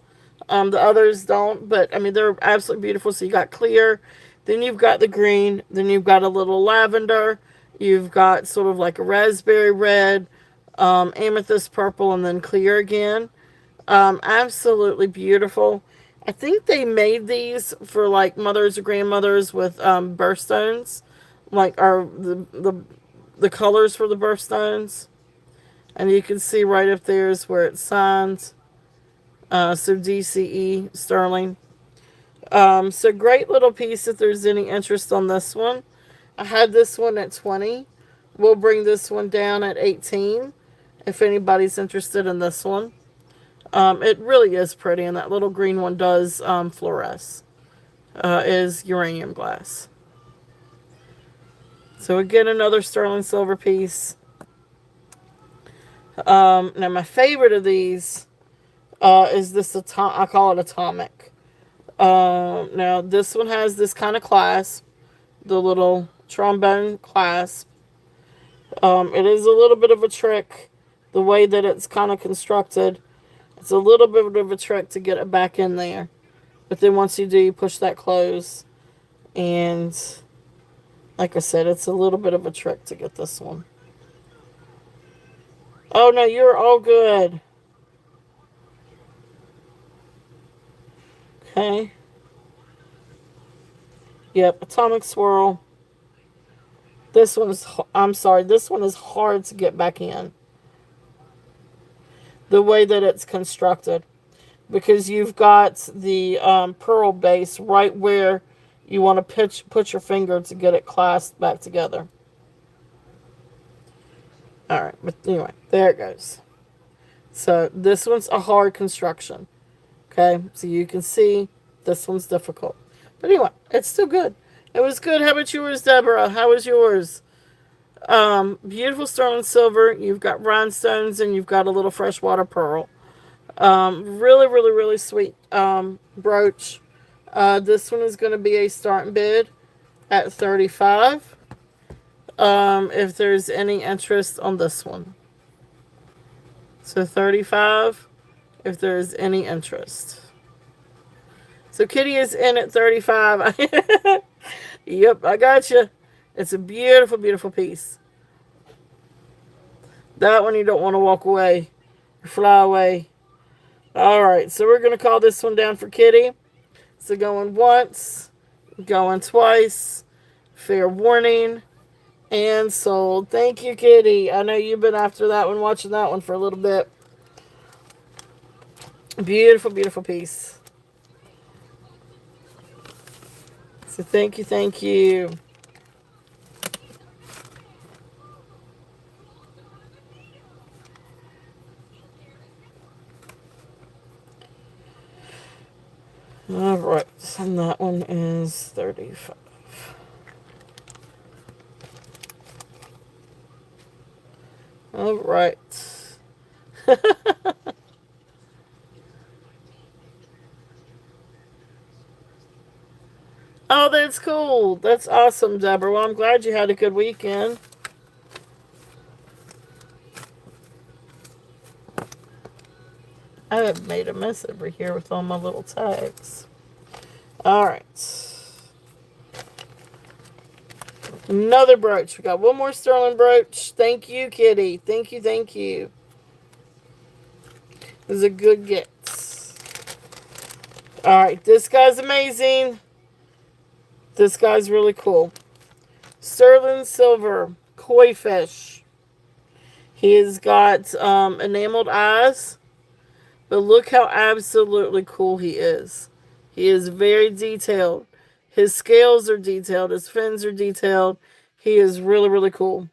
The others don't, but I mean they're absolutely beautiful. So you got clear, then you've got the green, then you've got a little lavender, you've got sort of like a raspberry red, amethyst purple, and then clear again. Absolutely beautiful. I think they made these for like mothers or grandmothers with birthstones, like are the colors for the birthstones. And you can see right up there is where it's signed. So DCE Sterling. So great little piece if there's any interest on this one. I had this one at 20. We'll bring this one down at 18 if anybody's interested in this one. It really is pretty, and that little green one does fluoresce. Is uranium glass. So again, another sterling silver piece. Now my favorite of these is this I call it atomic. Now this one has this kind of clasp, the little trombone clasp. It is a little bit of a trick, the way that it's kind of constructed. It's a little bit of a trick to get it back in there. But then once you do, you push that close. And like I said, it's a little bit of a trick to get this one. Oh no, you're all good. Okay. Yep, atomic swirl. This one is, I'm sorry, this one is hard to get back in. The way that it's constructed. Because you've got the pearl base right where you want to put your finger to get it clasped back together. Alright, but anyway, there it goes. So this one's a hard construction. Okay, so you can see this one's difficult. But anyway, it's still good. It was good. How about yours, Deborah? How was yours? Beautiful sterling silver. You've got rhinestones and you've got a little freshwater pearl. Really, really, really sweet brooch. This one is going to be a starting bid at $35. If there's any interest on this one. So $35 if there's any interest. So Kitty is in at $35. Yep, I got you. It's a beautiful, beautiful piece. That one you don't want to walk away or fly away. Alright, so we're going to call this one down for Kitty. So going once, going twice, fair warning, and sold. Thank you, Kitty. I know you've been after that one, watching that one for a little bit. Beautiful, beautiful piece. So thank you, thank you. All right, and that one is 35. All right. Oh, that's cool. That's awesome, Deborah. Well, I'm glad you had a good weekend. I have made a mess over here with all my little tags. Alright. Another brooch. We got one more sterling brooch. Thank you, Kitty. Thank you, thank you. This is a good get. Alright, this guy's amazing. This guy's really cool. Sterling silver koi fish. He has got enameled eyes, But look how absolutely cool he is. He is very detailed. His scales are detailed. His fins are detailed. He is really, really cool.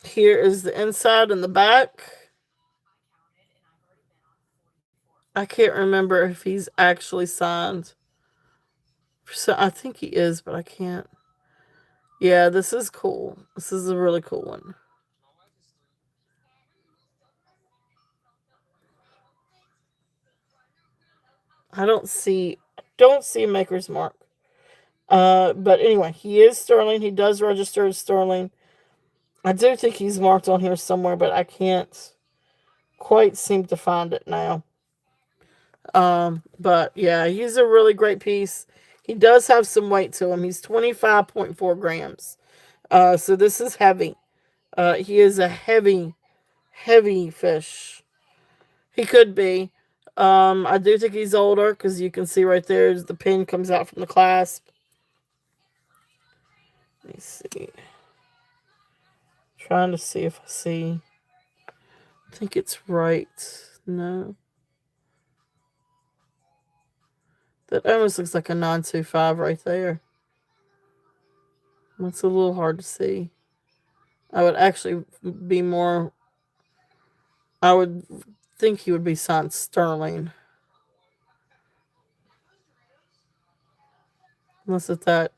Here is the inside and the back. I can't remember if he's actually signed. So I think he is, but I can't. Yeah, this is cool. This is a really cool one. I don't see Maker's Mark. But anyway, he is sterling. He does register as sterling. I do think he's marked on here somewhere, but I can't quite seem to find it now. But yeah, he's a really great piece. He does have some weight to him. He's 25.4 grams. So this is heavy. He is a heavy, heavy fish. He could be. I do think he's older because you can see right there the pin comes out from the clasp. Let me see. Trying to see if I see. I think it's right. No. That almost looks like a 925 right there. It's a little hard to see. I would actually be more. I would think he would be signed sterling. Unless if that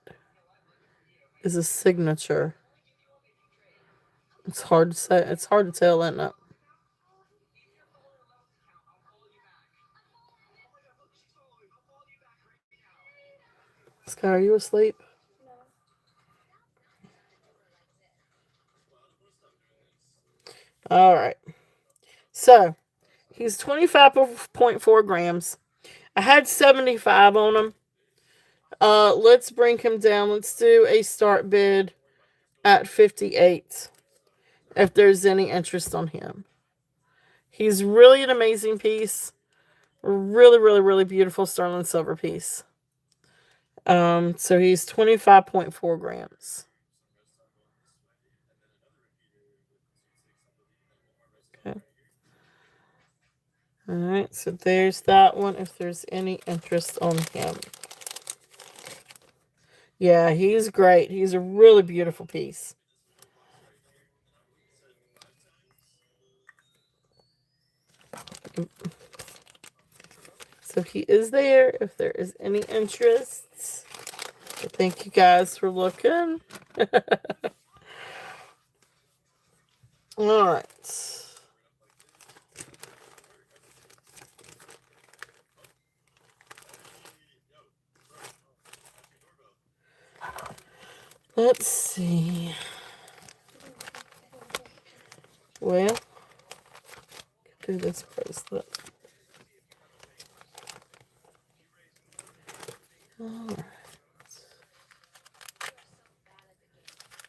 is a signature. It's hard to say. It's hard to tell, isn't it? Sky, are you asleep? All right. So, he's 25.4 grams. I had 75 on him. Let's bring him down. Let's do a start bid at 58 if there's any interest on him. He's really an amazing piece. Really, really, really beautiful sterling silver piece. So he's 25.4 grams. Okay. All right, so there's that one if there's any interest on him. Yeah, he's great. He's a really beautiful piece. So he is there if there is any interest. So thank you guys for looking. All right. Let's see. Well, do this bracelet.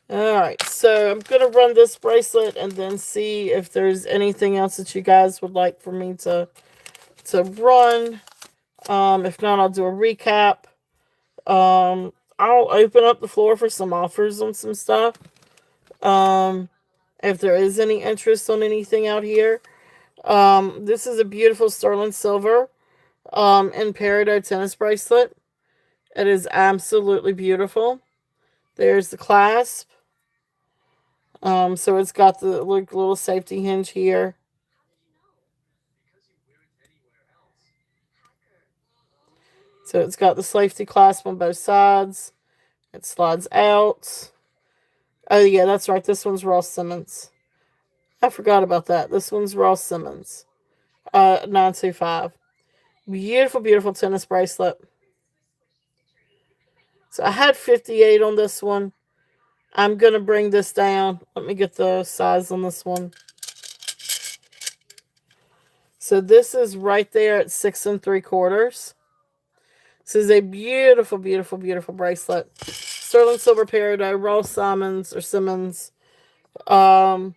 Alright, so I'm going to run this bracelet and then see if there's anything else that you guys would like for me to run. If not, I'll do a recap. I'll open up the floor for some offers on some stuff. If there is any interest on anything out here. This is a beautiful sterling silver Imperator tennis bracelet. It is absolutely beautiful. There's the clasp. So it's got the little safety hinge here. So it's got the safety clasp on both sides. It slides out. Oh yeah, that's right. This one's Ross Simmons. I forgot about that. This one's Ross Simmons. 925. Beautiful, beautiful tennis bracelet. So I had 58 on this one. I'm going to bring this down. Let me get the size on this one. So this is right there at 6 3/4. This is a beautiful, beautiful, beautiful bracelet. Sterling silver peridot, Ross Simmons. And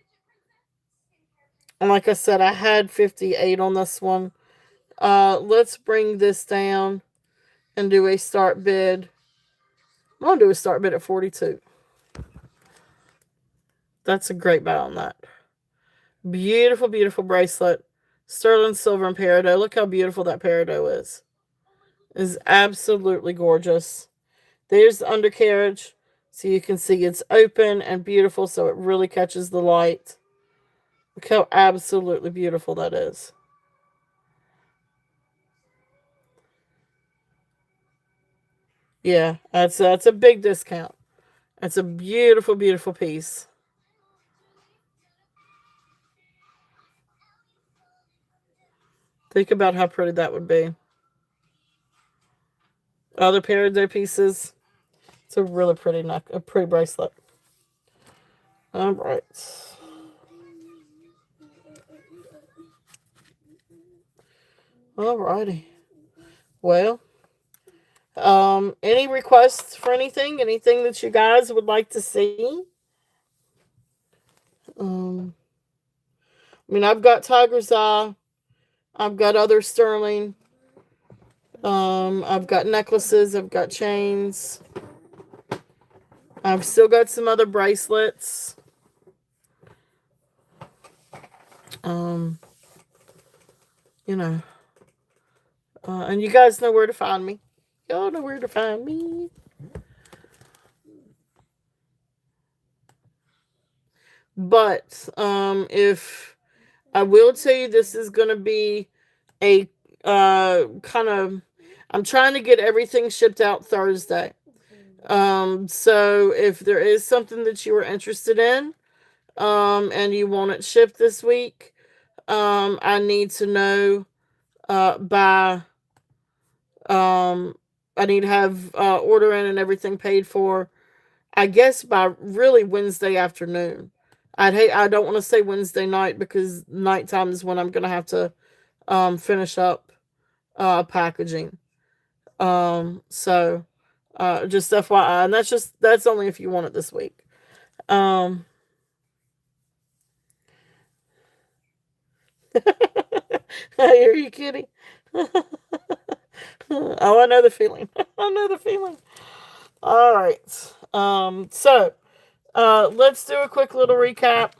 like I said, I had 58 on this one. Let's bring this down and do a start bid. I'm going to do a start bid at 42. That's a great buy on that. Beautiful, beautiful bracelet. sterling silver and peridot. Look how beautiful that peridot is. Is absolutely gorgeous. There's the undercarriage. So you can see it's open and beautiful, so it really catches the light. Look how absolutely beautiful that is. Yeah, that's a big discount. That's a beautiful, beautiful piece. Think about how pretty that would be. Other peridot pieces. It's a really pretty neck, a pretty bracelet. All right. Alrighty. Well, any requests for anything? Anything that you guys would like to see? Um, I mean, I've got Tiger's Eye. I've got other sterling. I've got necklaces. I've got chains. I've still got some other bracelets. Um, you know, and you guys know where to find me. Y'all know where to find me. But if I will tell you, this is going to be a kind of. I'm trying to get everything shipped out Thursday. So if there is something that you are interested in, and you want it shipped this week, I need to know by I need to have order in and everything paid for. I guess by really Wednesday afternoon. I don't want to say Wednesday night because nighttime is when I'm gonna have to finish up packaging. So just FYI, and that's only if you want it this week. Um, I hear you, kitty. Oh, I know the feeling. I know the feeling. All right. So let's do a quick little recap.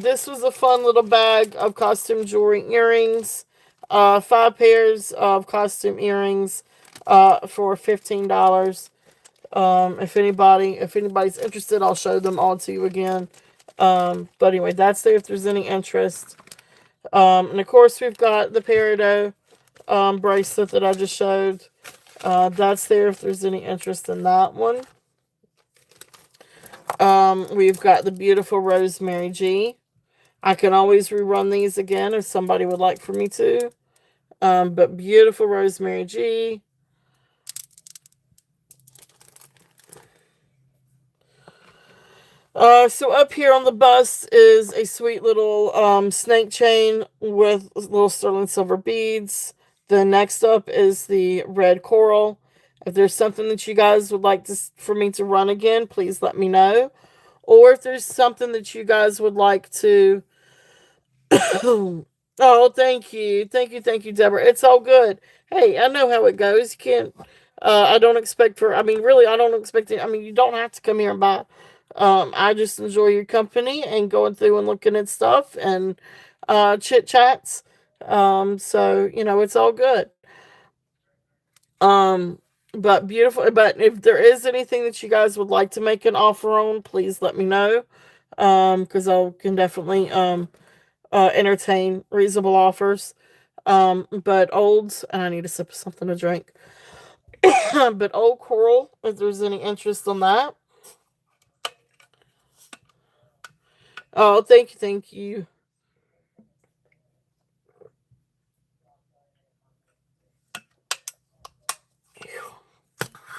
This was a fun little bag of costume jewelry earrings. 5 pairs of costume earrings for $15. If anybody's interested, I'll show them all to you again. But anyway, that's there if there's any interest. And of course we've got the peridot bracelet that I just showed. That's there if there's any interest in that one. We've got the beautiful Rosemary G. I can always rerun these again if somebody would like for me to. But beautiful Rosemary G. So up here on the bust is a sweet little snake chain with little sterling silver beads. The next up is the red coral. If there's something that you guys would like for me to run again, please let me know. Or if there's something that you guys would like to oh, thank you. Thank you, Deborah. It's all good. Hey, I know how it goes. You can't I don't expect for I mean really I don't expect it. I mean you don't have to come here and buy. I just enjoy your company and going through and looking at stuff and chit chats. So, it's all good. Um but beautiful but if there is anything that you guys would like to make an offer on, please let me know. Because I can definitely entertain reasonable offers. But olds, and I need a sip of something to drink. But old coral, if there's any interest on that. Oh, thank you.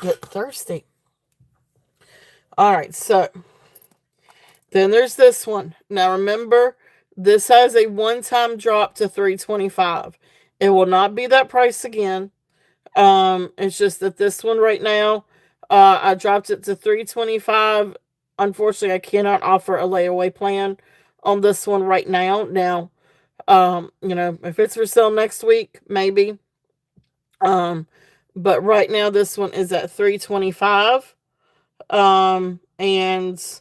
Get thirsty. All right, so then there's this one. Now remember, this has a one-time drop to $325. It will not be that price again. It's just that this one right now, I dropped it to $325. Unfortunately, I cannot offer a layaway plan on this one right now. Now, if it's for sale next week, maybe. But right now this one is at $325. And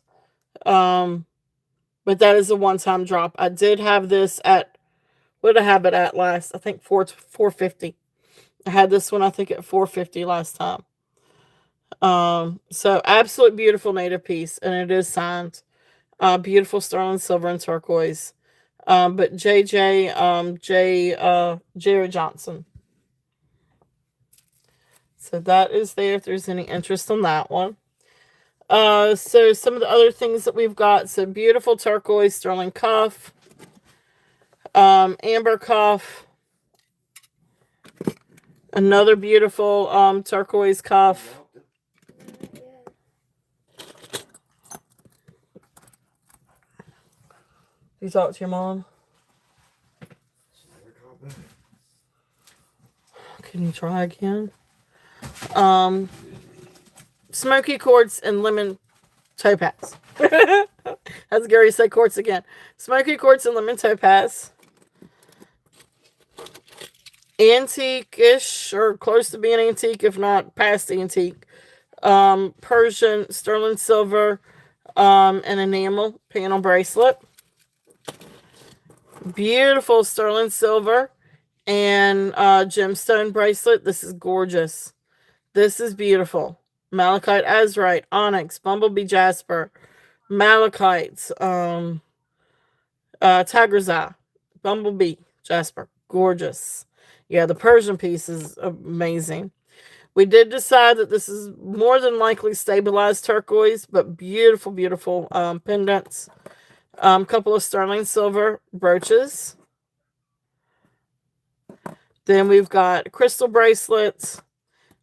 but that is a one-time drop. I did have this at What did I have it at last? I think 450. I had this one, I think, at 450 last time. So absolute beautiful native piece, and it is signed. Beautiful sterling silver and turquoise. But Jerry Johnson. So that is there if there's any interest in that one. So some of the other things that we've got, so beautiful turquoise sterling cuff, amber cuff, another beautiful turquoise cuff. You talk to your mom? Can you try again? Smoky quartz and lemon topaz. As Gary said, quartz again. Smoky quartz and lemon topaz. Antique-ish, or close to being antique, if not past antique. Persian sterling silver and enamel panel bracelet. Beautiful sterling silver and gemstone bracelet. This is gorgeous. This is beautiful. Malachite, azurite, onyx, bumblebee jasper, malachite, tiger's eye, bumblebee jasper. Gorgeous. Yeah, the Persian piece is amazing. We did decide that this is more than likely stabilized turquoise, but beautiful, beautiful pendants. Couple of sterling silver brooches. Then we've got crystal bracelets.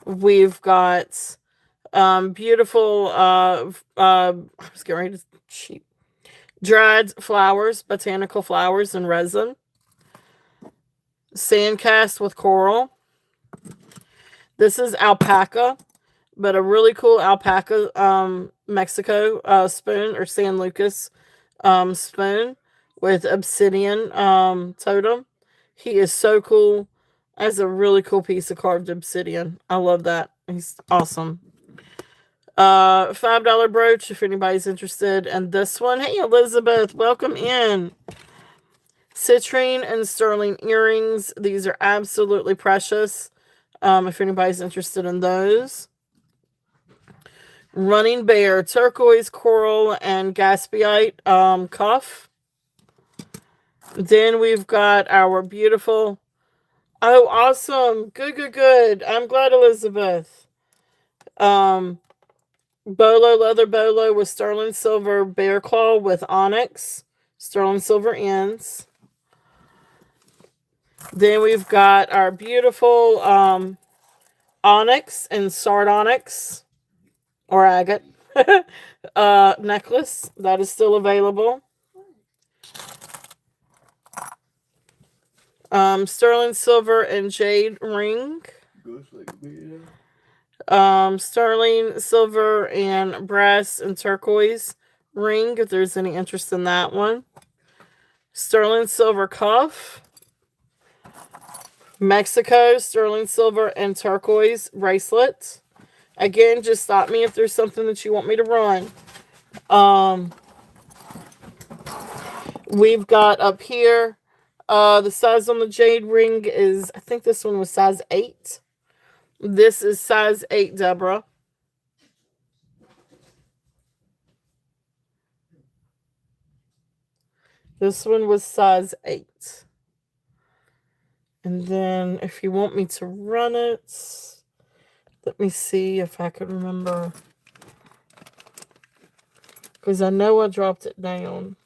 We've got beautiful, I was getting ready to cheat. Dried flowers, botanical flowers and resin. Sand cast with coral. This is alpaca, but a really cool alpaca Mexico spoon, or San Lucas spoon with obsidian totem. He is so cool. That's a really cool piece of carved obsidian. I love that. He's awesome. $5 brooch if anybody's interested. And this one, hey Elizabeth, welcome in. Citrine and sterling earrings. These are absolutely precious. If anybody's interested in those. Running Bear, turquoise, coral, and gaspiite cuff. Then we've got our beautiful... Oh, awesome. Good, good, good. I'm glad, Elizabeth. Bolo, leather bolo with sterling silver bear claw with onyx. Sterling silver ends. Then we've got our beautiful onyx and sardonyx or agate necklace. That is still available. Sterling silver and jade ring. Sterling silver and brass and turquoise ring, if there's any interest in that one. Sterling silver cuff. Mexico sterling silver and turquoise bracelet. Again, just stop me if there's something that you want me to run. We've got up here, the size on the jade ring is, I think this one was size 8. This is size 8, Deborah. This one was size 8. And then if you want me to run it, let me see if I could remember. Because I know I dropped it down.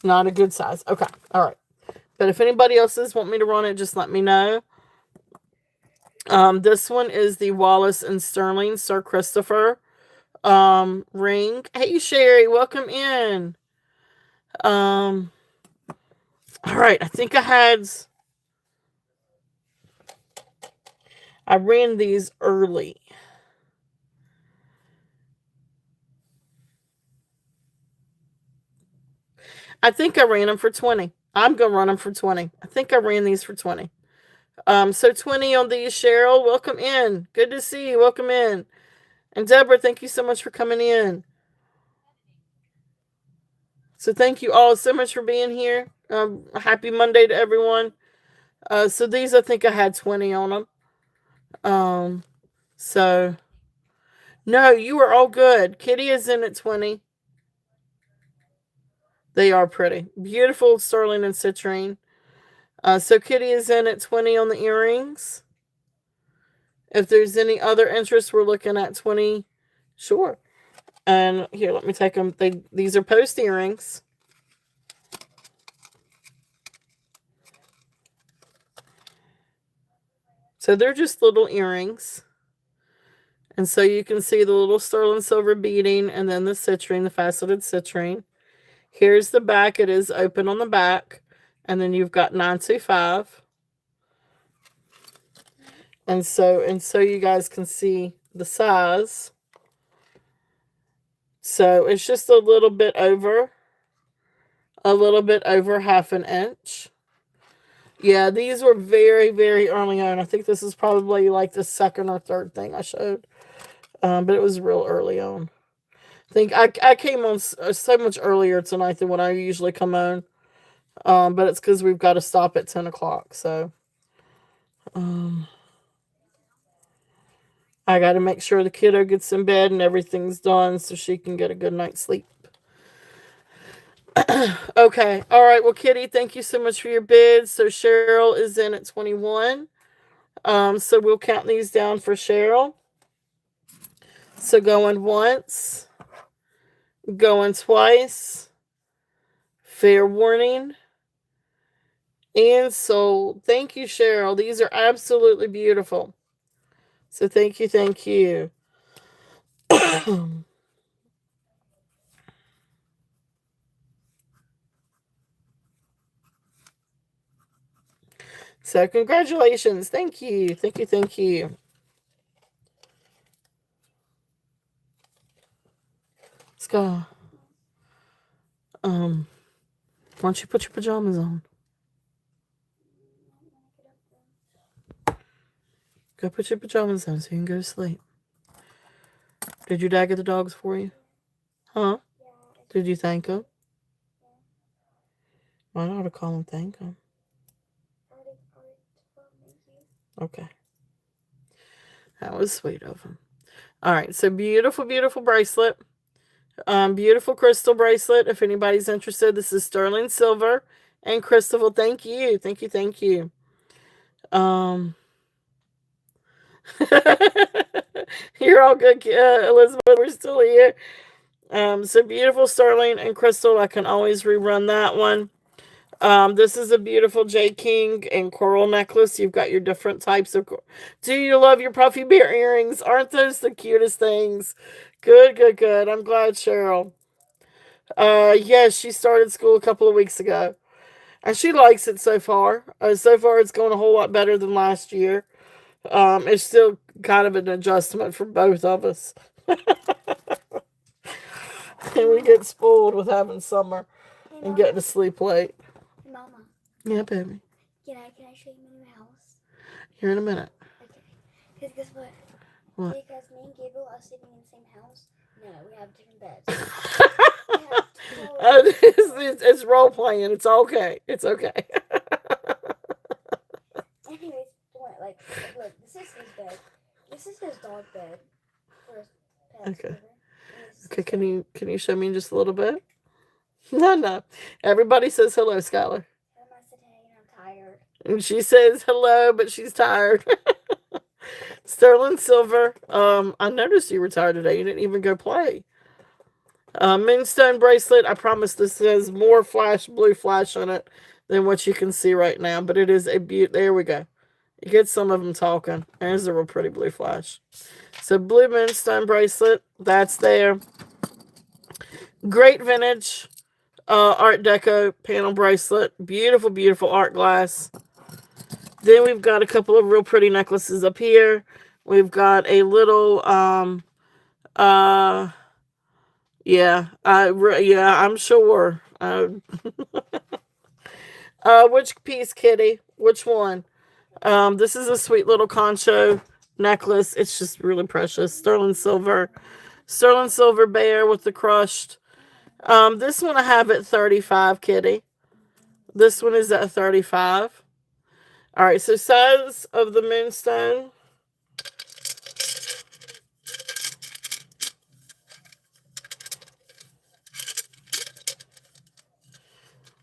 Not a good size. Okay. All right. But if anybody else's want me to run it, just let me know. This one is the Wallace and Sterling Sir Christopher ring. Hey, Sherry. Welcome in. All right. I think I ran these early. I think I ran them for 20. I'm going to run them for 20. I think I ran these for 20. So 20 on these, Cheryl. Welcome in. Good to see you. Welcome in. And Deborah, thank you so much for coming in. So thank you all so much for being here. Happy Monday to everyone. So these, I think I had 20 on them. So no, you are all good. Kitty is in at 20. They are pretty. Beautiful sterling and citrine. So Kitty is in at 20 on the earrings. If there's any other interest, we're looking at 20. Sure. And here, let me take them. These are post earrings. So they're just little earrings. And so you can see the little sterling silver beading and then the citrine, the faceted citrine. Here's the back. It is open on the back. And then you've got 925. And so you guys can see the size. So it's just a little bit over half an inch. Yeah, these were very, very early on. I think this is probably like the second or third thing I showed. But it was real early on. I think I came on so much earlier tonight than when I usually come on. But it's because we've got to stop at 10 o'clock. So I got to make sure the kiddo gets in bed and everything's done so she can get a good night's sleep. Okay. All right. Well, Kitty, thank you so much for your bids. So Cheryl is in at 21. So we'll count these down for Cheryl. So going once, going twice, fair warning, and sold. Thank you, Cheryl. These are absolutely beautiful. So thank you, thank you. So congratulations. Thank you. Thank you, thank you. Let's go. Why don't you put your pajamas on? Go put your pajamas on so you can go to sleep. Did your dad get the dogs for you? Huh? Did you thank him? I ought to call him thank him. Okay. That was sweet of him. All right. So beautiful, beautiful bracelet. Beautiful crystal bracelet. If anybody's interested, this is sterling silver and crystal. Thank you. Thank you. Thank you. You're all good, Elizabeth. We're still here. So beautiful sterling and crystal. I can always rerun that one. This is a beautiful J. King and coral necklace. You've got your different types of. Do you love your puffy bear earrings? Aren't those the cutest things? Good, good, good. I'm glad, Cheryl. Yes, she started school a couple of weeks ago, and she likes it so far. So far, it's going a whole lot better than last year. It's still kind of an adjustment for both of us. And we get spoiled with having summer and getting to sleep late. Mama. Yeah, baby. Can I show you my new house? Here in a minute. Okay. Because guess what? What? Because me and Gabriel are sleeping in the same house. No, we have different beds. It's role playing. It's okay. It's okay. Anyways, look, this is his bed. This is his dog bed. Okay. Okay, can you show me just a little bit? No. Everybody says hello, Skylar. I'm tired. And she says hello, but she's tired. Sterling silver. I noticed you were tired today. You didn't even go play. Moonstone bracelet. I promise this has more blue flash on it than what you can see right now. But it is a beaut. There we go. You get some of them talking. There's a real pretty blue flash. So blue moonstone bracelet. That's there. Great vintage Art Deco panel bracelet. Beautiful, beautiful art glass. Then we've got a couple of real pretty necklaces up here. We've got a little I'm sure. Which piece, Kitty? Which one? This is a sweet little concho necklace. It's just really precious. Sterling silver bear with the crushed This one I have at 35, kitty. This one is at 35. All right, so size of the moonstone.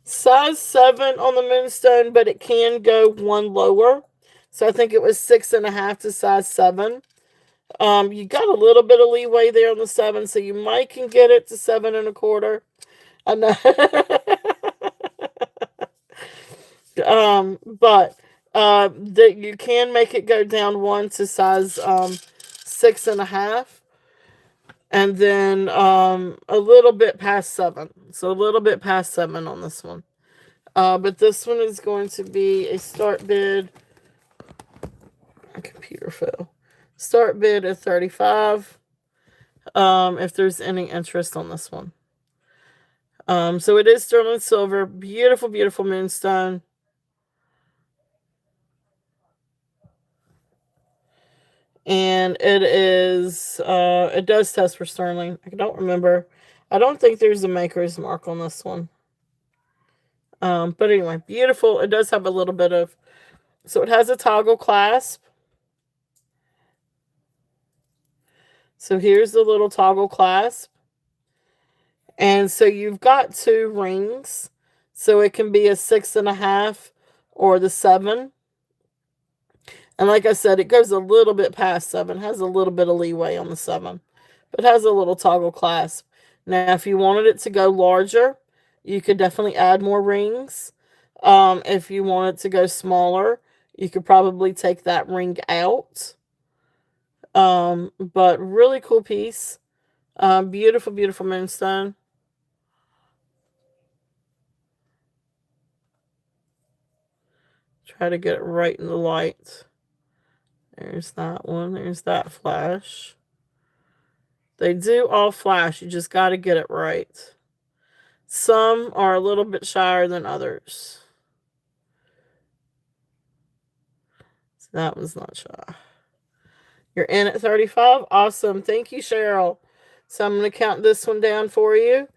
Size 7 on the moonstone, but it can go one lower. So I think it was 6.5 to size 7. You got a little bit of leeway there on the 7, so you might can get it to 7.25. I know. But that you can make it go down one to size 6.5, and then a little bit past 7. So a little bit past 7 on this one. But this one is going to be a start bid. My computer fell. Start bid at 35. If there's any interest on this one. So it is sterling silver. Beautiful, beautiful moonstone. And it is, it does test for sterling. I don't remember. I don't think there's a maker's mark on this one. But anyway, beautiful. It does have a little bit of, so it has a toggle clasp. So here's the little toggle clasp. And so you've got 2 rings. So it can be a 6.5 or the 7. And like I said, it goes a little bit past 7. Has a little bit of leeway on the 7. But has a little toggle clasp. Now, if you wanted it to go larger, you could definitely add more rings. If you want it to go smaller, you could probably take that ring out. But really cool piece. Beautiful, beautiful moonstone. Try to get it right in the light. There's that one. There's that flash. They do all flash. You just got to get it right. Some are a little bit shyer than others. So that one's not shy. You're in at 35. Awesome. Thank you, Cheryl. So I'm going to count this one down for you.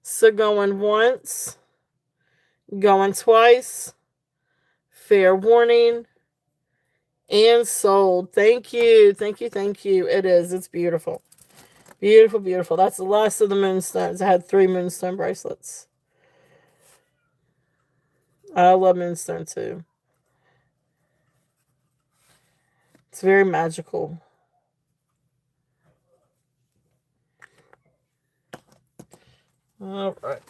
So going once, going twice, fair warning, and sold. Thank you. Thank you. Thank you. It is. It's beautiful. Beautiful, beautiful. That's the last of the moonstones. I had 3 moonstone bracelets. I love moonstone too. It's very magical. All right.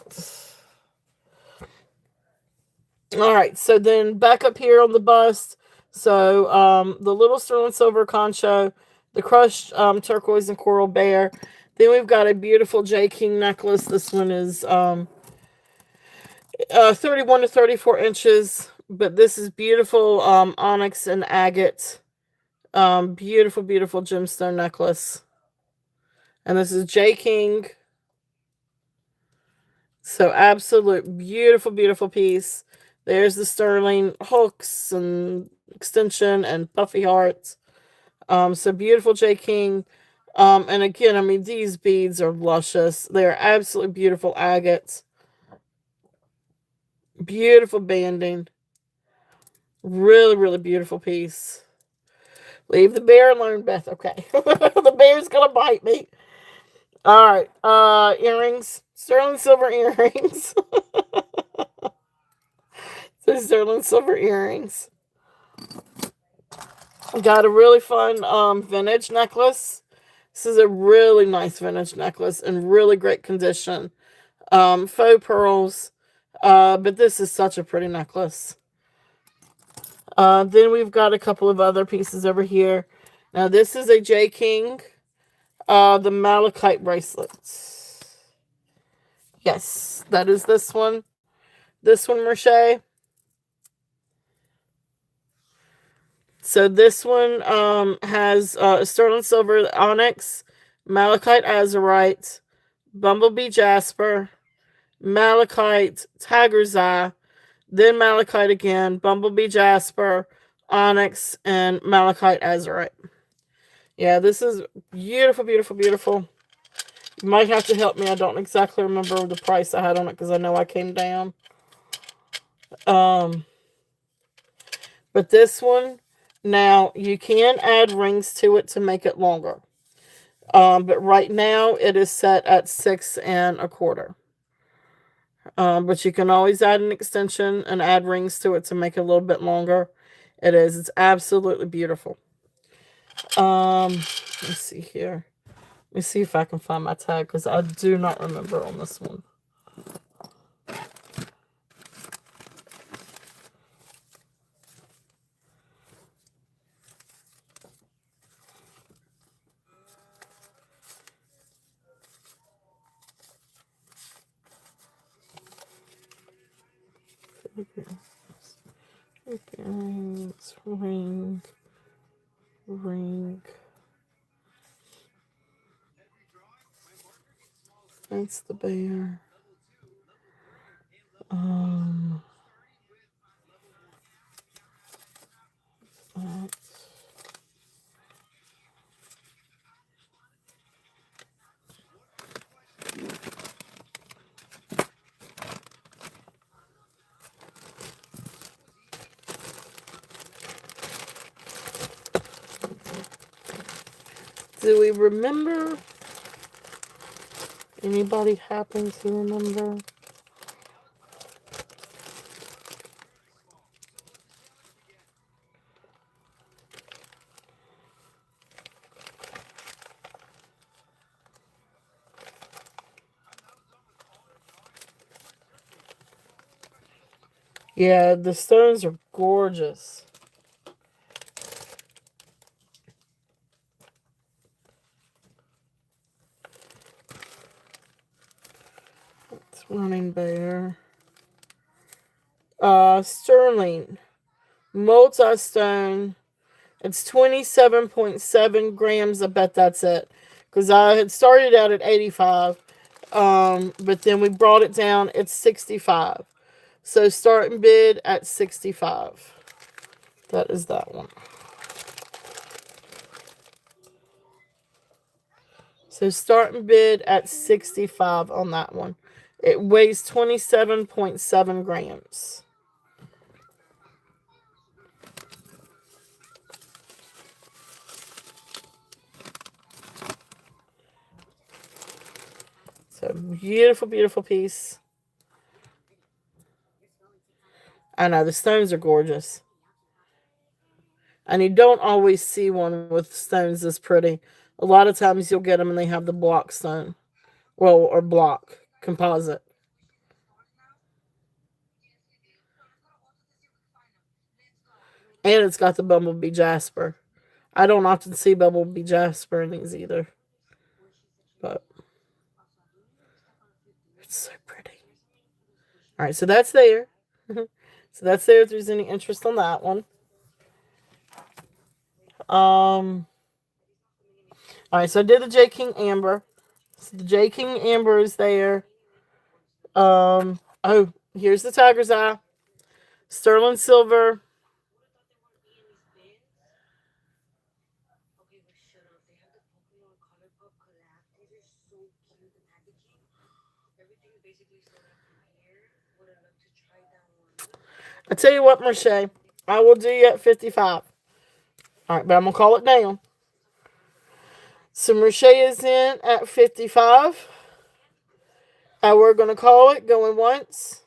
All right. So then back up here on the bust. So the little sterling silver concho, the crushed turquoise and coral bear. Then we've got a beautiful J. King necklace. This one is 31 to 34 inches. But this is beautiful onyx and agate. Beautiful, beautiful gemstone necklace. And this is J. King. So absolute beautiful, beautiful piece. There's the sterling hooks and extension and puffy hearts. So beautiful J. King. And again, I mean, these beads are luscious. They're absolutely beautiful agates. Beautiful banding. Really, really beautiful piece. Leave the bear alone, Beth. Okay. The bear's going to bite me. All right. Earrings. Sterling silver earrings. So sterling silver earrings. Got a really fun vintage necklace. This is a really nice vintage necklace in really great condition. Faux pearls. But this is such a pretty necklace. Then we've got a couple of other pieces over here. Now this is a J. King. The malachite bracelets. Yes, that is this one. This one, Merche. So this one has sterling silver onyx, malachite azurite, bumblebee jasper, malachite, tiger's eye, then malachite again, bumblebee jasper, onyx, and malachite azurite. Yeah, this is beautiful, beautiful, beautiful. You might have to help me. I don't exactly remember the price I had on it because I know I came down. Um, but this one, now you can add rings to it to make it longer. But right now it is set at 6 1/4. But you can always add an extension and add rings to it to make it a little bit longer. It's absolutely beautiful. Let's see here. Let me see if I can find my tag because I do not remember on this one. Ring. That's the bear. That's Do we remember? Anybody happen to remember? Yeah, the stones are gorgeous. It's running bear. Sterling. Multi-stone. It's 27.7 grams. I bet that's it. Because I had started out at 85. But then we brought it down. It's 65. So starting bid at 65. That is that one. So starting bid at 65 on that one. It weighs 27.7 grams. So beautiful, beautiful piece. I know, the stones are gorgeous. And you don't always see one with stones this pretty. A lot of times you'll get them and they have the block stone. Well, or block composite. And it's got the bumblebee jasper. I don't often see bumblebee jasper in these either. But it's so pretty. Alright, so that's there. So that's there if there's any interest on that one. Alright, so I did the J. King Amber. So the J. King Amber is there. Oh, here's the Tiger's Eye. Sterling Silver. I tell you what, Merche, I will do you at 55. Alright, but I'm going to call it down. So Merche is in at 55. And we're going to call it going once,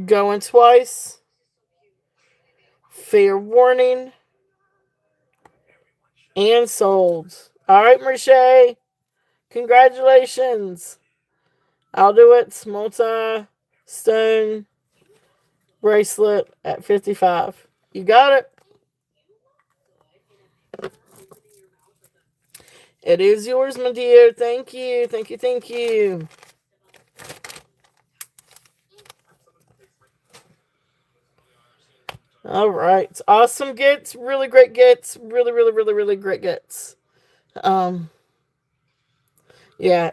going twice, fair warning, and sold. Alright, Merche. Congratulations. I'll do it. Multi-stone bracelet at 55. You got it. It is yours, my dear. Thank you. Thank you. Thank you. All right. Awesome gets. Really great gets. Really, really, really, really great gets. Yeah,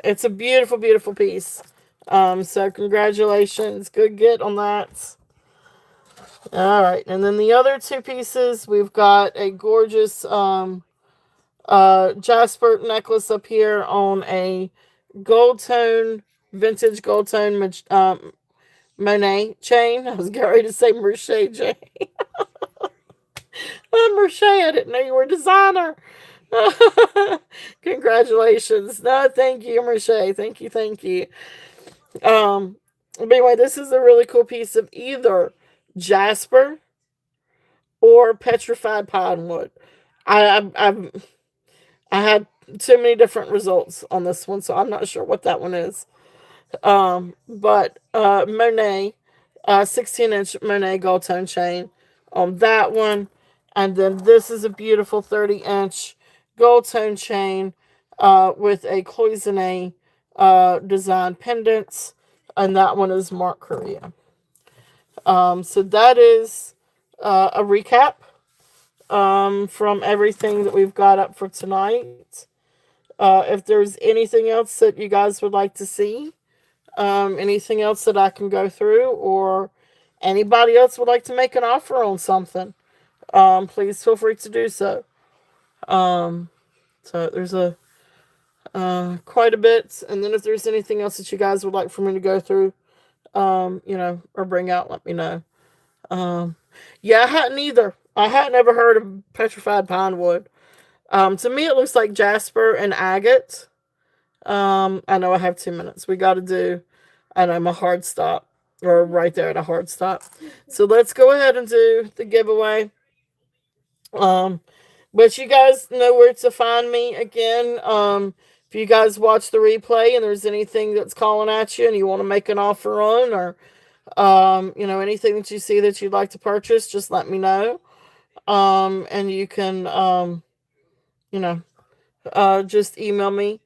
it's a beautiful, beautiful piece. So congratulations. Good get on that. All right. And then the other two pieces, we've got a gorgeous Jasper necklace up here on a gold tone, vintage gold tone Monet chain. I was getting ready to say Merce chain. Merce, I didn't know you were a designer. Congratulations. No, thank you, Merce. Thank you, thank you. But anyway, this is a really cool piece of either jasper or petrified pine wood. I had too many different results on this one, so I'm not sure what that one is. But Monet, 16-inch Monet gold tone chain on that one. And then this is a beautiful 30-inch gold tone chain with a cloisonne design pendants. And that one is Mark Korea. So that is a recap from everything that we've got up for tonight. If there's anything else that you guys would like to see, anything else that I can go through, or anybody else would like to make an offer on something, please feel free to do so. So there's a quite a bit, and then if there's anything else that you guys would like for me to go through, or bring out, let me know. Yeah, I hadn't either. I hadn't ever heard of petrified pine wood. To me, it looks like jasper and agate. I know I have 2 minutes. We got to do, I know, my hard stop. Or right there at a hard stop. So let's go ahead and do the giveaway. But you guys know where to find me again. If you guys watch the replay and there's anything that's calling at you and you want to make an offer on, or anything that you see that you'd like to purchase, just let me know. And you can just email me.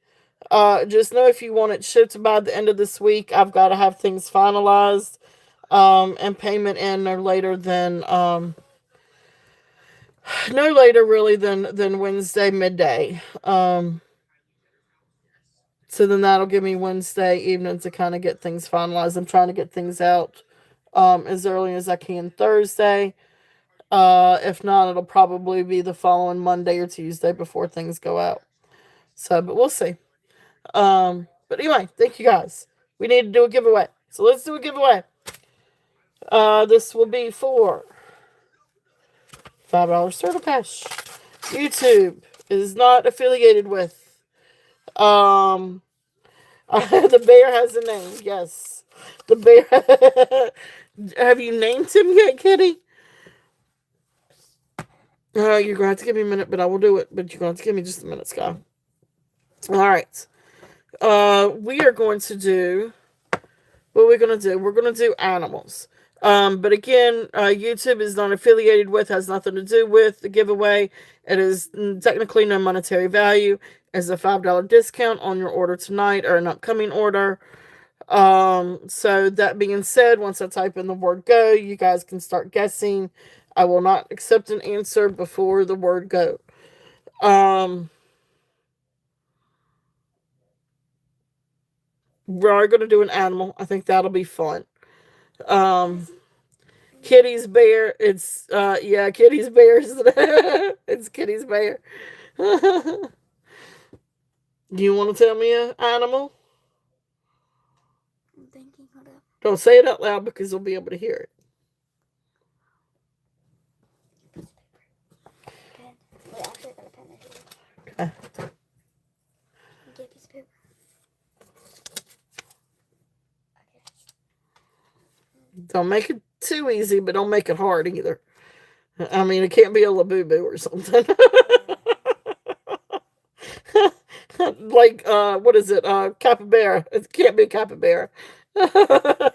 Just know if you want it shipped by the end of this week, I've got to have things finalized and payment in no later than no later really than Wednesday midday. So then that'll give me Wednesday evening to kind of get things finalized. I'm trying to get things out as early as I can Thursday. If not, it'll probably be the following Monday or Tuesday before things go out. So, but we'll see. But anyway, thank you guys. We need to do a giveaway. So let's do a giveaway. This will be for $5 Turtle Cash. YouTube is not affiliated with. The bear has a name. Yes, the bear. Have you named him yet, Kitty? You're going to have to give me a minute, but I will do it. But you're going to have to give me just a minute, Sky. All right. We are going to do. What are we going to do? We're going to do animals. But again, YouTube is not affiliated with, has nothing to do with the giveaway. It is technically no monetary value. It's a $5 discount on your order tonight or an upcoming order. So that being said, once I type in the word go, you guys can start guessing. I will not accept an answer before the word go. We are going to do an animal. I think that'll be fun. Kitty's bear. It's yeah, Kitty's bear. It's Kitty's bear. Do you want to tell me an animal? I'm thinking, hold up. Don't say it out loud because they'll be able to hear it. Pen. Wait, actually, I got a pen right here. Okay. Get a piece of paper. Okay. Don't make it too easy, but don't make it hard either. I mean, it can't be a Labubu or something. Like, what is it? Capybara. It can't be a capybara. I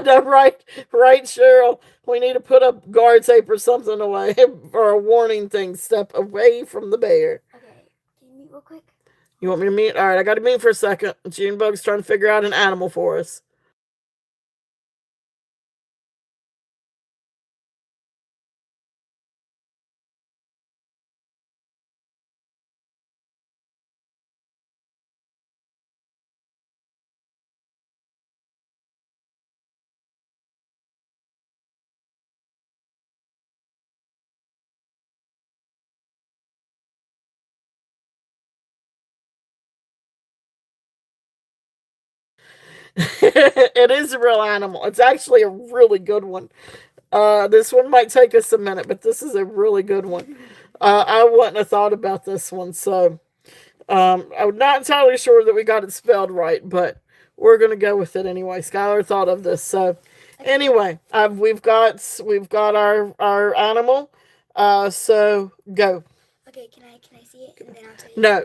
know, right, Cheryl. We need to put up guard tape or something away, or a warning thing. Step away from the bear. Okay, can you meet real quick? You want me to meet? All right, I got to meet for a second. Junebug's trying to figure out an animal for us. It is a real animal. It's actually a really good one. This one might take us a minute, but this is a really good one. I wouldn't have thought about this one, so I'm not entirely sure that we got it spelled right, but we're gonna go with it anyway. Skylar thought of this, so anyway, we've got our animal. So go. Okay, can I see it and then I'll tell you? No,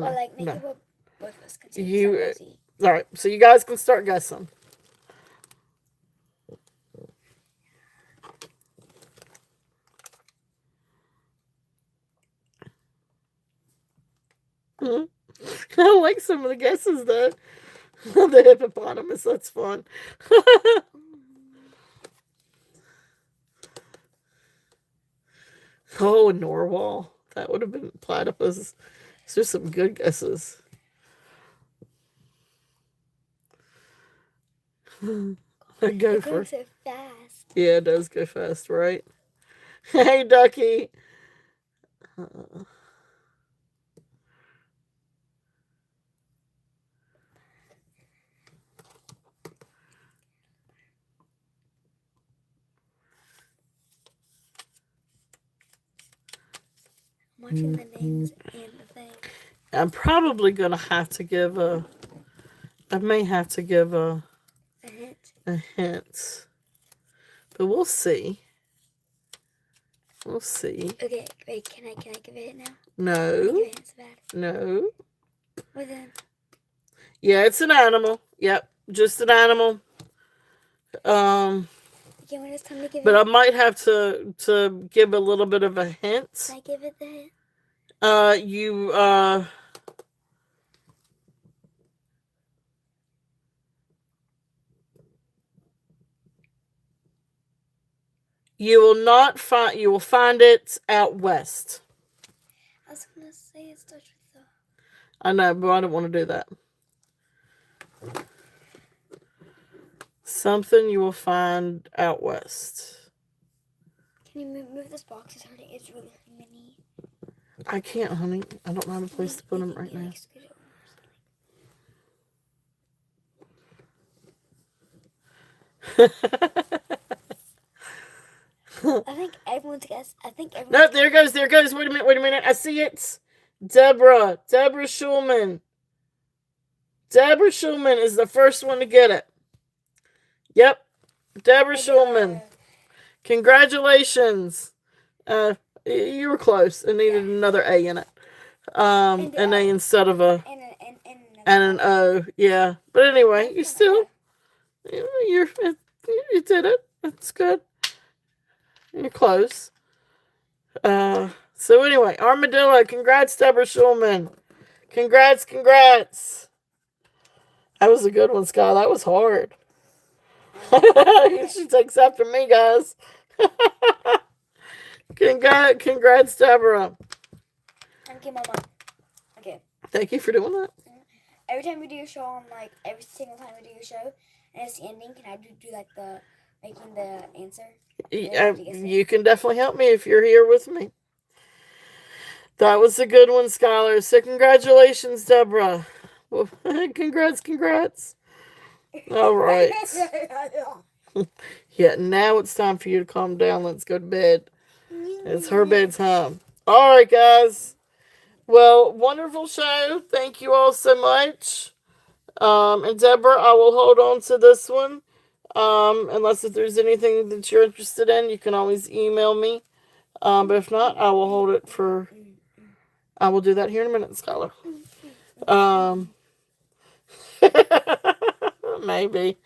Or like make no. it what both of us can see. You See. all right? So you guys can start guessing. Hmm. I like some of the guesses though. The hippopotamus, that's fun. Oh, a narwhal. That would have been platypus. These are some good guesses. A It gopher. goes so fast. Yeah, it does go fast, right? Hey, Ducky. Uh, I'm watching the names and the thing. I'm probably gonna have to give a. I may have to give A hint. a hint, but we'll see. We'll see. Okay, wait, can I give a hint now? No, Give a hint so bad. no. Well then, Yeah, it's an animal. Yep, just an animal. Um, okay, when it's time to give but it, I might have to give a little bit of a hint. can I give it the hint? You you will not find. You will find it out west. I was gonna say it starts with the. I know, but I don't want to do that. Something you will find out west. Can you move this box? It's hurting. It's really hurting my knee. I can't, honey. I don't have a place to put them right Can you, now. like, scoot it over? I think everyone's guess. I think everyone's. No, there it goes. Wait a minute. I see it. Deborah Schulman. Deborah Schulman is the first one to get it. Yep, Deborah Schulman. Congratulations. You were close. It needed another A in it. An A instead of a and an O. Yeah, but anyway, you still you did it. That's good. You're close. So anyway, armadillo. Congrats, Deborah Schulman. Congrats. That was a good one, Scott. That was hard. She takes after me, guys. Congrats, Deborah. Okay, Mama. Okay. Thank you for doing that. Every time we do a show on, like, every single time we do a show, and it's the ending, can I do like the making the answer? You can definitely help me if you're here with me. That was a good one, Skylar. So congratulations, Deborah. Well, congrats. All right. Yeah, now it's time for you to calm down. Let's go to bed. It's her bedtime. All right, guys. Well, wonderful show. Thank you all so much. And Deborah, I will hold on to this one. Unless if there's anything that you're interested in, you can always email me. But if not, I will hold it for. I will do that here in a minute, Scholar. Maybe.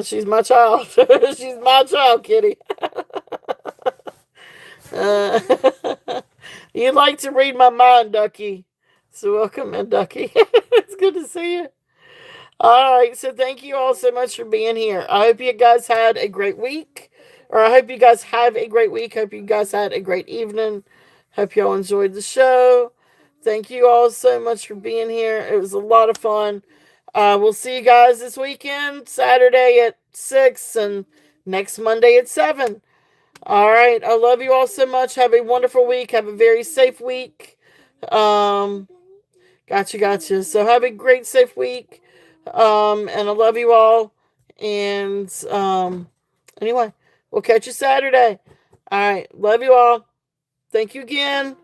She's my child. She's my child, Kitty. You like to read my mind, Ducky. So welcome in, Ducky. It's good to see you. All right, so thank you all so much for being here. I hope you guys had a great week. Or I hope you guys have a great week. Hope you guys had a great evening. Hope you all enjoyed the show. Thank you all so much for being here. It was a lot of fun. We'll see you guys this weekend, Saturday at 6 and next Monday at 7. All right. I love you all so much. Have a wonderful week. Have a very safe week. Gotcha. So have a great, safe week. And I love you all. And anyway, we'll catch you Saturday. All right. Love you all. Thank you again.